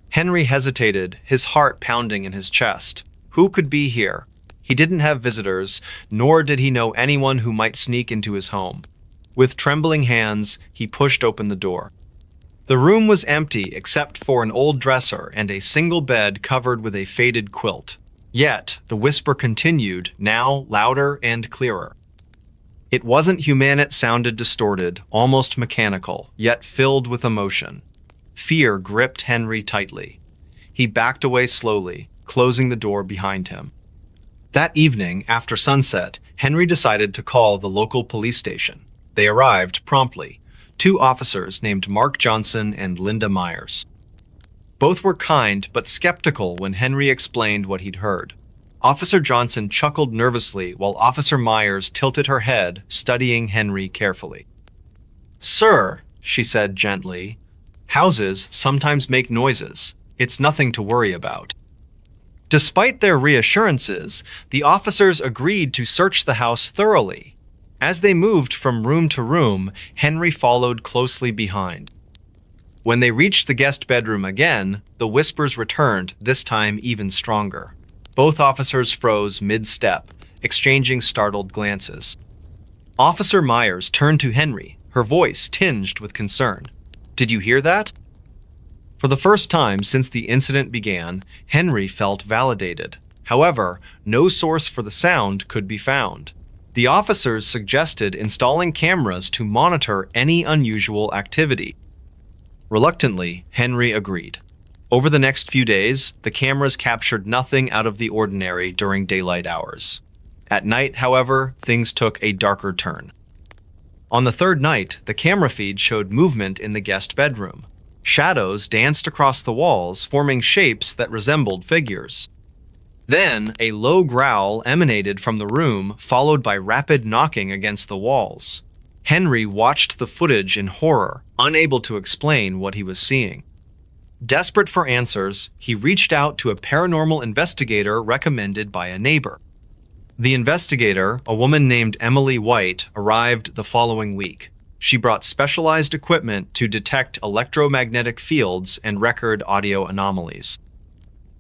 Henry hesitated, his heart pounding in his chest. Who could be here? He didn't have visitors, nor did he know anyone who might sneak into his home. With trembling hands, he pushed open the door. The room was empty except for an old dresser and a single bed covered with a faded quilt. Yet, the whisper continued, now louder and clearer. It wasn't human, it sounded distorted, almost mechanical, yet filled with emotion. Fear gripped Henry tightly. He backed away slowly, closing the door behind him. That evening, after sunset, Henry decided to call the local police station. They arrived promptly. 2 officers named Mark Johnson and Linda Myers. Both were kind but skeptical when Henry explained what he'd heard. Officer Johnson chuckled nervously while Officer Myers tilted her head, studying Henry carefully. "Sir," she said gently, "houses sometimes make noises. It's nothing to worry about." Despite their reassurances, the officers agreed to search the house thoroughly. As they moved from room to room, Henry followed closely behind. When they reached the guest bedroom again, the whispers returned, this time even stronger. Both officers froze mid-step, exchanging startled glances. Officer Myers turned to Henry, her voice tinged with concern. "Did you hear that?" For the first time since the incident began, Henry felt validated. However, no source for the sound could be found. The officers suggested installing cameras to monitor any unusual activity. Reluctantly, Henry agreed. Over the next few days, the cameras captured nothing out of the ordinary during daylight hours. At night, however, things took a darker turn. On the 3rd night, the camera feed showed movement in the guest bedroom. Shadows danced across the walls, forming shapes that resembled figures. Then, a low growl emanated from the room, followed by rapid knocking against the walls. Henry watched the footage in horror, unable to explain what he was seeing. Desperate for answers, he reached out to a paranormal investigator recommended by a neighbor. The investigator, a woman named Emily White, arrived the following week. She brought specialized equipment to detect electromagnetic fields and record audio anomalies.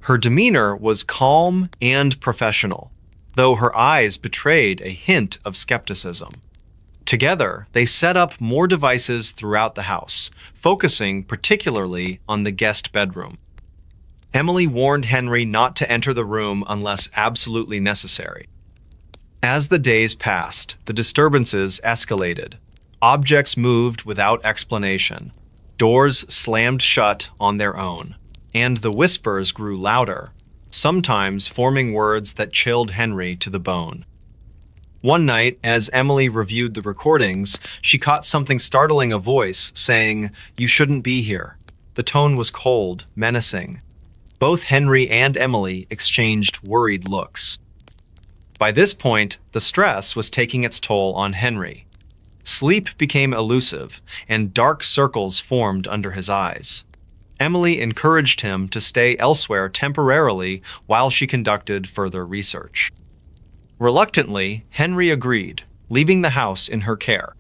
Her demeanor was calm and professional, though her eyes betrayed a hint of skepticism. Together, they set up more devices throughout the house, focusing particularly on the guest bedroom. Emily warned Henry not to enter the room unless absolutely necessary. As the days passed, the disturbances escalated. Objects moved without explanation. Doors slammed shut on their own. And the whispers grew louder, sometimes forming words that chilled Henry to the bone. One night, as Emily reviewed the recordings, she caught something startling: a voice saying, "You shouldn't be here." The tone was cold, menacing. Both Henry and Emily exchanged worried looks. By this point, the stress was taking its toll on Henry. Sleep became elusive, and dark circles formed under his eyes. Emily encouraged him to stay elsewhere temporarily while she conducted further research. Reluctantly, Henry agreed, leaving the house in her care.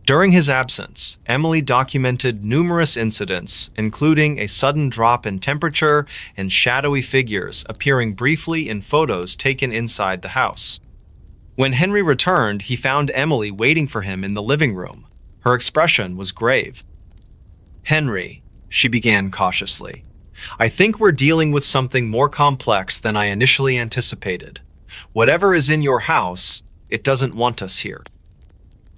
During his absence, Emily documented numerous incidents, including a sudden drop in temperature and shadowy figures appearing briefly in photos taken inside the house. When Henry returned, he found Emily waiting for him in the living room. Her expression was grave. "Henry," she began cautiously, "I think we're dealing with something more complex than I initially anticipated. Whatever is in your house, it doesn't want us here."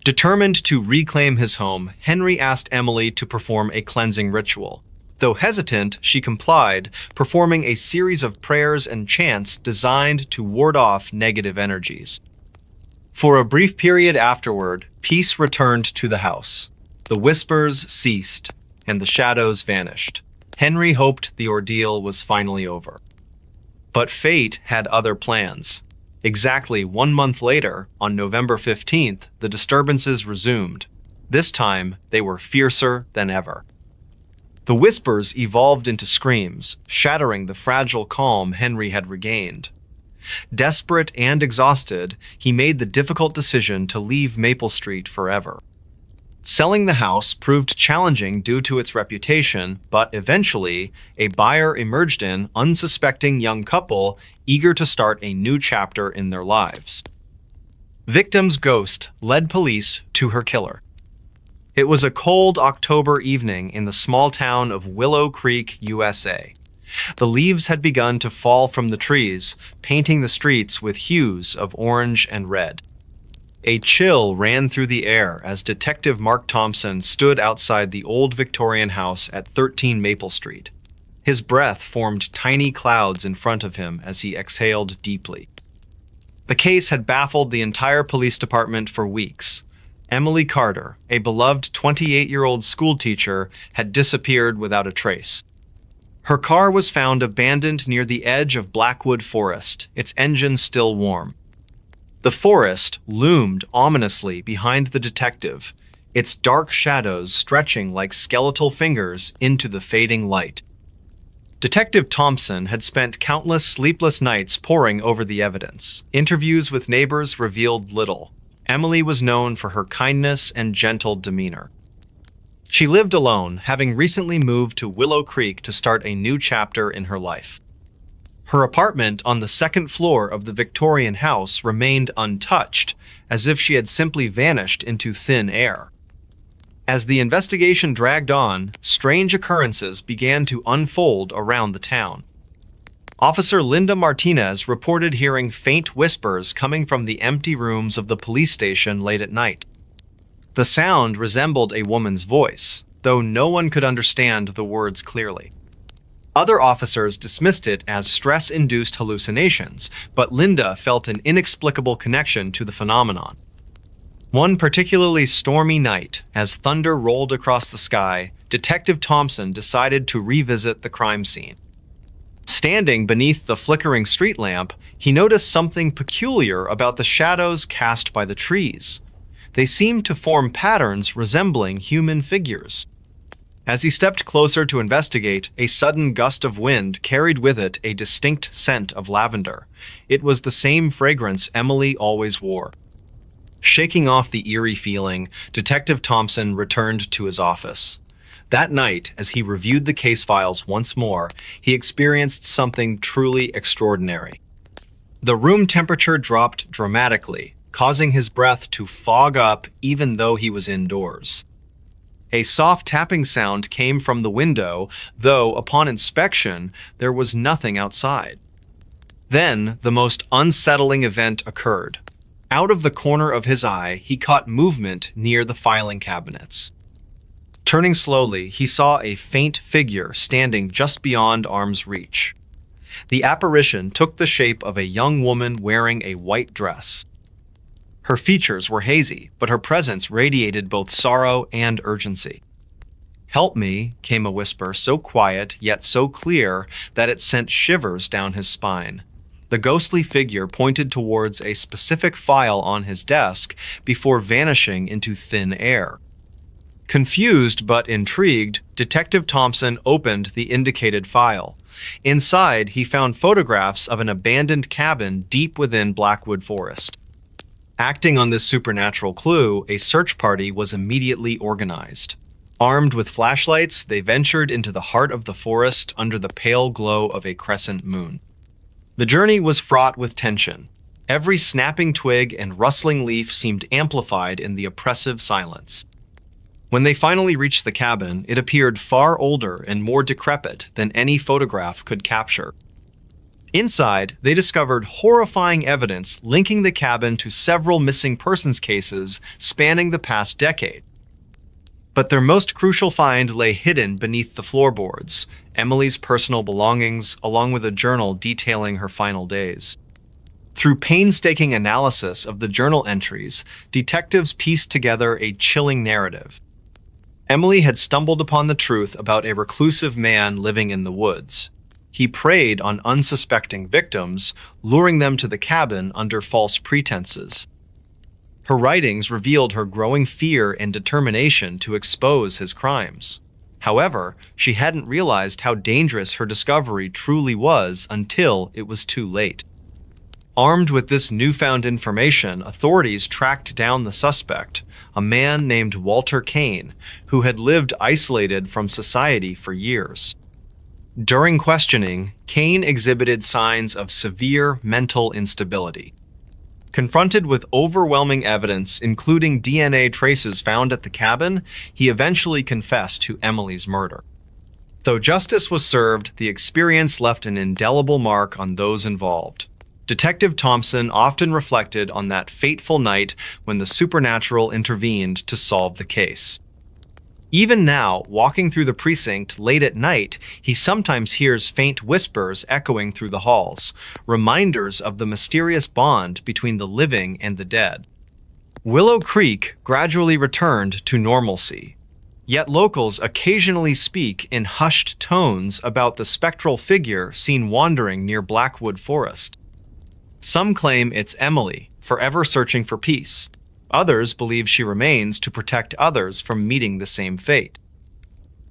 Determined to reclaim his home, Henry asked Emily to perform a cleansing ritual. Though hesitant, she complied, performing a series of prayers and chants designed to ward off negative energies. For a brief period afterward, peace returned to the house. The whispers ceased, and the shadows vanished. Henry hoped the ordeal was finally over. But fate had other plans. Exactly 1 month later, on November 15th, the disturbances resumed. This time, they were fiercer than ever. The whispers evolved into screams, shattering the fragile calm Henry had regained. Desperate and exhausted, he made the difficult decision to leave Maple Street forever. Selling the house proved challenging due to its reputation, but eventually, a buyer emerged, an unsuspecting young couple eager to start a new chapter in their lives. Victim's ghost led police to her killer. It was a cold October evening in the small town of Willow Creek, USA. The leaves had begun to fall from the trees, painting the streets with hues of orange and red. A chill ran through the air as Detective Mark Thompson stood outside the old Victorian house at 13 Maple Street. His breath formed tiny clouds in front of him as he exhaled deeply. The case had baffled the entire police department for weeks. Emily Carter, a beloved 28-year-old schoolteacher, had disappeared without a trace. Her car was found abandoned near the edge of Blackwood Forest, its engine still warm. The forest loomed ominously behind the detective, its dark shadows stretching like skeletal fingers into the fading light. Detective Thompson had spent countless sleepless nights poring over the evidence. Interviews with neighbors revealed little. Emily was known for her kindness and gentle demeanor. She lived alone, having recently moved to Willow Creek to start a new chapter in her life. Her apartment on the second floor of the Victorian house remained untouched, as if she had simply vanished into thin air. As the investigation dragged on, strange occurrences began to unfold around the town. Officer Linda Martinez reported hearing faint whispers coming from the empty rooms of the police station late at night. The sound resembled a woman's voice, though no one could understand the words clearly. Other officers dismissed it as stress-induced hallucinations, but Linda felt an inexplicable connection to the phenomenon. One particularly stormy night, as thunder rolled across the sky, Detective Thompson decided to revisit the crime scene. Standing beneath the flickering street lamp, he noticed something peculiar about the shadows cast by the trees. They seemed to form patterns resembling human figures. As he stepped closer to investigate, a sudden gust of wind carried with it a distinct scent of lavender. It was the same fragrance Emily always wore. Shaking off the eerie feeling, Detective Thompson returned to his office. That night, as he reviewed the case files once more, he experienced something truly extraordinary. The room temperature dropped dramatically, causing his breath to fog up even though he was indoors. A soft tapping sound came from the window, though upon inspection, there was nothing outside. Then, the most unsettling event occurred. Out of the corner of his eye, he caught movement near the filing cabinets. Turning slowly, he saw a faint figure standing just beyond arm's reach. The apparition took the shape of a young woman wearing a white dress. Her features were hazy, but her presence radiated both sorrow and urgency. "Help me," came a whisper so quiet yet so clear that it sent shivers down his spine. The ghostly figure pointed towards a specific file on his desk before vanishing into thin air. Confused but intrigued, Detective Thompson opened the indicated file. Inside, he found photographs of an abandoned cabin deep within Blackwood Forest. Acting on this supernatural clue, a search party was immediately organized. Armed with flashlights, they ventured into the heart of the forest under the pale glow of a crescent moon. The journey was fraught with tension. Every snapping twig and rustling leaf seemed amplified in the oppressive silence. When they finally reached the cabin, it appeared far older and more decrepit than any photograph could capture. Inside, they discovered horrifying evidence linking the cabin to several missing persons cases spanning the past decade. But their most crucial find lay hidden beneath the floorboards, Emily's personal belongings, along with a journal detailing her final days. Through painstaking analysis of the journal entries, detectives pieced together a chilling narrative. Emily had stumbled upon the truth about a reclusive man living in the woods. He preyed on unsuspecting victims, luring them to the cabin under false pretenses. Her writings revealed her growing fear and determination to expose his crimes. However, she hadn't realized how dangerous her discovery truly was until it was too late. Armed with this newfound information, authorities tracked down the suspect, a man named Walter Kane, who had lived isolated from society for years. During questioning, Kane exhibited signs of severe mental instability. Confronted with overwhelming evidence, including DNA traces found at the cabin, he eventually confessed to Emily's murder. Though justice was served, the experience left an indelible mark on those involved. Detective Thompson often reflected on that fateful night when the supernatural intervened to solve the case. Even now, walking through the precinct late at night, he sometimes hears faint whispers echoing through the halls, reminders of the mysterious bond between the living and the dead. Willow Creek gradually returned to normalcy, yet locals occasionally speak in hushed tones about the spectral figure seen wandering near Blackwood Forest. Some claim it's Emily, forever searching for peace. Others believe she remains to protect others from meeting the same fate.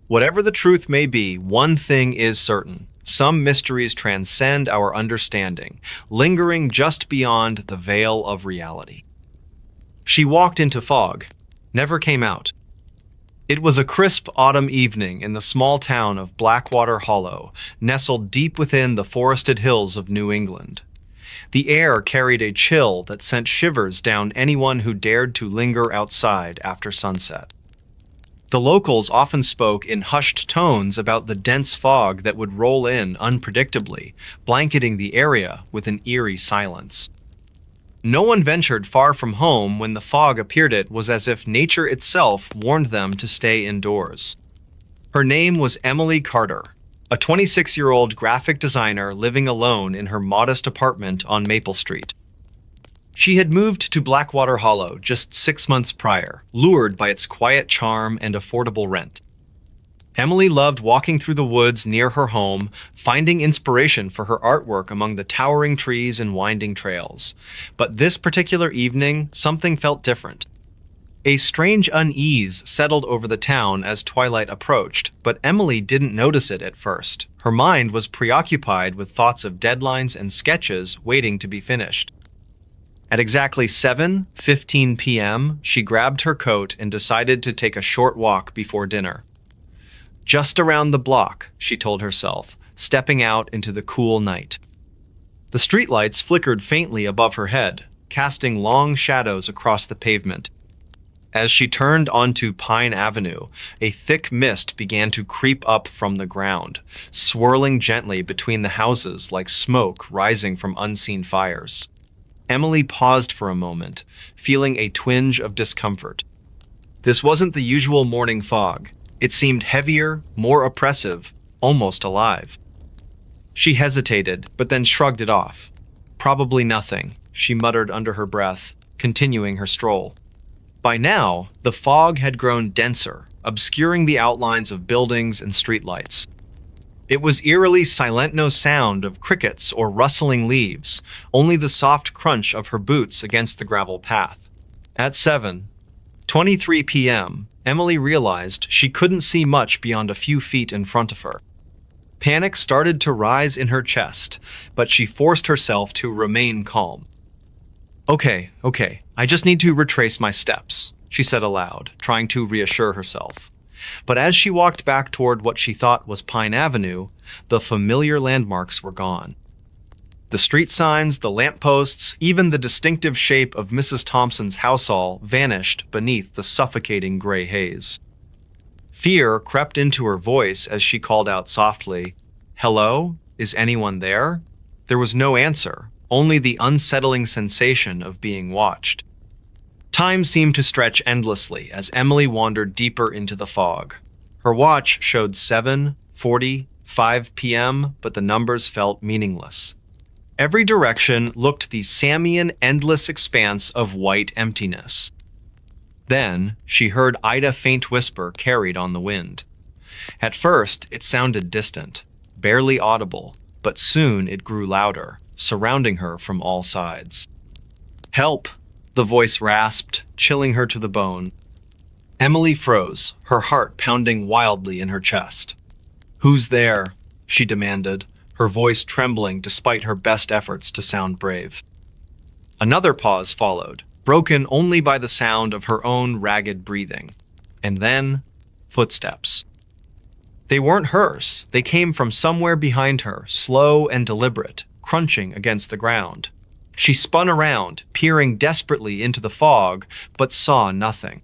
Whatever the truth may be, one thing is certain. Some mysteries transcend our understanding, lingering just beyond the veil of reality. She walked into fog, never came out. It was a crisp autumn evening in the small town of Blackwater Hollow, nestled deep within the forested hills of New England. The air carried a chill that sent shivers down anyone who dared to linger outside after sunset. The locals often spoke in hushed tones about the dense fog that would roll in unpredictably, blanketing the area with an eerie silence. No one ventured far from home when the fog appeared. It was as if nature itself warned them to stay indoors. Her name was Emily Carter, a 26-year-old graphic designer living alone in her modest apartment on Maple Street. She had moved to Blackwater Hollow just 6 months prior, lured by its quiet charm and affordable rent. Emily loved walking through the woods near her home, finding inspiration for her artwork among the towering trees and winding trails. But this particular evening, something felt different. A strange unease settled over the town as twilight approached, but Emily didn't notice it at first. Her mind was preoccupied with thoughts of deadlines and sketches waiting to be finished. At exactly 7:15 p.m., she grabbed her coat and decided to take a short walk before dinner. Just around the block, she told herself, stepping out into the cool night. The streetlights flickered faintly above her head, casting long shadows across the pavement. As she turned onto Pine Avenue, a thick mist began to creep up from the ground, swirling gently between the houses like smoke rising from unseen fires. Emily paused for a moment, feeling a twinge of discomfort. This wasn't the usual morning fog. It seemed heavier, more oppressive, almost alive. She hesitated, but then shrugged it off. Probably nothing, she muttered under her breath, continuing her stroll. By now, the fog had grown denser, obscuring the outlines of buildings and streetlights. It was eerily silent, no sound of crickets or rustling leaves, only the soft crunch of her boots against the gravel path. At 7:23 p.m., Emily realized she couldn't see much beyond a few feet in front of her. Panic started to rise in her chest, but she forced herself to remain calm. Okay, I just need to retrace my steps, she said aloud, trying to reassure herself. But as she walked back toward what she thought was Pine Avenue, the familiar landmarks were gone. The street signs, the lampposts, even the distinctive shape of Mrs. Thompson's house all vanished beneath the suffocating gray haze. Fear crept into her voice as she called out softly, "Hello? Is anyone there?" There was no answer, only the unsettling sensation of being watched. Time seemed to stretch endlessly as Emily wandered deeper into the fog. Her watch showed 7:45 p.m., but the numbers felt meaningless. Every direction looked the Samian endless expanse of white emptiness. Then she heard Ida's faint whisper carried on the wind. At first, it sounded distant, barely audible, but soon it grew louder, surrounding her from all sides. "Help!" the voice rasped, chilling her to the bone. Emily froze, her heart pounding wildly in her chest. "Who's there?" she demanded, her voice trembling despite her best efforts to sound brave. Another pause followed, broken only by the sound of her own ragged breathing. And then, footsteps. They weren't hers. They came from somewhere behind her, slow and deliberate, crunching against the ground. She spun around, peering desperately into the fog, but saw nothing.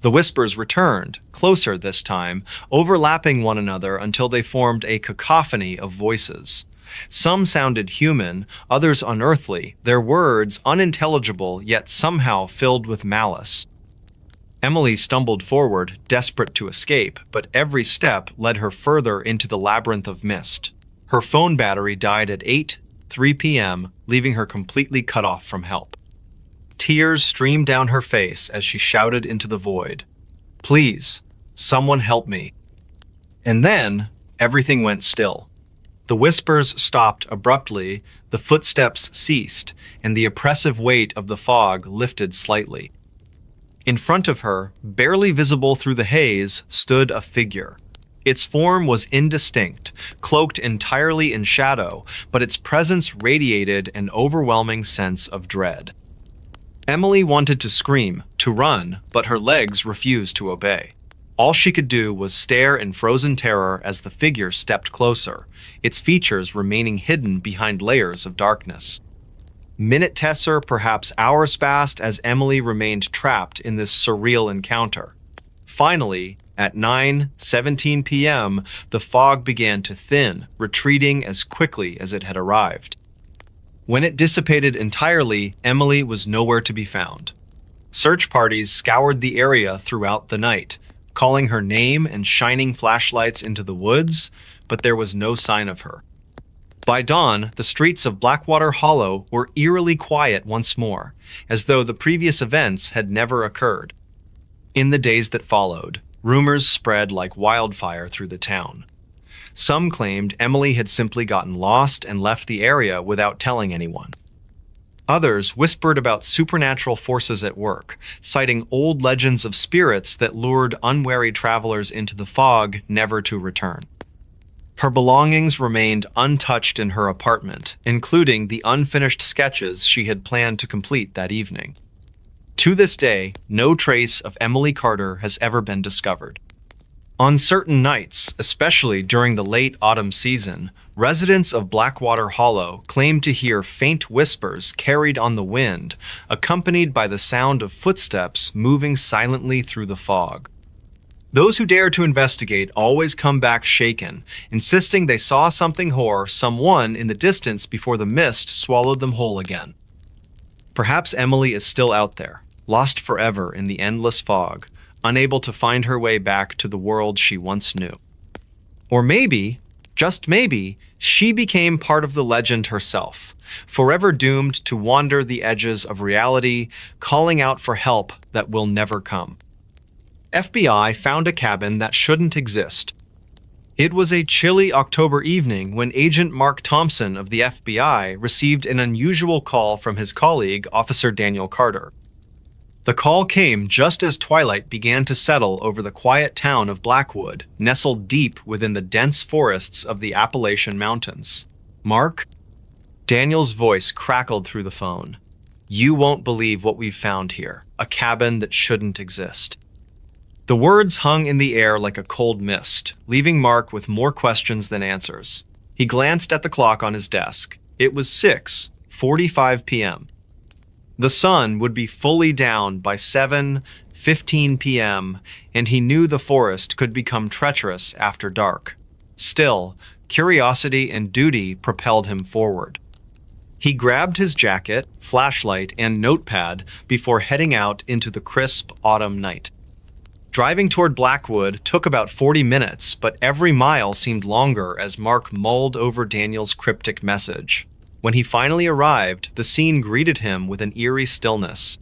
The whispers returned, closer this time, overlapping one another until they formed a cacophony of voices. Some sounded human, others unearthly, their words unintelligible yet somehow filled with malice. Emily stumbled forward, desperate to escape, but every step led her further into the labyrinth of mist. Her phone battery died at 8:03 p.m., leaving her completely cut off from help. Tears streamed down her face as she shouted into the void, "Please, someone help me." And then, everything went still. The whispers stopped abruptly, the footsteps ceased, and the oppressive weight of the fog lifted slightly. In front of her, barely visible through the haze, stood a figure. Its form was indistinct, cloaked entirely in shadow, but its presence radiated an overwhelming sense of dread. Emily wanted to scream, to run, but her legs refused to obey. All she could do was stare in frozen terror as the figure stepped closer, its features remaining hidden behind layers of darkness. Minutes or perhaps hours passed as Emily remained trapped in this surreal encounter. Finally, at 9:17 p.m., the fog began to thin, retreating as quickly as it had arrived. When it dissipated entirely, Emily was nowhere to be found. Search parties scoured the area throughout the night, calling her name and shining flashlights into the woods, but there was no sign of her. By dawn, the streets of Blackwater Hollow were eerily quiet once more, as though the previous events had never occurred. In the days that followed, rumors spread like wildfire through the town. Some claimed Emily had simply gotten lost and left the area without telling anyone. Others whispered about supernatural forces at work, citing old legends of spirits that lured unwary travelers into the fog, never to return. Her belongings remained untouched in her apartment, including the unfinished sketches she had planned to complete that evening. To this day, no trace of Emily Carter has ever been discovered. On certain nights, especially during the late autumn season, residents of Blackwater Hollow claim to hear faint whispers carried on the wind, accompanied by the sound of footsteps moving silently through the fog. Those who dare to investigate always come back shaken, insisting they saw something or someone in the distance before the mist swallowed them whole again. Perhaps Emily is still out there, lost forever in the endless fog, unable to find her way back to the world she once knew. Or maybe, just maybe, she became part of the legend herself, forever doomed to wander the edges of reality, calling out for help that will never come. FBI found a cabin that shouldn't exist. It was a chilly October evening when Agent Mark Thompson of the FBI received an unusual call from his colleague, Officer Daniel Carter. The call came just as twilight began to settle over the quiet town of Blackwood, nestled deep within the dense forests of the Appalachian Mountains. "Mark?" Daniel's voice crackled through the phone. "You won't believe what we've found here, a cabin that shouldn't exist." The words hung in the air like a cold mist, leaving Mark with more questions than answers. He glanced at the clock on his desk. It was 6:45 p.m. The sun would be fully down by 7:15 p.m., and he knew the forest could become treacherous after dark. Still, curiosity and duty propelled him forward. He grabbed his jacket, flashlight, and notepad before heading out into the crisp autumn night. Driving toward Blackwood took about 40 minutes, but every mile seemed longer as Mark mulled over Daniel's cryptic message. When he finally arrived, the scene greeted him with an eerie stillness.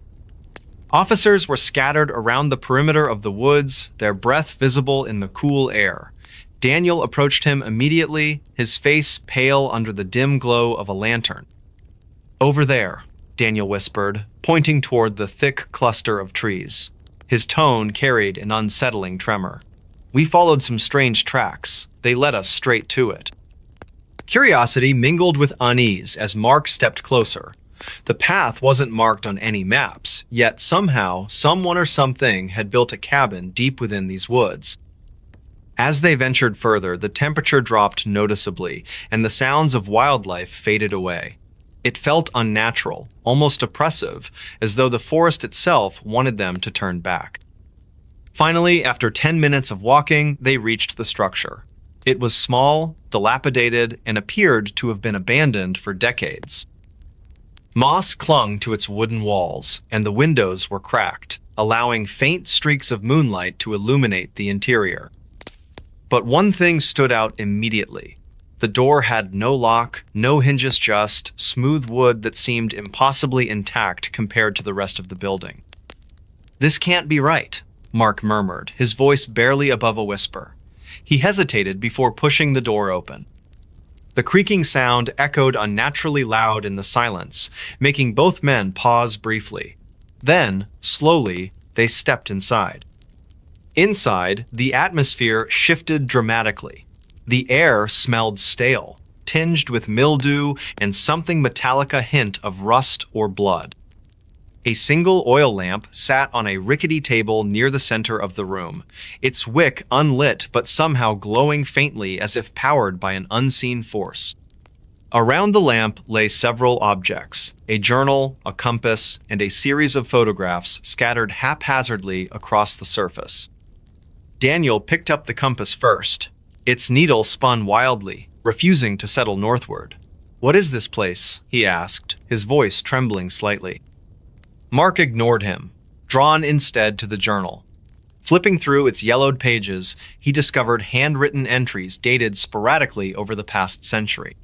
Officers were scattered around the perimeter of the woods, their breath visible in the cool air. Daniel approached him immediately, his face pale under the dim glow of a lantern. "Over there," Daniel whispered, pointing toward the thick cluster of trees. His tone carried an unsettling tremor. "We followed some strange tracks. They led us straight to it." Curiosity mingled with unease as Mark stepped closer. The path wasn't marked on any maps, yet somehow, someone or something had built a cabin deep within these woods. As they ventured further, the temperature dropped noticeably, and the sounds of wildlife faded away. It felt unnatural, almost oppressive, as though the forest itself wanted them to turn back. Finally, after 10 minutes of walking, they reached the structure. It was small, dilapidated, and appeared to have been abandoned for decades. Moss clung to its wooden walls, and the windows were cracked, allowing faint streaks of moonlight to illuminate the interior. But one thing stood out immediately. The door had no lock, no hinges, just smooth wood that seemed impossibly intact compared to the rest of the building. "This can't be right," Mark murmured, his voice barely above a whisper. He hesitated before pushing the door open. The creaking sound echoed unnaturally loud in the silence, making both men pause briefly. Then, slowly, they stepped inside. Inside, the atmosphere shifted dramatically. The air smelled stale, tinged with mildew and something metallic, a hint of rust or blood. A single oil lamp sat on a rickety table near the center of the room, its wick unlit but somehow glowing faintly as if powered by an unseen force. Around the lamp lay several objects, a journal, a compass, and a series of photographs scattered haphazardly across the surface. Daniel picked up the compass first. Its needle spun wildly, refusing to settle northward. "What is this place?" he asked, his voice trembling slightly. Mark ignored him, drawn instead to the journal. Flipping through its yellowed pages, he discovered handwritten entries dated sporadically over the past century.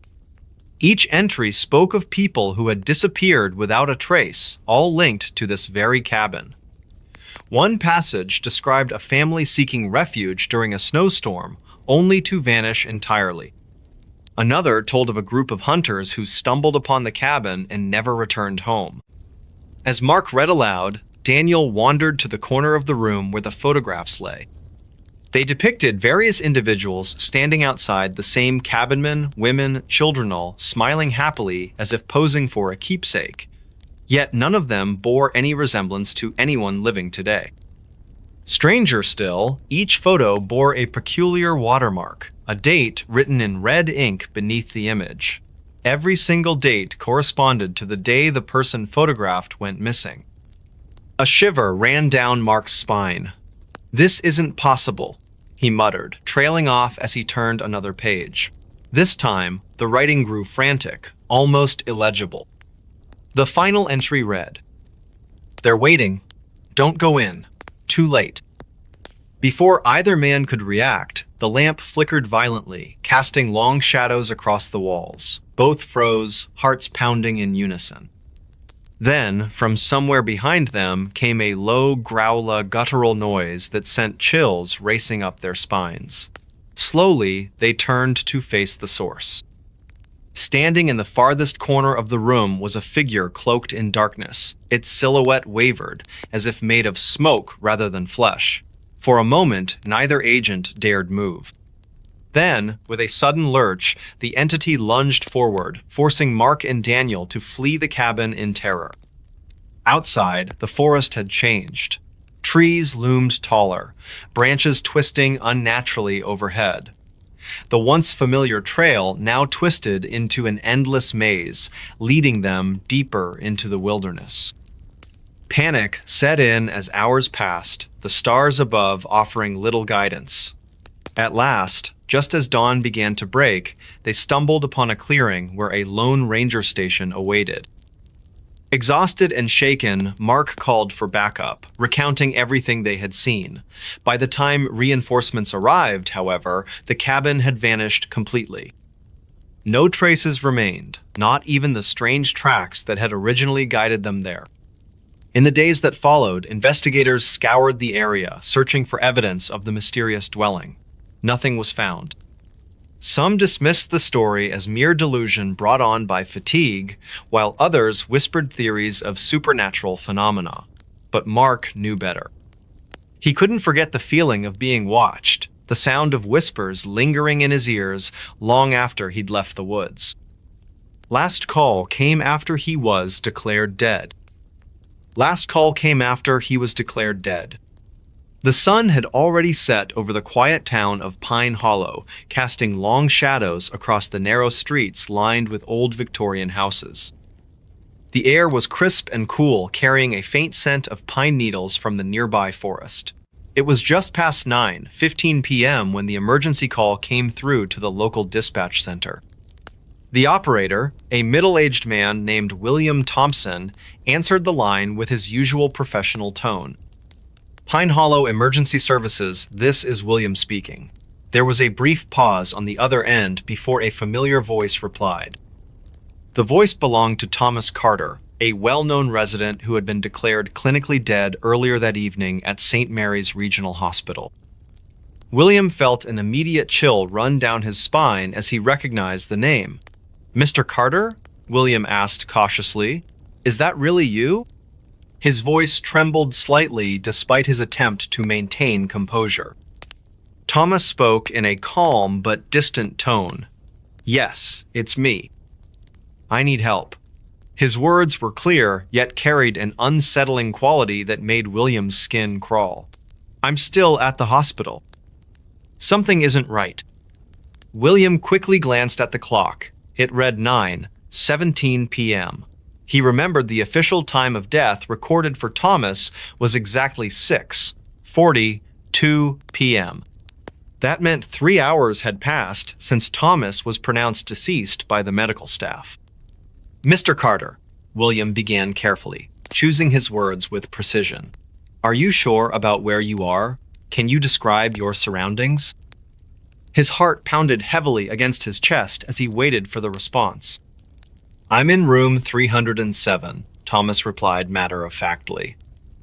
Each entry spoke of people who had disappeared without a trace, all linked to this very cabin. One passage described a family seeking refuge during a snowstorm, only to vanish entirely. Another told of a group of hunters who stumbled upon the cabin and never returned home. As Mark read aloud, Daniel wandered to the corner of the room where the photographs lay. They depicted various individuals standing outside the same cabinmen, women, children, all smiling happily as if posing for a keepsake. Yet none of them bore any resemblance to anyone living today. Stranger still, each photo bore a peculiar watermark, a date written in red ink beneath the image. Every single date corresponded to the day the person photographed went missing. A shiver ran down Mark's spine. "This isn't possible," he muttered, trailing off as he turned another page. This time, the writing grew frantic, almost illegible. The final entry read, "They're waiting. Don't go in. Too late." Before either man could react, the lamp flickered violently, casting long shadows across the walls. Both froze, hearts pounding in unison. Then, from somewhere behind them, came a low, guttural noise that sent chills racing up their spines. Slowly, they turned to face the source. Standing in the farthest corner of the room was a figure cloaked in darkness. Its silhouette wavered, as if made of smoke rather than flesh. For a moment, neither agent dared move. Then, with a sudden lurch, the entity lunged forward, forcing Mark and Daniel to flee the cabin in terror. Outside, the forest had changed. Trees loomed taller, branches twisting unnaturally overhead. The once familiar trail now twisted into an endless maze, leading them deeper into the wilderness. Panic set in as hours passed, the stars above offering little guidance. At last, just as dawn began to break, they stumbled upon a clearing where a lone ranger station awaited. Exhausted and shaken, Mark called for backup, recounting everything they had seen. By the time reinforcements arrived, however, the cabin had vanished completely. No traces remained, not even the strange tracks that had originally guided them there. In the days that followed, investigators scoured the area, searching for evidence of the mysterious dwelling. Nothing was found. Some dismissed the story as mere delusion brought on by fatigue, while others whispered theories of supernatural phenomena. But Mark knew better. He couldn't forget the feeling of being watched, the sound of whispers lingering in his ears long after he'd left the woods. Last call came after he was declared dead. The sun had already set over the quiet town of Pine Hollow, casting long shadows across the narrow streets lined with old Victorian houses. The air was crisp and cool, carrying a faint scent of pine needles from the nearby forest. It was just past 9:15 p.m. when the emergency call came through to the local dispatch center. The operator, a middle-aged man named William Thompson, answered the line with his usual professional tone. "Pine Hollow Emergency Services, this is William speaking." There was a brief pause on the other end before a familiar voice replied. The voice belonged to Thomas Carter, a well-known resident who had been declared clinically dead earlier that evening at St. Mary's Regional Hospital. William felt an immediate chill run down his spine as he recognized the name. "Mr. Carter?" William asked cautiously. "Is that really you?" His voice trembled slightly despite his attempt to maintain composure. Thomas spoke in a calm but distant tone. "Yes, it's me. I need help." His words were clear, yet carried an unsettling quality that made William's skin crawl. "I'm still at the hospital. Something isn't right." William quickly glanced at the clock. It read 9:17 p.m. He remembered the official time of death recorded for Thomas was exactly 6:42 p.m. That meant 3 hours had passed since Thomas was pronounced deceased by the medical staff. "Mr. Carter," William began carefully, choosing his words with precision. "Are you sure about where you are? Can you describe your surroundings?" His heart pounded heavily against his chest as he waited for the response. "I'm in room 307, Thomas replied matter-of-factly.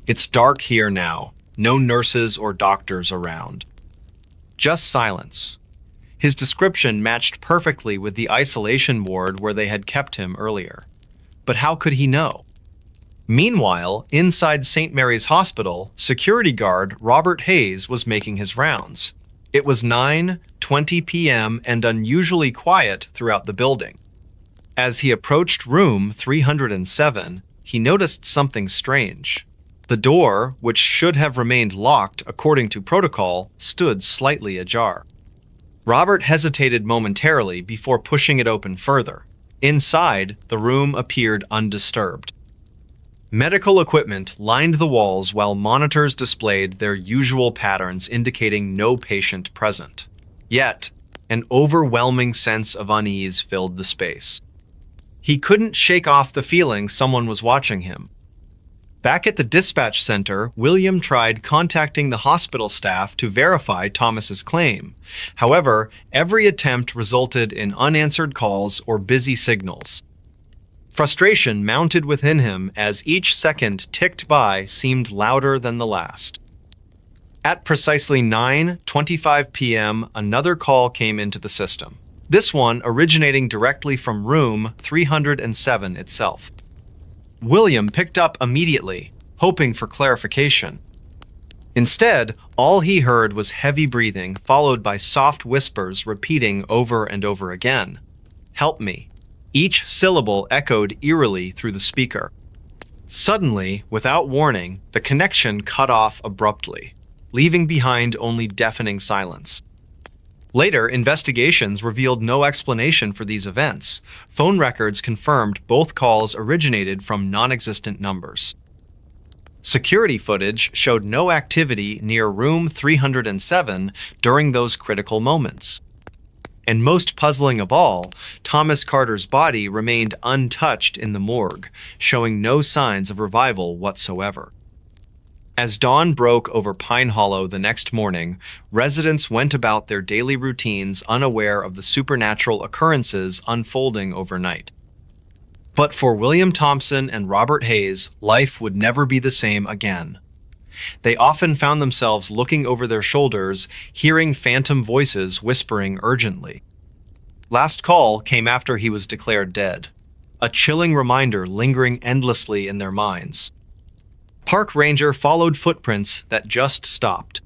"It's dark here now, no nurses or doctors around. Just silence." His description matched perfectly with the isolation ward where they had kept him earlier. But how could he know? Meanwhile, inside St. Mary's Hospital, security guard Robert Hayes was making his rounds. It was 9:20 p.m. and unusually quiet throughout the building. As he approached room 307, he noticed something strange. The door, which should have remained locked according to protocol, stood slightly ajar. Robert hesitated momentarily before pushing it open further. Inside, the room appeared undisturbed. Medical equipment lined the walls while monitors displayed their usual patterns indicating no patient present. Yet, an overwhelming sense of unease filled the space. He couldn't shake off the feeling someone was watching him. Back at the dispatch center, William tried contacting the hospital staff to verify Thomas's claim. However, every attempt resulted in unanswered calls or busy signals. Frustration mounted within him as each second ticked by seemed louder than the last. At precisely 9:25 p.m., another call came into the system, this one originating directly from room 307 itself. William picked up immediately, hoping for clarification. Instead, all he heard was heavy breathing followed by soft whispers repeating over and over again, "Help me." Each syllable echoed eerily through the speaker. Suddenly, without warning, the connection cut off abruptly, leaving behind only deafening silence. Later, investigations revealed no explanation for these events. Phone records confirmed both calls originated from non-existent numbers. Security footage showed no activity near room 307 during those critical moments. And most puzzling of all, Thomas Carter's body remained untouched in the morgue, showing no signs of revival whatsoever. As dawn broke over Pine Hollow the next morning, residents went about their daily routines unaware of the supernatural occurrences unfolding overnight. But for William Thompson and Robert Hayes, life would never be the same again. They often found themselves looking over their shoulders, hearing phantom voices whispering urgently. Last call came after he was declared dead, a chilling reminder lingering endlessly in their minds. Park ranger followed footprints that just stopped.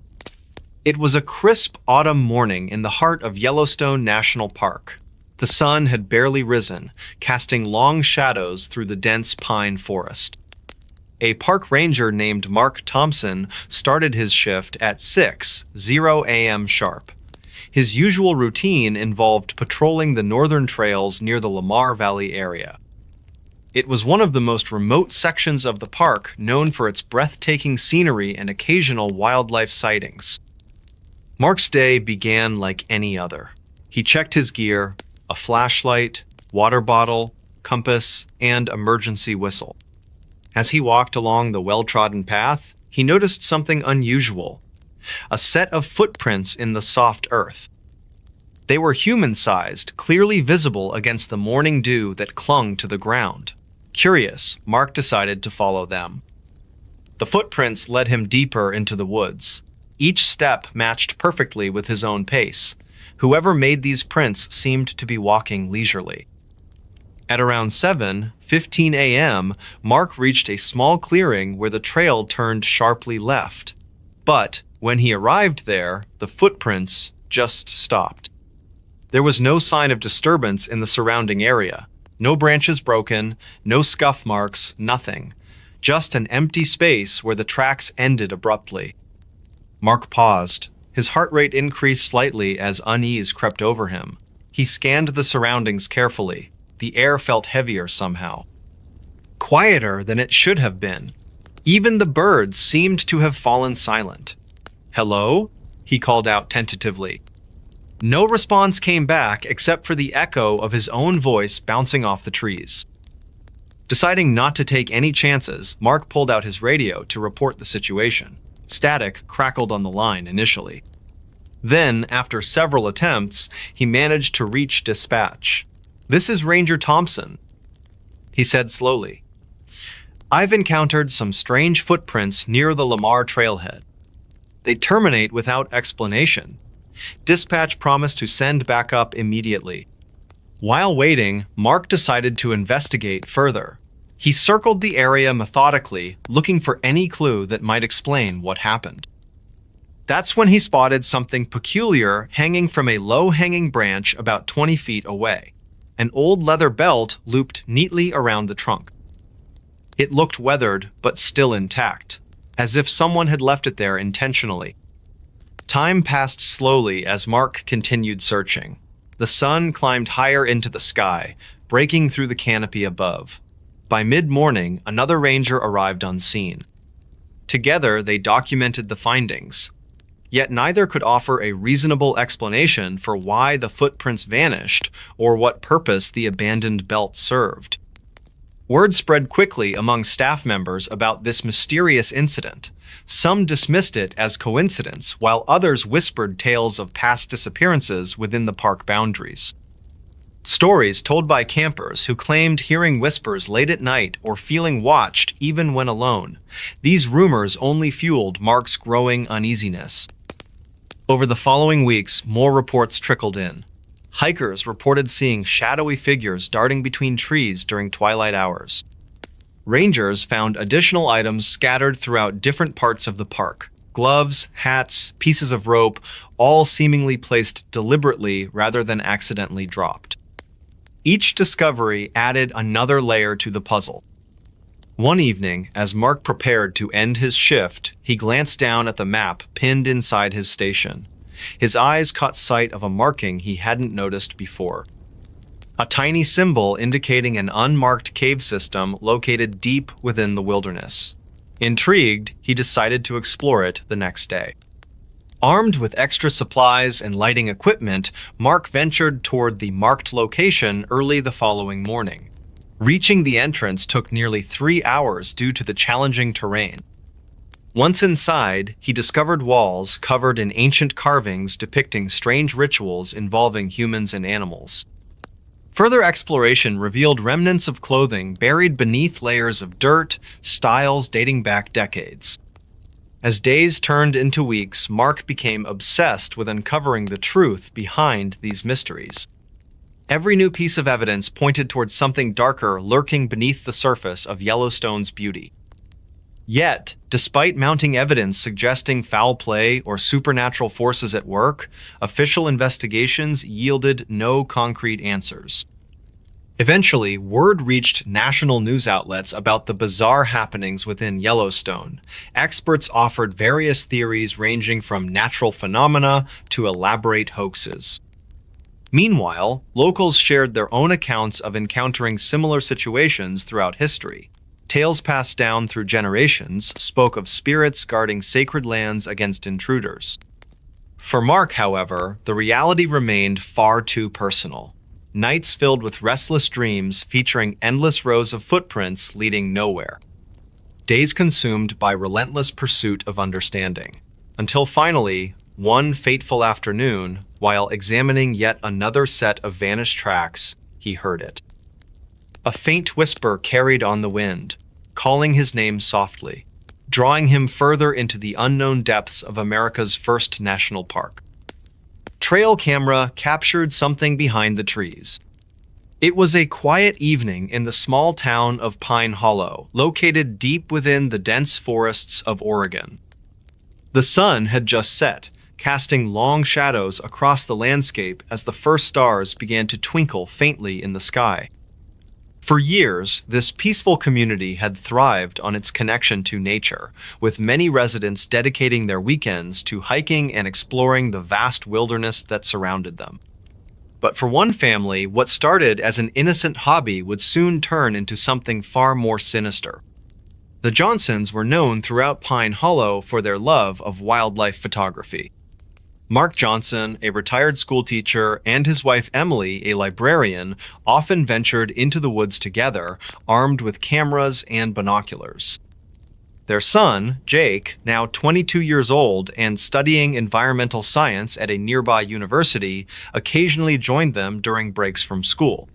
It was a crisp autumn morning in the heart of Yellowstone National Park. The sun had barely risen, casting long shadows through the dense pine forest. A park ranger named Mark Thompson started his shift at 6:00 a.m. sharp. His usual routine involved patrolling the northern trails near the Lamar Valley area. It was one of the most remote sections of the park, known for its breathtaking scenery and occasional wildlife sightings. Mark's day began like any other. He checked his gear, a flashlight, water bottle, compass, and emergency whistle. As he walked along the well-trodden path, he noticed something unusual: a set of footprints in the soft earth. They were human-sized, clearly visible against the morning dew that clung to the ground. Curious, Mark decided to follow them. The footprints led him deeper into the woods. Each step matched perfectly with his own pace. Whoever made these prints seemed to be walking leisurely. At around 7:15 a.m., Mark reached a small clearing where the trail turned sharply left. But when he arrived there, the footprints just stopped. There was no sign of disturbance in the surrounding area. No branches broken, no scuff marks, nothing. Just an empty space where the tracks ended abruptly. Mark paused. His heart rate increased slightly as unease crept over him. He scanned the surroundings carefully. The air felt heavier somehow. Quieter than it should have been. Even the birds seemed to have fallen silent. "Hello?" he called out tentatively. No response came back except for the echo of his own voice bouncing off the trees. Deciding not to take any chances, Mark pulled out his radio to report the situation. Static crackled on the line initially. Then, after several attempts, he managed to reach dispatch. "This is Ranger Thompson," he said slowly. "I've encountered some strange footprints near the Lamar trailhead. They terminate without explanation. Dispatch promised to send backup immediately." While waiting, Mark decided to investigate further. He circled the area methodically, looking for any clue that might explain what happened. That's when he spotted something peculiar hanging from a low-hanging branch about 20 feet away. An old leather belt looped neatly around the trunk. It looked weathered, but still intact. as if someone had left it there intentionally. Time passed slowly as Mark continued searching. The sun climbed higher into the sky, breaking through the canopy above. By mid-morning, another ranger arrived on scene. Together, they documented the findings. Yet neither could offer a reasonable explanation for why the footprints vanished or what purpose the abandoned belt served. Word spread quickly among staff members about this mysterious incident. Some dismissed it as coincidence, while others whispered tales of past disappearances within the park boundaries. Stories told by campers who claimed hearing whispers late at night or feeling watched even when alone. These rumors only fueled Mark's growing uneasiness. Over the following weeks, more reports trickled in. Hikers reported seeing shadowy figures darting between trees during twilight hours. Rangers found additional items scattered throughout different parts of the park. Gloves, hats, pieces of rope, all seemingly placed deliberately rather than accidentally dropped. Each discovery added another layer to the puzzle. One evening, as Mark prepared to end his shift, he glanced down at the map pinned inside his station. His eyes caught sight of a marking he hadn't noticed before. A tiny symbol indicating an unmarked cave system located deep within the wilderness. Intrigued, he decided to explore it the next day. Armed with extra supplies and lighting equipment, Mark ventured toward the marked location early the following morning. Reaching the entrance took nearly 3 hours due to the challenging terrain. Once inside, he discovered walls covered in ancient carvings depicting strange rituals involving humans and animals. Further exploration revealed remnants of clothing buried beneath layers of dirt, styles dating back decades. As days turned into weeks, Mark became obsessed with uncovering the truth behind these mysteries. Every new piece of evidence pointed towards something darker lurking beneath the surface of Yellowstone's beauty. Yet, despite mounting evidence suggesting foul play or supernatural forces at work, official investigations yielded no concrete answers. Eventually, word reached national news outlets about the bizarre happenings within Yellowstone. Experts offered various theories ranging from natural phenomena to elaborate hoaxes. Meanwhile, locals shared their own accounts of encountering similar situations throughout history. Tales passed down through generations spoke of spirits guarding sacred lands against intruders. For Mark, however, the reality remained far too personal. Nights filled with restless dreams featuring endless rows of footprints leading nowhere. Days consumed by relentless pursuit of understanding. Until finally, one fateful afternoon, while examining yet another set of vanished tracks, he heard it. A faint whisper carried on the wind, calling his name softly, drawing him further into the unknown depths of America's first national park. Trail camera captured something behind the trees. It was a quiet evening in the small town of Pine Hollow, located deep within the dense forests of Oregon. The sun had just set, casting long shadows across the landscape as the first stars began to twinkle faintly in the sky. For years, this peaceful community had thrived on its connection to nature, with many residents dedicating their weekends to hiking and exploring the vast wilderness that surrounded them. But for one family, what started as an innocent hobby would soon turn into something far more sinister. The Johnsons were known throughout Pine Hollow for their love of wildlife photography. Mark Johnson, a retired schoolteacher, and his wife Emily, a librarian, often ventured into the woods together, armed with cameras and binoculars. Their son, Jake, now 22 years old and studying environmental science at a nearby university, occasionally joined them during breaks from school.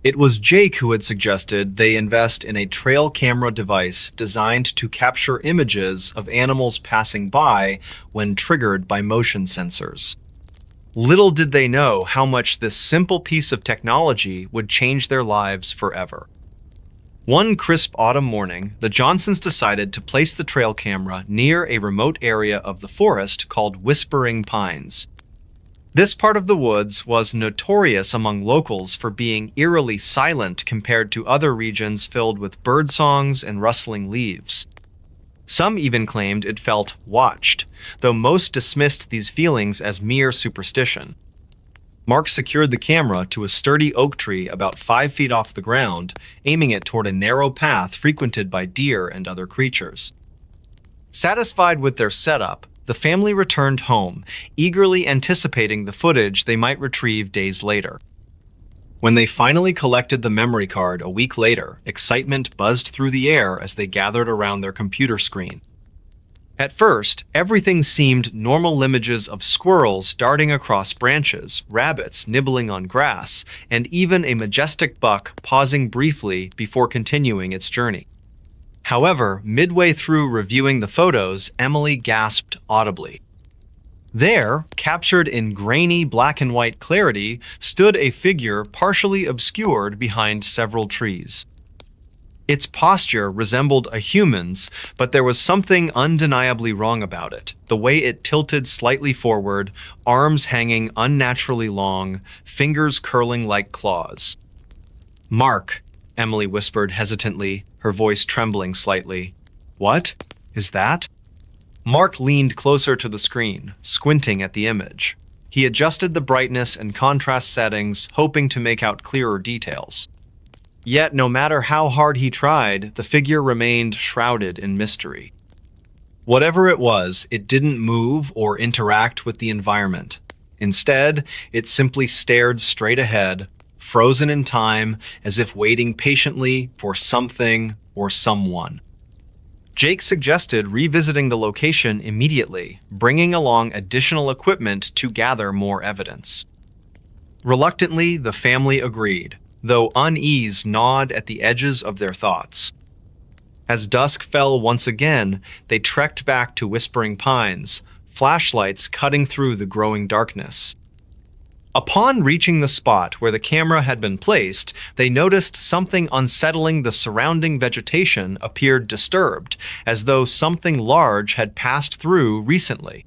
It was Jake who had suggested they invest in a trail camera device designed to capture images of animals passing by when triggered by motion sensors. Little did they know how much this simple piece of technology would change their lives forever. One crisp autumn morning, the Johnsons decided to place the trail camera near a remote area of the forest called Whispering Pines. This part of the woods was notorious among locals for being eerily silent compared to other regions filled with birdsongs and rustling leaves. Some even claimed it felt watched, though most dismissed these feelings as mere superstition. Mark secured the camera to a sturdy oak tree about 5 feet off the ground, aiming it toward a narrow path frequented by deer and other creatures. Satisfied with their setup, the family returned home, eagerly anticipating the footage they might retrieve days later. When they finally collected the memory card a week later, excitement buzzed through the air as they gathered around their computer screen. At first, everything seemed normal images of squirrels darting across branches, rabbits nibbling on grass, and even a majestic buck pausing briefly before continuing its journey. However, midway through reviewing the photos, Emily gasped audibly. There, captured in grainy black and white clarity, stood a figure partially obscured behind several trees. Its posture resembled a human's, but there was something undeniably wrong about it. The way it tilted slightly forward, arms hanging unnaturally long, fingers curling like claws. "Mark," Emily whispered hesitantly, her voice trembling slightly. "What is that?" Mark leaned closer to the screen, squinting at the image. He adjusted the brightness and contrast settings, hoping to make out clearer details. Yet, no matter how hard he tried, the figure remained shrouded in mystery. Whatever it was, it didn't move or interact with the environment. Instead, it simply stared straight ahead, frozen in time, as if waiting patiently for something or someone. Jake suggested revisiting the location immediately, bringing along additional equipment to gather more evidence. Reluctantly, the family agreed, though unease gnawed at the edges of their thoughts. As dusk fell once again, they trekked back to Whispering Pines, flashlights cutting through the growing darkness. Upon reaching the spot where the camera had been placed, they noticed something unsettling. The surrounding vegetation appeared disturbed, as though something large had passed through recently.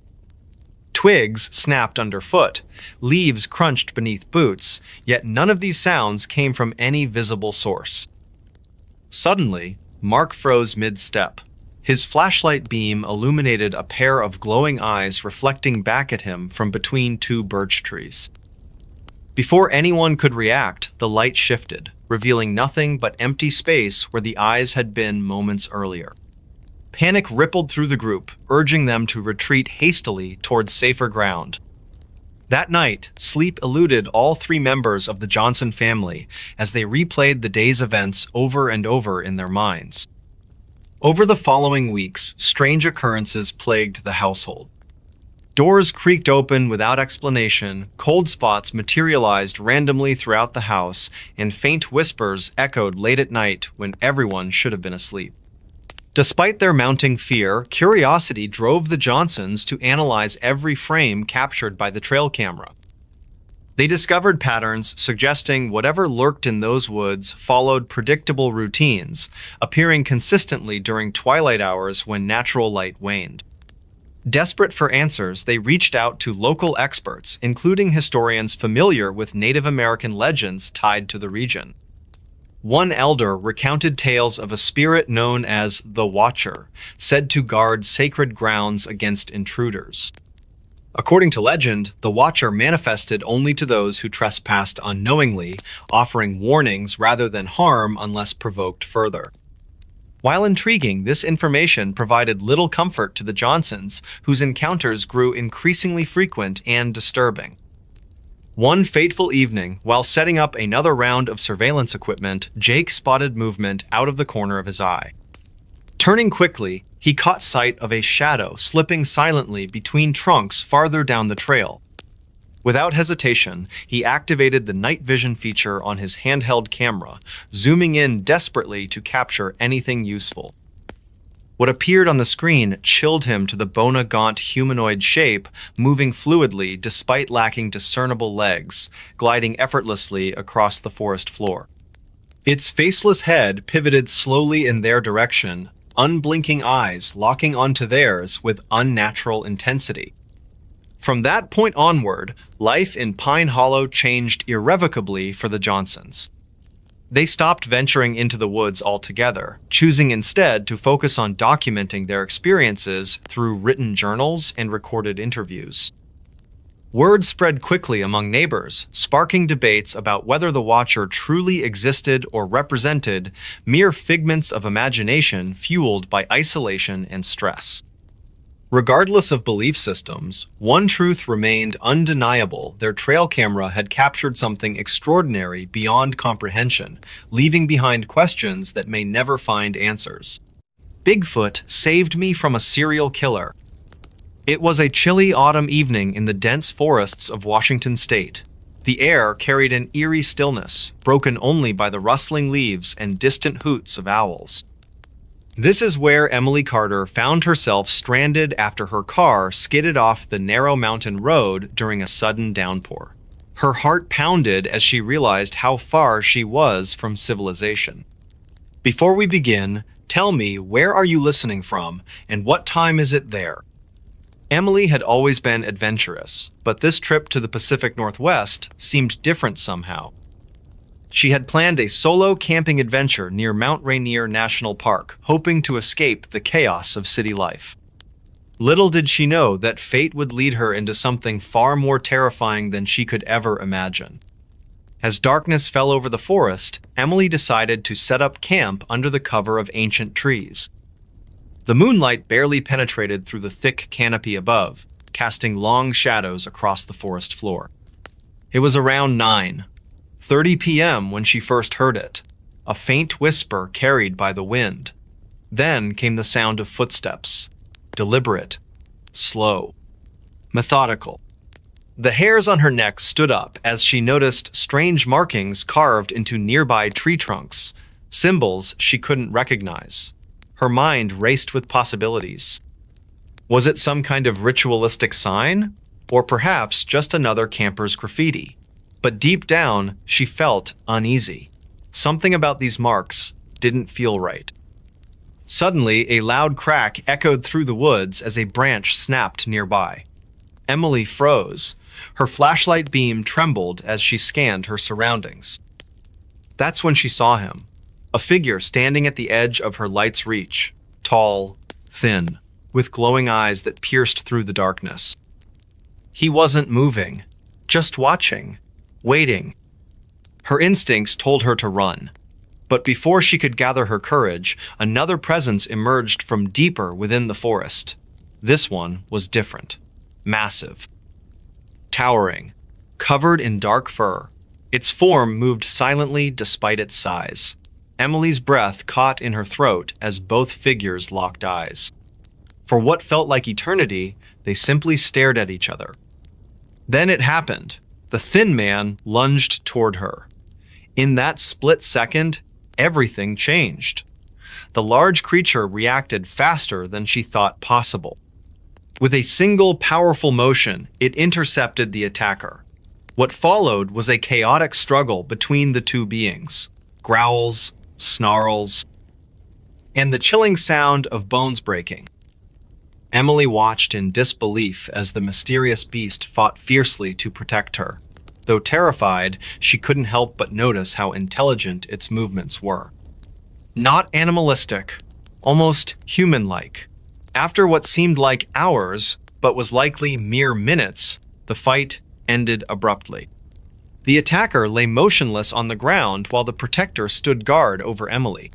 Twigs snapped underfoot, leaves crunched beneath boots, yet none of these sounds came from any visible source. Suddenly, Mark froze mid-step. His flashlight beam illuminated a pair of glowing eyes reflecting back at him from between 2 birch trees. Before anyone could react, the light shifted, revealing nothing but empty space where the eyes had been moments earlier. Panic rippled through the group, urging them to retreat hastily towards safer ground. That night, sleep eluded all 3 members of the Johnson family as they replayed the day's events over and over in their minds. Over the following weeks, strange occurrences plagued the household. Doors creaked open without explanation, cold spots materialized randomly throughout the house, and faint whispers echoed late at night when everyone should have been asleep. Despite their mounting fear, curiosity drove the Johnsons to analyze every frame captured by the trail camera. They discovered patterns suggesting whatever lurked in those woods followed predictable routines, appearing consistently during twilight hours when natural light waned. Desperate for answers, they reached out to local experts, including historians familiar with Native American legends tied to the region. One elder recounted tales of a spirit known as the Watcher, said to guard sacred grounds against intruders. According to legend, the Watcher manifested only to those who trespassed unknowingly, offering warnings rather than harm unless provoked further. While intriguing, this information provided little comfort to the Johnsons, whose encounters grew increasingly frequent and disturbing. One fateful evening, while setting up another round of surveillance equipment, Jake spotted movement out of the corner of his eye. Turning quickly, he caught sight of a shadow slipping silently between trunks farther down the trail. Without hesitation, he activated the night vision feature on his handheld camera, zooming in desperately to capture anything useful. What appeared on the screen chilled him to the bone-gaunt humanoid shape, moving fluidly despite lacking discernible legs, gliding effortlessly across the forest floor. Its faceless head pivoted slowly in their direction, unblinking eyes locking onto theirs with unnatural intensity. From that point onward, life in Pine Hollow changed irrevocably for the Johnsons. They stopped venturing into the woods altogether, choosing instead to focus on documenting their experiences through written journals and recorded interviews. Word spread quickly among neighbors, sparking debates about whether the Watcher truly existed or represented mere figments of imagination fueled by isolation and stress. Regardless of belief systems, one truth remained undeniable: their trail camera had captured something extraordinary beyond comprehension, leaving behind questions that may never find answers. Bigfoot saved me from a serial killer. It was a chilly autumn evening in the dense forests of Washington state. The air carried an eerie stillness, broken only by the rustling leaves and distant hoots of owls. This is where Emily Carter found herself stranded after her car skidded off the narrow mountain road during a sudden downpour. Her heart pounded as she realized how far she was from civilization. Before we begin, tell me, where are you listening from, and what time is it there? Emily had always been adventurous, but this trip to the Pacific Northwest seemed different somehow. She had planned a solo camping adventure near Mount Rainier National Park, hoping to escape the chaos of city life. Little did she know that fate would lead her into something far more terrifying than she could ever imagine. As darkness fell over the forest, Emily decided to set up camp under the cover of ancient trees. The moonlight barely penetrated through the thick canopy above, casting long shadows across the forest floor. It was around 9:30 p.m. when she first heard it, a faint whisper carried by the wind. Then came the sound of footsteps, deliberate, slow, methodical. The hairs on her neck stood up as she noticed strange markings carved into nearby tree trunks, symbols she couldn't recognize. Her mind raced with possibilities. Was it some kind of ritualistic sign? Or perhaps just another camper's graffiti? But deep down, she felt uneasy. Something about these marks didn't feel right. Suddenly, a loud crack echoed through the woods as a branch snapped nearby. Emily froze. Her flashlight beam trembled as she scanned her surroundings. That's when she saw him. A figure standing at the edge of her light's reach, tall, thin, with glowing eyes that pierced through the darkness. He wasn't moving, just watching, waiting. Her instincts told her to run. But before she could gather her courage, another presence emerged from deeper within the forest. This one was different, massive, towering, covered in dark fur. Its form moved silently despite its size. Emily's breath caught in her throat as both figures locked eyes. For what felt like eternity, they simply stared at each other. Then it happened. The thin man lunged toward her. In that split second, everything changed. The large creature reacted faster than she thought possible. With a single powerful motion, it intercepted the attacker. What followed was a chaotic struggle between the two beings. Growls, snarls, and the chilling sound of bones breaking. Emily watched in disbelief as the mysterious beast fought fiercely to protect her. Though terrified, she couldn't help but notice how intelligent its movements were. Not animalistic, almost human-like. After what seemed like hours, but was likely mere minutes, the fight ended abruptly. The attacker lay motionless on the ground while the protector stood guard over Emily.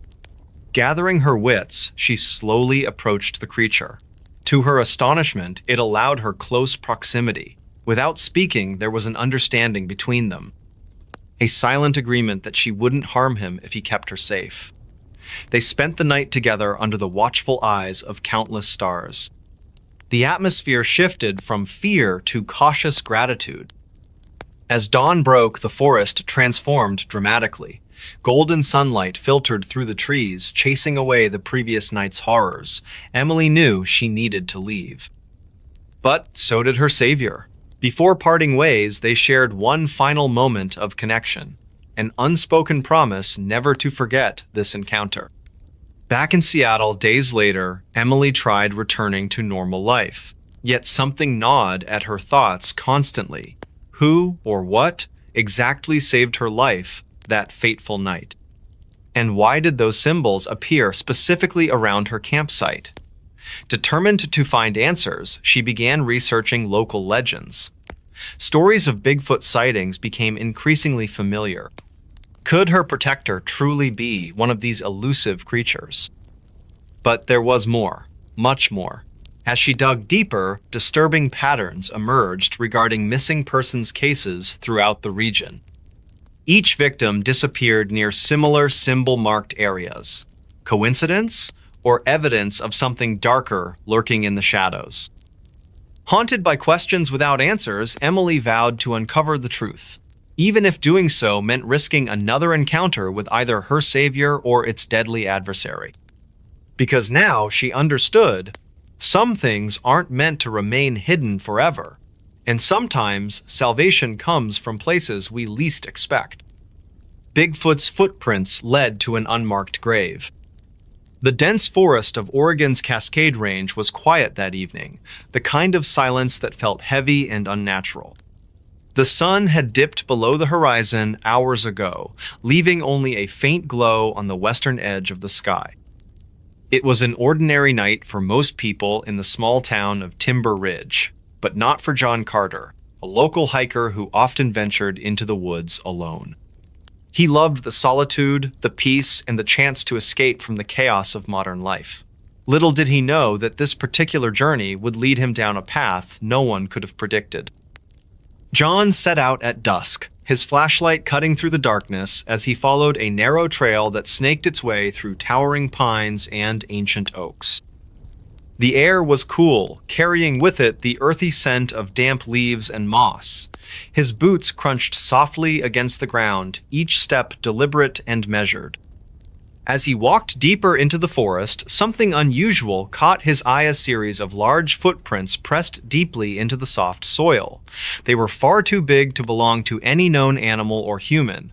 Gathering her wits, she slowly approached the creature. To her astonishment, it allowed her close proximity. Without speaking, there was an understanding between them. A silent agreement that she wouldn't harm him if he kept her safe. They spent the night together under the watchful eyes of countless stars. The atmosphere shifted from fear to cautious gratitude. As dawn broke, the forest transformed dramatically. Golden sunlight filtered through the trees, chasing away the previous night's horrors. Emily knew she needed to leave. But so did her savior. Before parting ways, they shared one final moment of connection, an unspoken promise never to forget this encounter. Back in Seattle, days later, Emily tried returning to normal life. Yet something gnawed at her thoughts constantly. Who or what exactly saved her life that fateful night? And why did those symbols appear specifically around her campsite? Determined to find answers, she began researching local legends. Stories of Bigfoot sightings became increasingly familiar. Could her protector truly be one of these elusive creatures? But there was more, much more. As she dug deeper, disturbing patterns emerged regarding missing persons cases throughout the region. Each victim disappeared near similar symbol-marked areas. Coincidence? Or evidence of something darker lurking in the shadows? Haunted by questions without answers, Emily vowed to uncover the truth, even if doing so meant risking another encounter with either her savior or its deadly adversary. Because now she understood, some things aren't meant to remain hidden forever, and sometimes salvation comes from places we least expect. Bigfoot's footprints led to an unmarked grave. The dense forest of Oregon's Cascade Range was quiet that evening, the kind of silence that felt heavy and unnatural. The sun had dipped below the horizon hours ago, leaving only a faint glow on the western edge of the sky. It was an ordinary night for most people in the small town of Timber Ridge, but not for John Carter, a local hiker who often ventured into the woods alone. He loved the solitude, the peace, and the chance to escape from the chaos of modern life. Little did he know that this particular journey would lead him down a path no one could have predicted. John set out at dusk, his flashlight cutting through the darkness as he followed a narrow trail that snaked its way through towering pines and ancient oaks. The air was cool, carrying with it the earthy scent of damp leaves and moss. His boots crunched softly against the ground, each step deliberate and measured. As he walked deeper into the forest, something unusual caught his eye: a series of large footprints pressed deeply into the soft soil. They were far too big to belong to any known animal or human.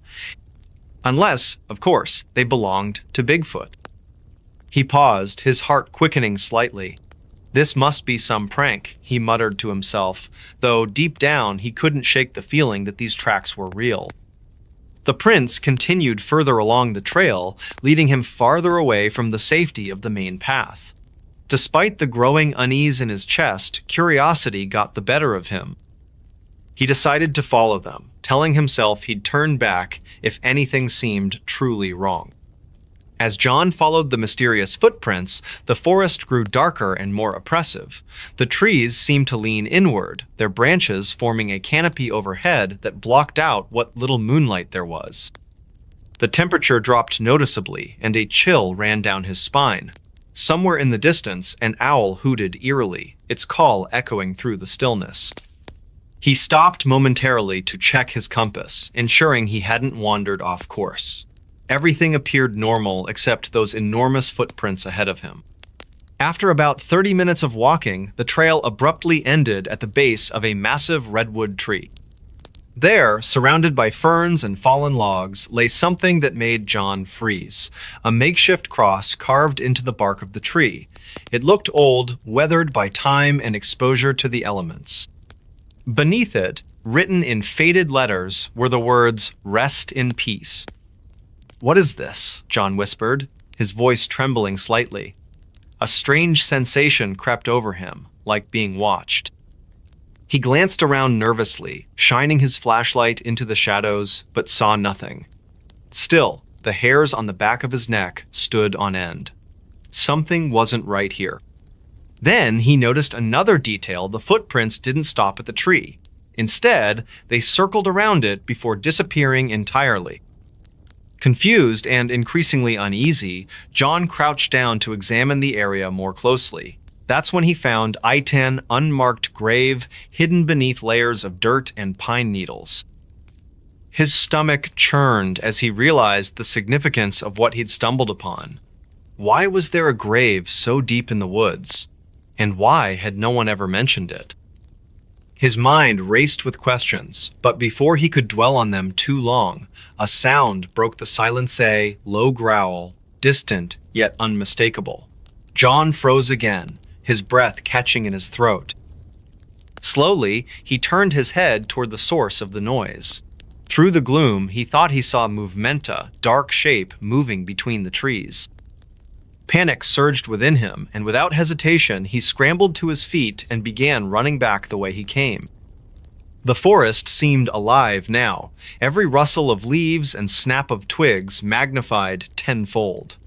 Unless, of course, they belonged to Bigfoot. He paused, his heart quickening slightly. This must be some prank, he muttered to himself, though deep down he couldn't shake the feeling that these tracks were real. The prints continued further along the trail, leading him farther away from the safety of the main path. Despite the growing unease in his chest, curiosity got the better of him. He decided to follow them, telling himself he'd turn back if anything seemed truly wrong. As John followed the mysterious footprints, the forest grew darker and more oppressive. The trees seemed to lean inward, their branches forming a canopy overhead that blocked out what little moonlight there was. The temperature dropped noticeably, and a chill ran down his spine. Somewhere in the distance, an owl hooted eerily, its call echoing through the stillness. He stopped momentarily to check his compass, ensuring he hadn't wandered off course. Everything appeared normal except those enormous footprints ahead of him. After about 30 minutes of walking, the trail abruptly ended at the base of a massive redwood tree. There, surrounded by ferns and fallen logs, lay something that made John freeze, a makeshift cross carved into the bark of the tree. It looked old, weathered by time and exposure to the elements. Beneath it, written in faded letters, were the words, "Rest in peace." "What is this?" John whispered, his voice trembling slightly. A strange sensation crept over him, like being watched. He glanced around nervously, shining his flashlight into the shadows, but saw nothing. Still, the hairs on the back of his neck stood on end. Something wasn't right here. Then he noticed another detail: the footprints didn't stop at the tree. Instead, they circled around it before disappearing entirely. Confused and increasingly uneasy, John crouched down to examine the area more closely. That's when he found I-10 unmarked grave hidden beneath layers of dirt and pine needles. His stomach churned as he realized the significance of what he'd stumbled upon. Why was there a grave so deep in the woods? And why had no one ever mentioned it? His mind raced with questions, but before he could dwell on them too long, a sound broke the silence, a low growl, distant yet unmistakable. John froze again, his breath catching in his throat. Slowly, he turned his head toward the source of the noise. Through the gloom, he thought he saw movementa, dark shape, moving between the trees. Panic surged within him, and without hesitation, he scrambled to his feet and began running back the way he came. The forest seemed alive now, every rustle of leaves and snap of twigs magnified tenfold.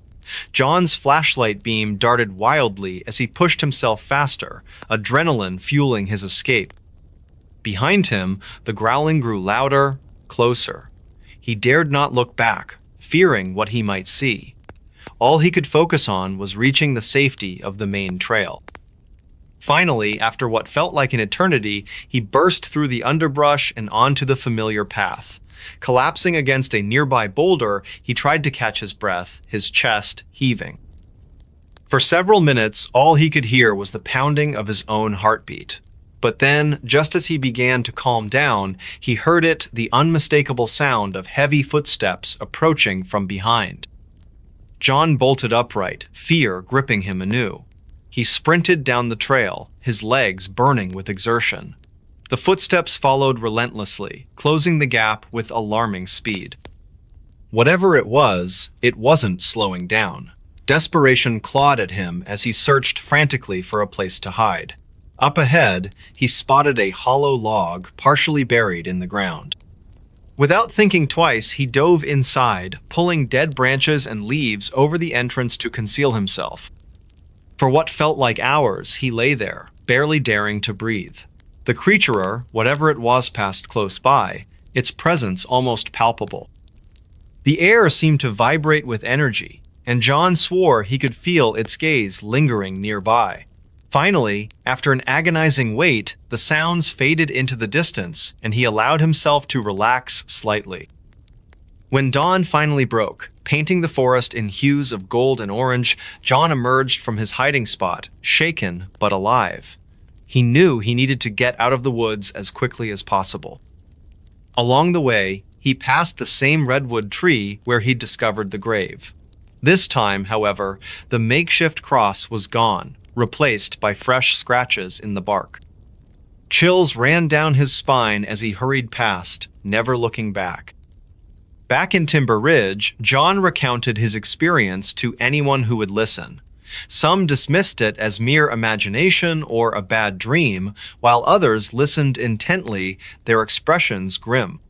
John's flashlight beam darted wildly as he pushed himself faster, adrenaline fueling his escape. Behind him, the growling grew louder, closer. He dared not look back, fearing what he might see. All he could focus on was reaching the safety of the main trail. Finally, after what felt like an eternity, he burst through the underbrush and onto the familiar path. Collapsing against a nearby boulder, he tried to catch his breath, his chest heaving. For several minutes, all he could hear was the pounding of his own heartbeat. But then, just as he began to calm down, he heard it, the unmistakable sound of heavy footsteps approaching from behind. John bolted upright, fear gripping him anew. He sprinted down the trail, his legs burning with exertion. The footsteps followed relentlessly, closing the gap with alarming speed. Whatever it wasn't slowing down. Desperation clawed at him as he searched frantically for a place to hide. Up ahead, he spotted a hollow log partially buried in the ground. Without thinking twice, he dove inside, pulling dead branches and leaves over the entrance to conceal himself. For what felt like hours, he lay there, barely daring to breathe. The creature, whatever it was, passed close by, its presence almost palpable. The air seemed to vibrate with energy, and John swore he could feel its gaze lingering nearby. Finally, after an agonizing wait, the sounds faded into the distance, and he allowed himself to relax slightly. When dawn finally broke, painting the forest in hues of gold and orange, John emerged from his hiding spot, shaken but alive. He knew he needed to get out of the woods as quickly as possible. Along the way, he passed the same redwood tree where he'd discovered the grave. This time, however, the makeshift cross was gone, replaced by fresh scratches in the bark. Chills ran down his spine as he hurried past, never looking back. Back in Timber Ridge, John recounted his experience to anyone who would listen. Some dismissed it as mere imagination or a bad dream, while others listened intently, their expressions grim.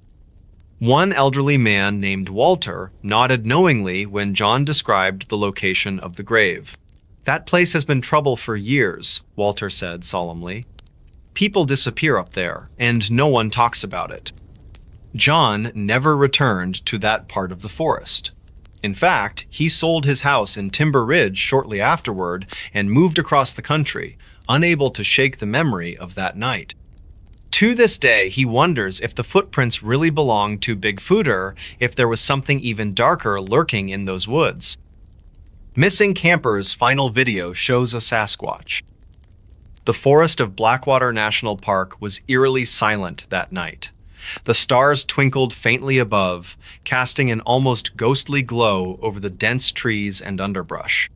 One elderly man named Walter nodded knowingly when John described the location of the grave. "That place has been trouble for years," Walter said solemnly. "People disappear up there, and no one talks about it." John never returned to that part of the forest. In fact, he sold his house in Timber Ridge shortly afterward and moved across the country, unable to shake the memory of that night. To this day, he wonders if the footprints really belonged to Bigfooter, if there was something even darker lurking in those woods. Missing Camper's final video shows a Sasquatch. The forest of Blackwater National Park was eerily silent that night. The stars twinkled faintly above, casting an almost ghostly glow over the dense trees and underbrush.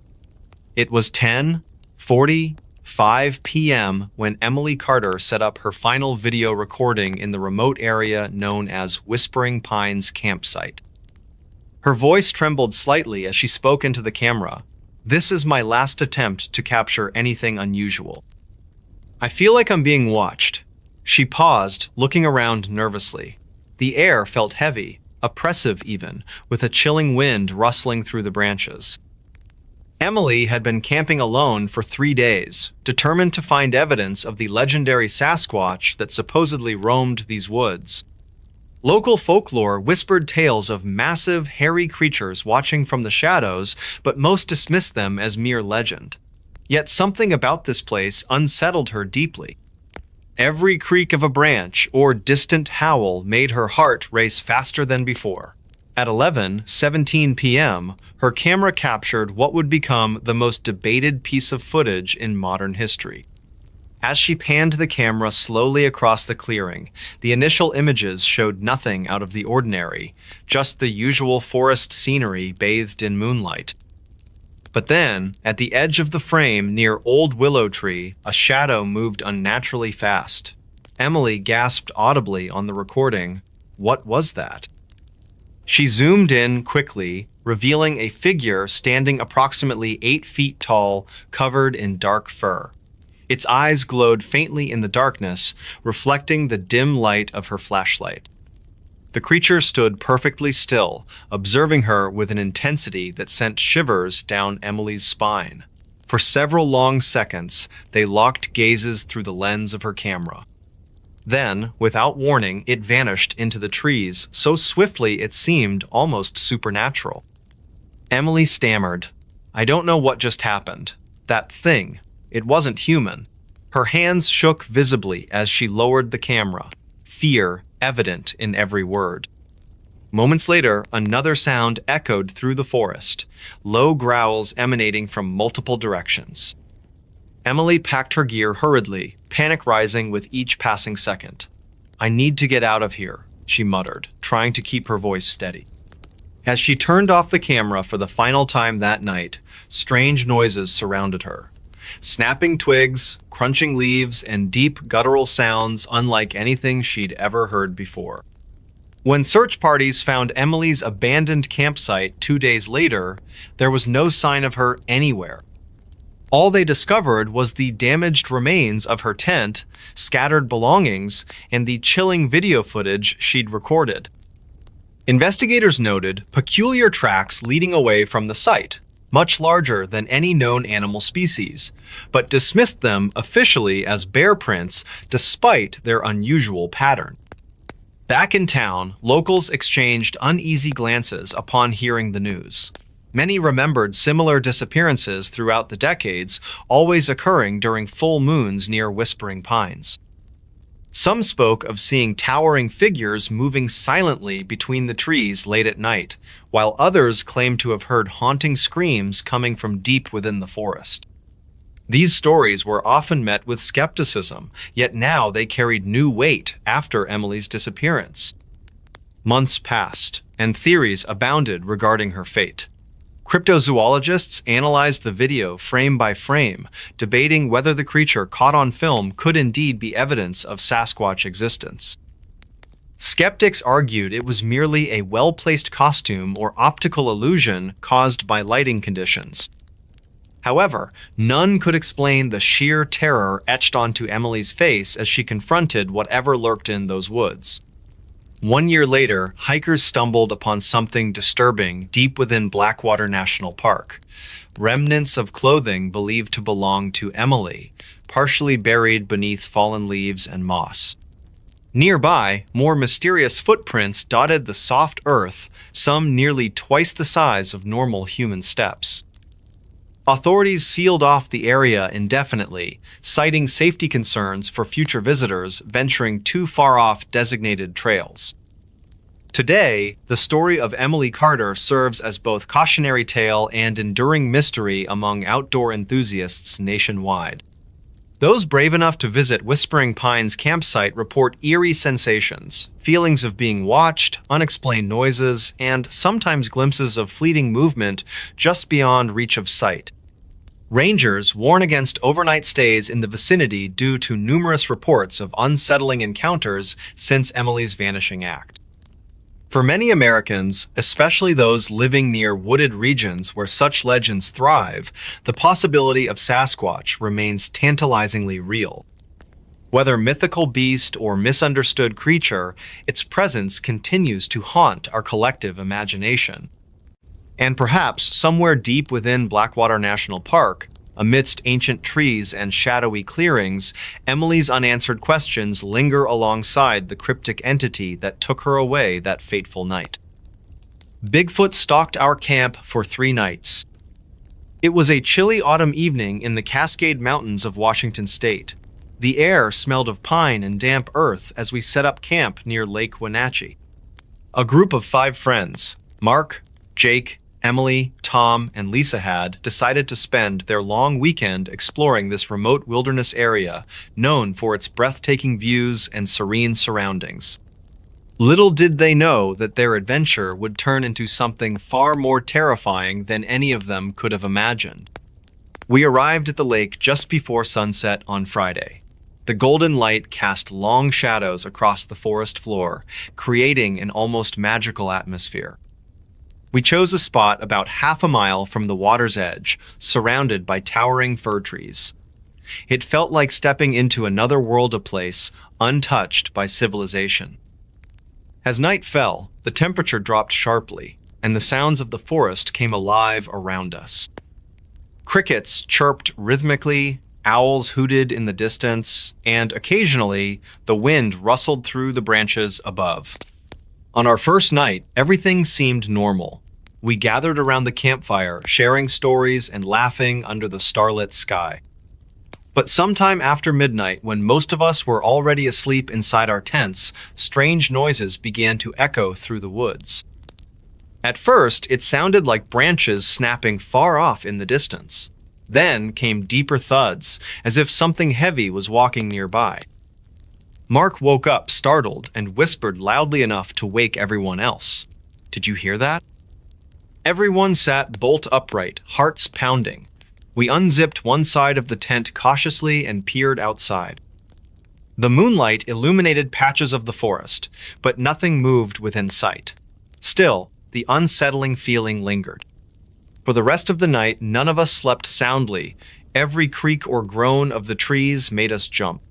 It was 10:45 p.m. when Emily Carter set up her final video recording in the remote area known as Whispering Pines Campsite. Her voice trembled slightly as she spoke into the camera. "This is my last attempt to capture anything unusual. I feel like I'm being watched." She paused, looking around nervously. The air felt heavy, oppressive even, with a chilling wind rustling through the branches. Emily had been camping alone for 3 days, determined to find evidence of the legendary Sasquatch that supposedly roamed these woods. Local folklore whispered tales of massive, hairy creatures watching from the shadows, but most dismissed them as mere legend. Yet something about this place unsettled her deeply. Every creak of a branch or distant howl made her heart race faster than before. At 11:17 p.m., her camera captured what would become the most debated piece of footage in modern history. As she panned the camera slowly across the clearing, the initial images showed nothing out of the ordinary, just the usual forest scenery bathed in moonlight. But then, at the edge of the frame near Old Willow Tree, a shadow moved unnaturally fast. Emily gasped audibly on the recording. What was that? She zoomed in quickly, revealing a figure standing approximately 8 feet tall, covered in dark fur. Its eyes glowed faintly in the darkness, reflecting the dim light of her flashlight. The creature stood perfectly still, observing her with an intensity that sent shivers down Emily's spine. For several long seconds, they locked gazes through the lens of her camera. Then, without warning, it vanished into the trees so swiftly it seemed almost supernatural. Emily stammered, "I don't know what just happened. That thing. It wasn't human." Her hands shook visibly as she lowered the camera, fear evident in every word. Moments later, another sound echoed through the forest, low growls emanating from multiple directions. Emily packed her gear hurriedly, panic rising with each passing second. "I need to get out of here," she muttered, trying to keep her voice steady. As she turned off the camera for the final time that night, strange noises surrounded her. Snapping twigs, crunching leaves, and deep guttural sounds unlike anything she'd ever heard before. When search parties found Emily's abandoned campsite 2 days later, there was no sign of her anywhere. All they discovered was the damaged remains of her tent, scattered belongings, and the chilling video footage she'd recorded. Investigators noted peculiar tracks leading away from the site, much larger than any known animal species, but dismissed them officially as bear prints despite their unusual pattern. Back in town, locals exchanged uneasy glances upon hearing the news. Many remembered similar disappearances throughout the decades, always occurring during full moons near Whispering Pines. Some spoke of seeing towering figures moving silently between the trees late at night, while others claimed to have heard haunting screams coming from deep within the forest. These stories were often met with skepticism, yet now they carried new weight after Emily's disappearance. Months passed, and theories abounded regarding her fate. Cryptozoologists analyzed the video frame by frame, debating whether the creature caught on film could indeed be evidence of Sasquatch existence. Skeptics argued it was merely a well-placed costume or optical illusion caused by lighting conditions. However, none could explain the sheer terror etched onto Emily's face as she confronted whatever lurked in those woods. 1 year later, hikers stumbled upon something disturbing deep within Blackwater National Park. Remnants of clothing believed to belong to Emily, partially buried beneath fallen leaves and moss. Nearby, more mysterious footprints dotted the soft earth, some nearly twice the size of normal human steps. Authorities sealed off the area indefinitely, citing safety concerns for future visitors venturing too far off designated trails. Today, the story of Emily Carter serves as both cautionary tale and enduring mystery among outdoor enthusiasts nationwide. Those brave enough to visit Whispering Pines campsite report eerie sensations, feelings of being watched, unexplained noises, and sometimes glimpses of fleeting movement just beyond reach of sight. Rangers warn against overnight stays in the vicinity due to numerous reports of unsettling encounters since Emily's vanishing act. For many Americans, especially those living near wooded regions where such legends thrive, the possibility of Sasquatch remains tantalizingly real. Whether mythical beast or misunderstood creature, its presence continues to haunt our collective imagination. And perhaps somewhere deep within Blackwater National Park, amidst ancient trees and shadowy clearings, Emily's unanswered questions linger alongside the cryptic entity that took her away that fateful night. Bigfoot stalked our camp for 3 nights. It was a chilly autumn evening in the Cascade Mountains of Washington State. The air smelled of pine and damp earth as we set up camp near Lake Wenatchee. A group of 5 friends, Mark, Jake, Emily, Tom, and Lisa had decided to spend their long weekend exploring this remote wilderness area known for its breathtaking views and serene surroundings. Little did they know that their adventure would turn into something far more terrifying than any of them could have imagined. We arrived at the lake just before sunset on Friday. The golden light cast long shadows across the forest floor, creating an almost magical atmosphere. We chose a spot about half a mile from the water's edge, surrounded by towering fir trees. It felt like stepping into another world, a place untouched by civilization. As night fell, the temperature dropped sharply, and the sounds of the forest came alive around us. Crickets chirped rhythmically, owls hooted in the distance, and occasionally the wind rustled through the branches above. On our first night, everything seemed normal. We gathered around the campfire, sharing stories and laughing under the starlit sky. But sometime after midnight, when most of us were already asleep inside our tents, strange noises began to echo through the woods. At first, it sounded like branches snapping far off in the distance. Then came deeper thuds, as if something heavy was walking nearby. Mark woke up startled and whispered loudly enough to wake everyone else. "Did you hear that?" Everyone sat bolt upright, hearts pounding. We unzipped one side of the tent cautiously and peered outside. The moonlight illuminated patches of the forest, but nothing moved within sight. Still, the unsettling feeling lingered. For the rest of the night, none of us slept soundly. Every creak or groan of the trees made us jump.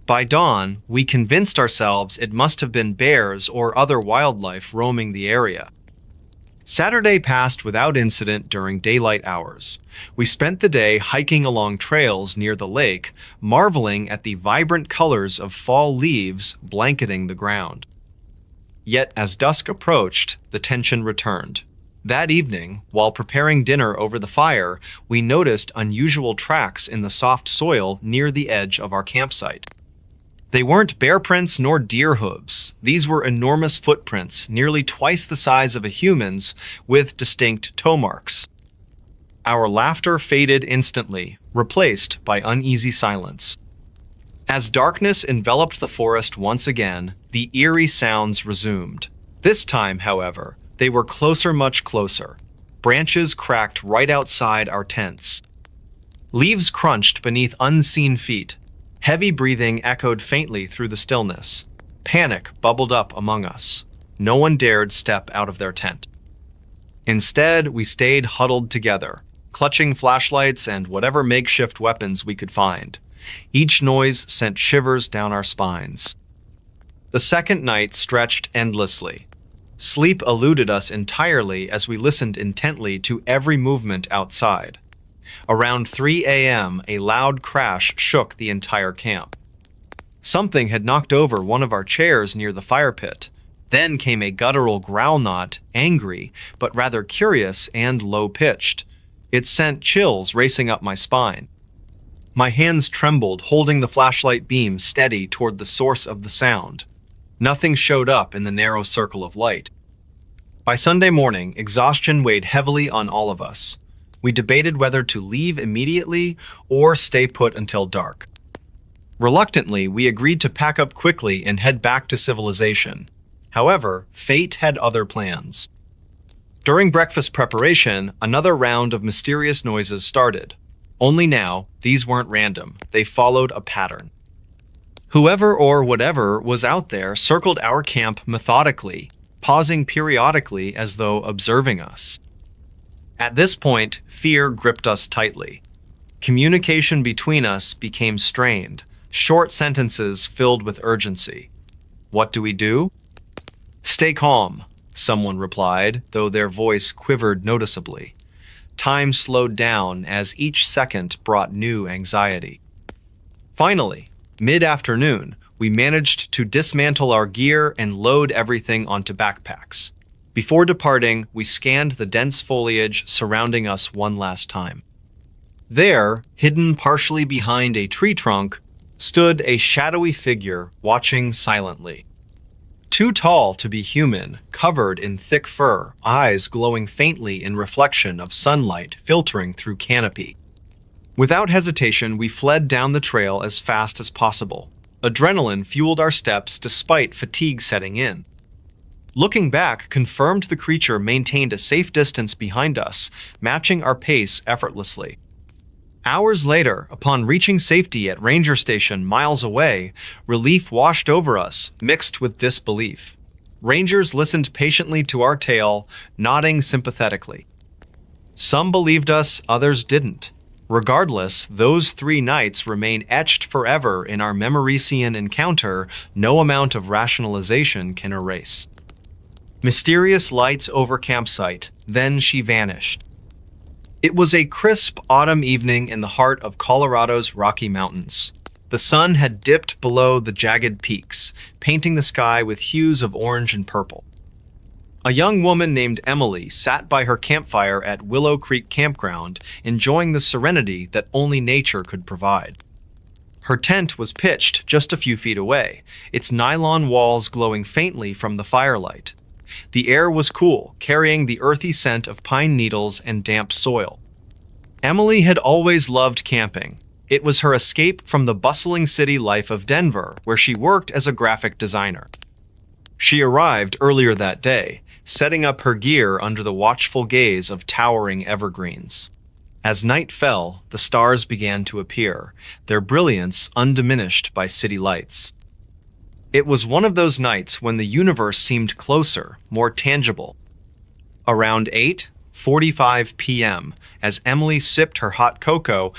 By dawn, we convinced ourselves it must have been bears or other wildlife roaming the area. Saturday passed without incident during daylight hours. We spent the day hiking along trails near the lake, marveling at the vibrant colors of fall leaves blanketing the ground. Yet as dusk approached, the tension returned. That evening, while preparing dinner over the fire, we noticed unusual tracks in the soft soil near the edge of our campsite. They weren't bear prints nor deer hooves. These were enormous footprints, nearly twice the size of a human's, with distinct toe marks. Our laughter faded instantly, replaced by uneasy silence. As darkness enveloped the forest once again, the eerie sounds resumed. This time, however, they were closer, much closer. Branches cracked right outside our tents. Leaves crunched beneath unseen feet. Heavy breathing echoed faintly through the stillness. Panic bubbled up among us. No one dared step out of their tent. Instead, we stayed huddled together, clutching flashlights and whatever makeshift weapons we could find. Each noise sent shivers down our spines. The second night stretched endlessly. Sleep eluded us entirely as we listened intently to every movement outside. Around 3 a.m., a loud crash shook the entire camp. Something had knocked over one of our chairs near the fire pit. Then came a guttural growl, not angry, but rather curious and low-pitched. It sent chills racing up my spine. My hands trembled, holding the flashlight beam steady toward the source of the sound. Nothing showed up in the narrow circle of light. By Sunday morning, exhaustion weighed heavily on all of us. We debated whether to leave immediately or stay put until dark. Reluctantly, we agreed to pack up quickly and head back to civilization. However, fate had other plans. During breakfast preparation, another round of mysterious noises started. Only now, these weren't random. They followed a pattern. Whoever or whatever was out there circled our camp methodically, pausing periodically as though observing us. At this point, fear gripped us tightly. Communication between us became strained, short sentences filled with urgency. "What do we do?" "Stay calm," someone replied, though their voice quivered noticeably. Time slowed down as each second brought new anxiety. Finally, mid-afternoon, we managed to dismantle our gear and load everything onto backpacks. Before departing, we scanned the dense foliage surrounding us one last time. There, hidden partially behind a tree trunk, stood a shadowy figure watching silently. Too tall to be human, covered in thick fur, eyes glowing faintly in reflection of sunlight filtering through canopy. Without hesitation, we fled down the trail as fast as possible. Adrenaline fueled our steps despite fatigue setting in. Looking back confirmed the creature maintained a safe distance behind us, matching our pace effortlessly. Hours later, upon reaching safety at Ranger Station miles away, relief washed over us, mixed with disbelief. Rangers listened patiently to our tale, nodding sympathetically. Some believed us, others didn't. Regardless, those 3 nights remain etched forever in our Memorician encounter no amount of rationalization can erase. Mysterious lights over campsite, then she vanished. It was a crisp autumn evening in the heart of Colorado's Rocky Mountains. The sun had dipped below the jagged peaks, painting the sky with hues of orange and purple. A young woman named Emily sat by her campfire at Willow Creek Campground, enjoying the serenity that only nature could provide. Her tent was pitched just a few feet away, its nylon walls glowing faintly from the firelight. The air was cool, carrying the earthy scent of pine needles and damp soil. Emily had always loved camping. It was her escape from the bustling city life of Denver, where she worked as a graphic designer. She arrived earlier that day, setting up her gear under the watchful gaze of towering evergreens. As night fell, the stars began to appear, their brilliance undiminished by city lights. It was one of those nights when the universe seemed closer, more tangible. Around 8:45 p.m., as Emily sipped her hot cocoa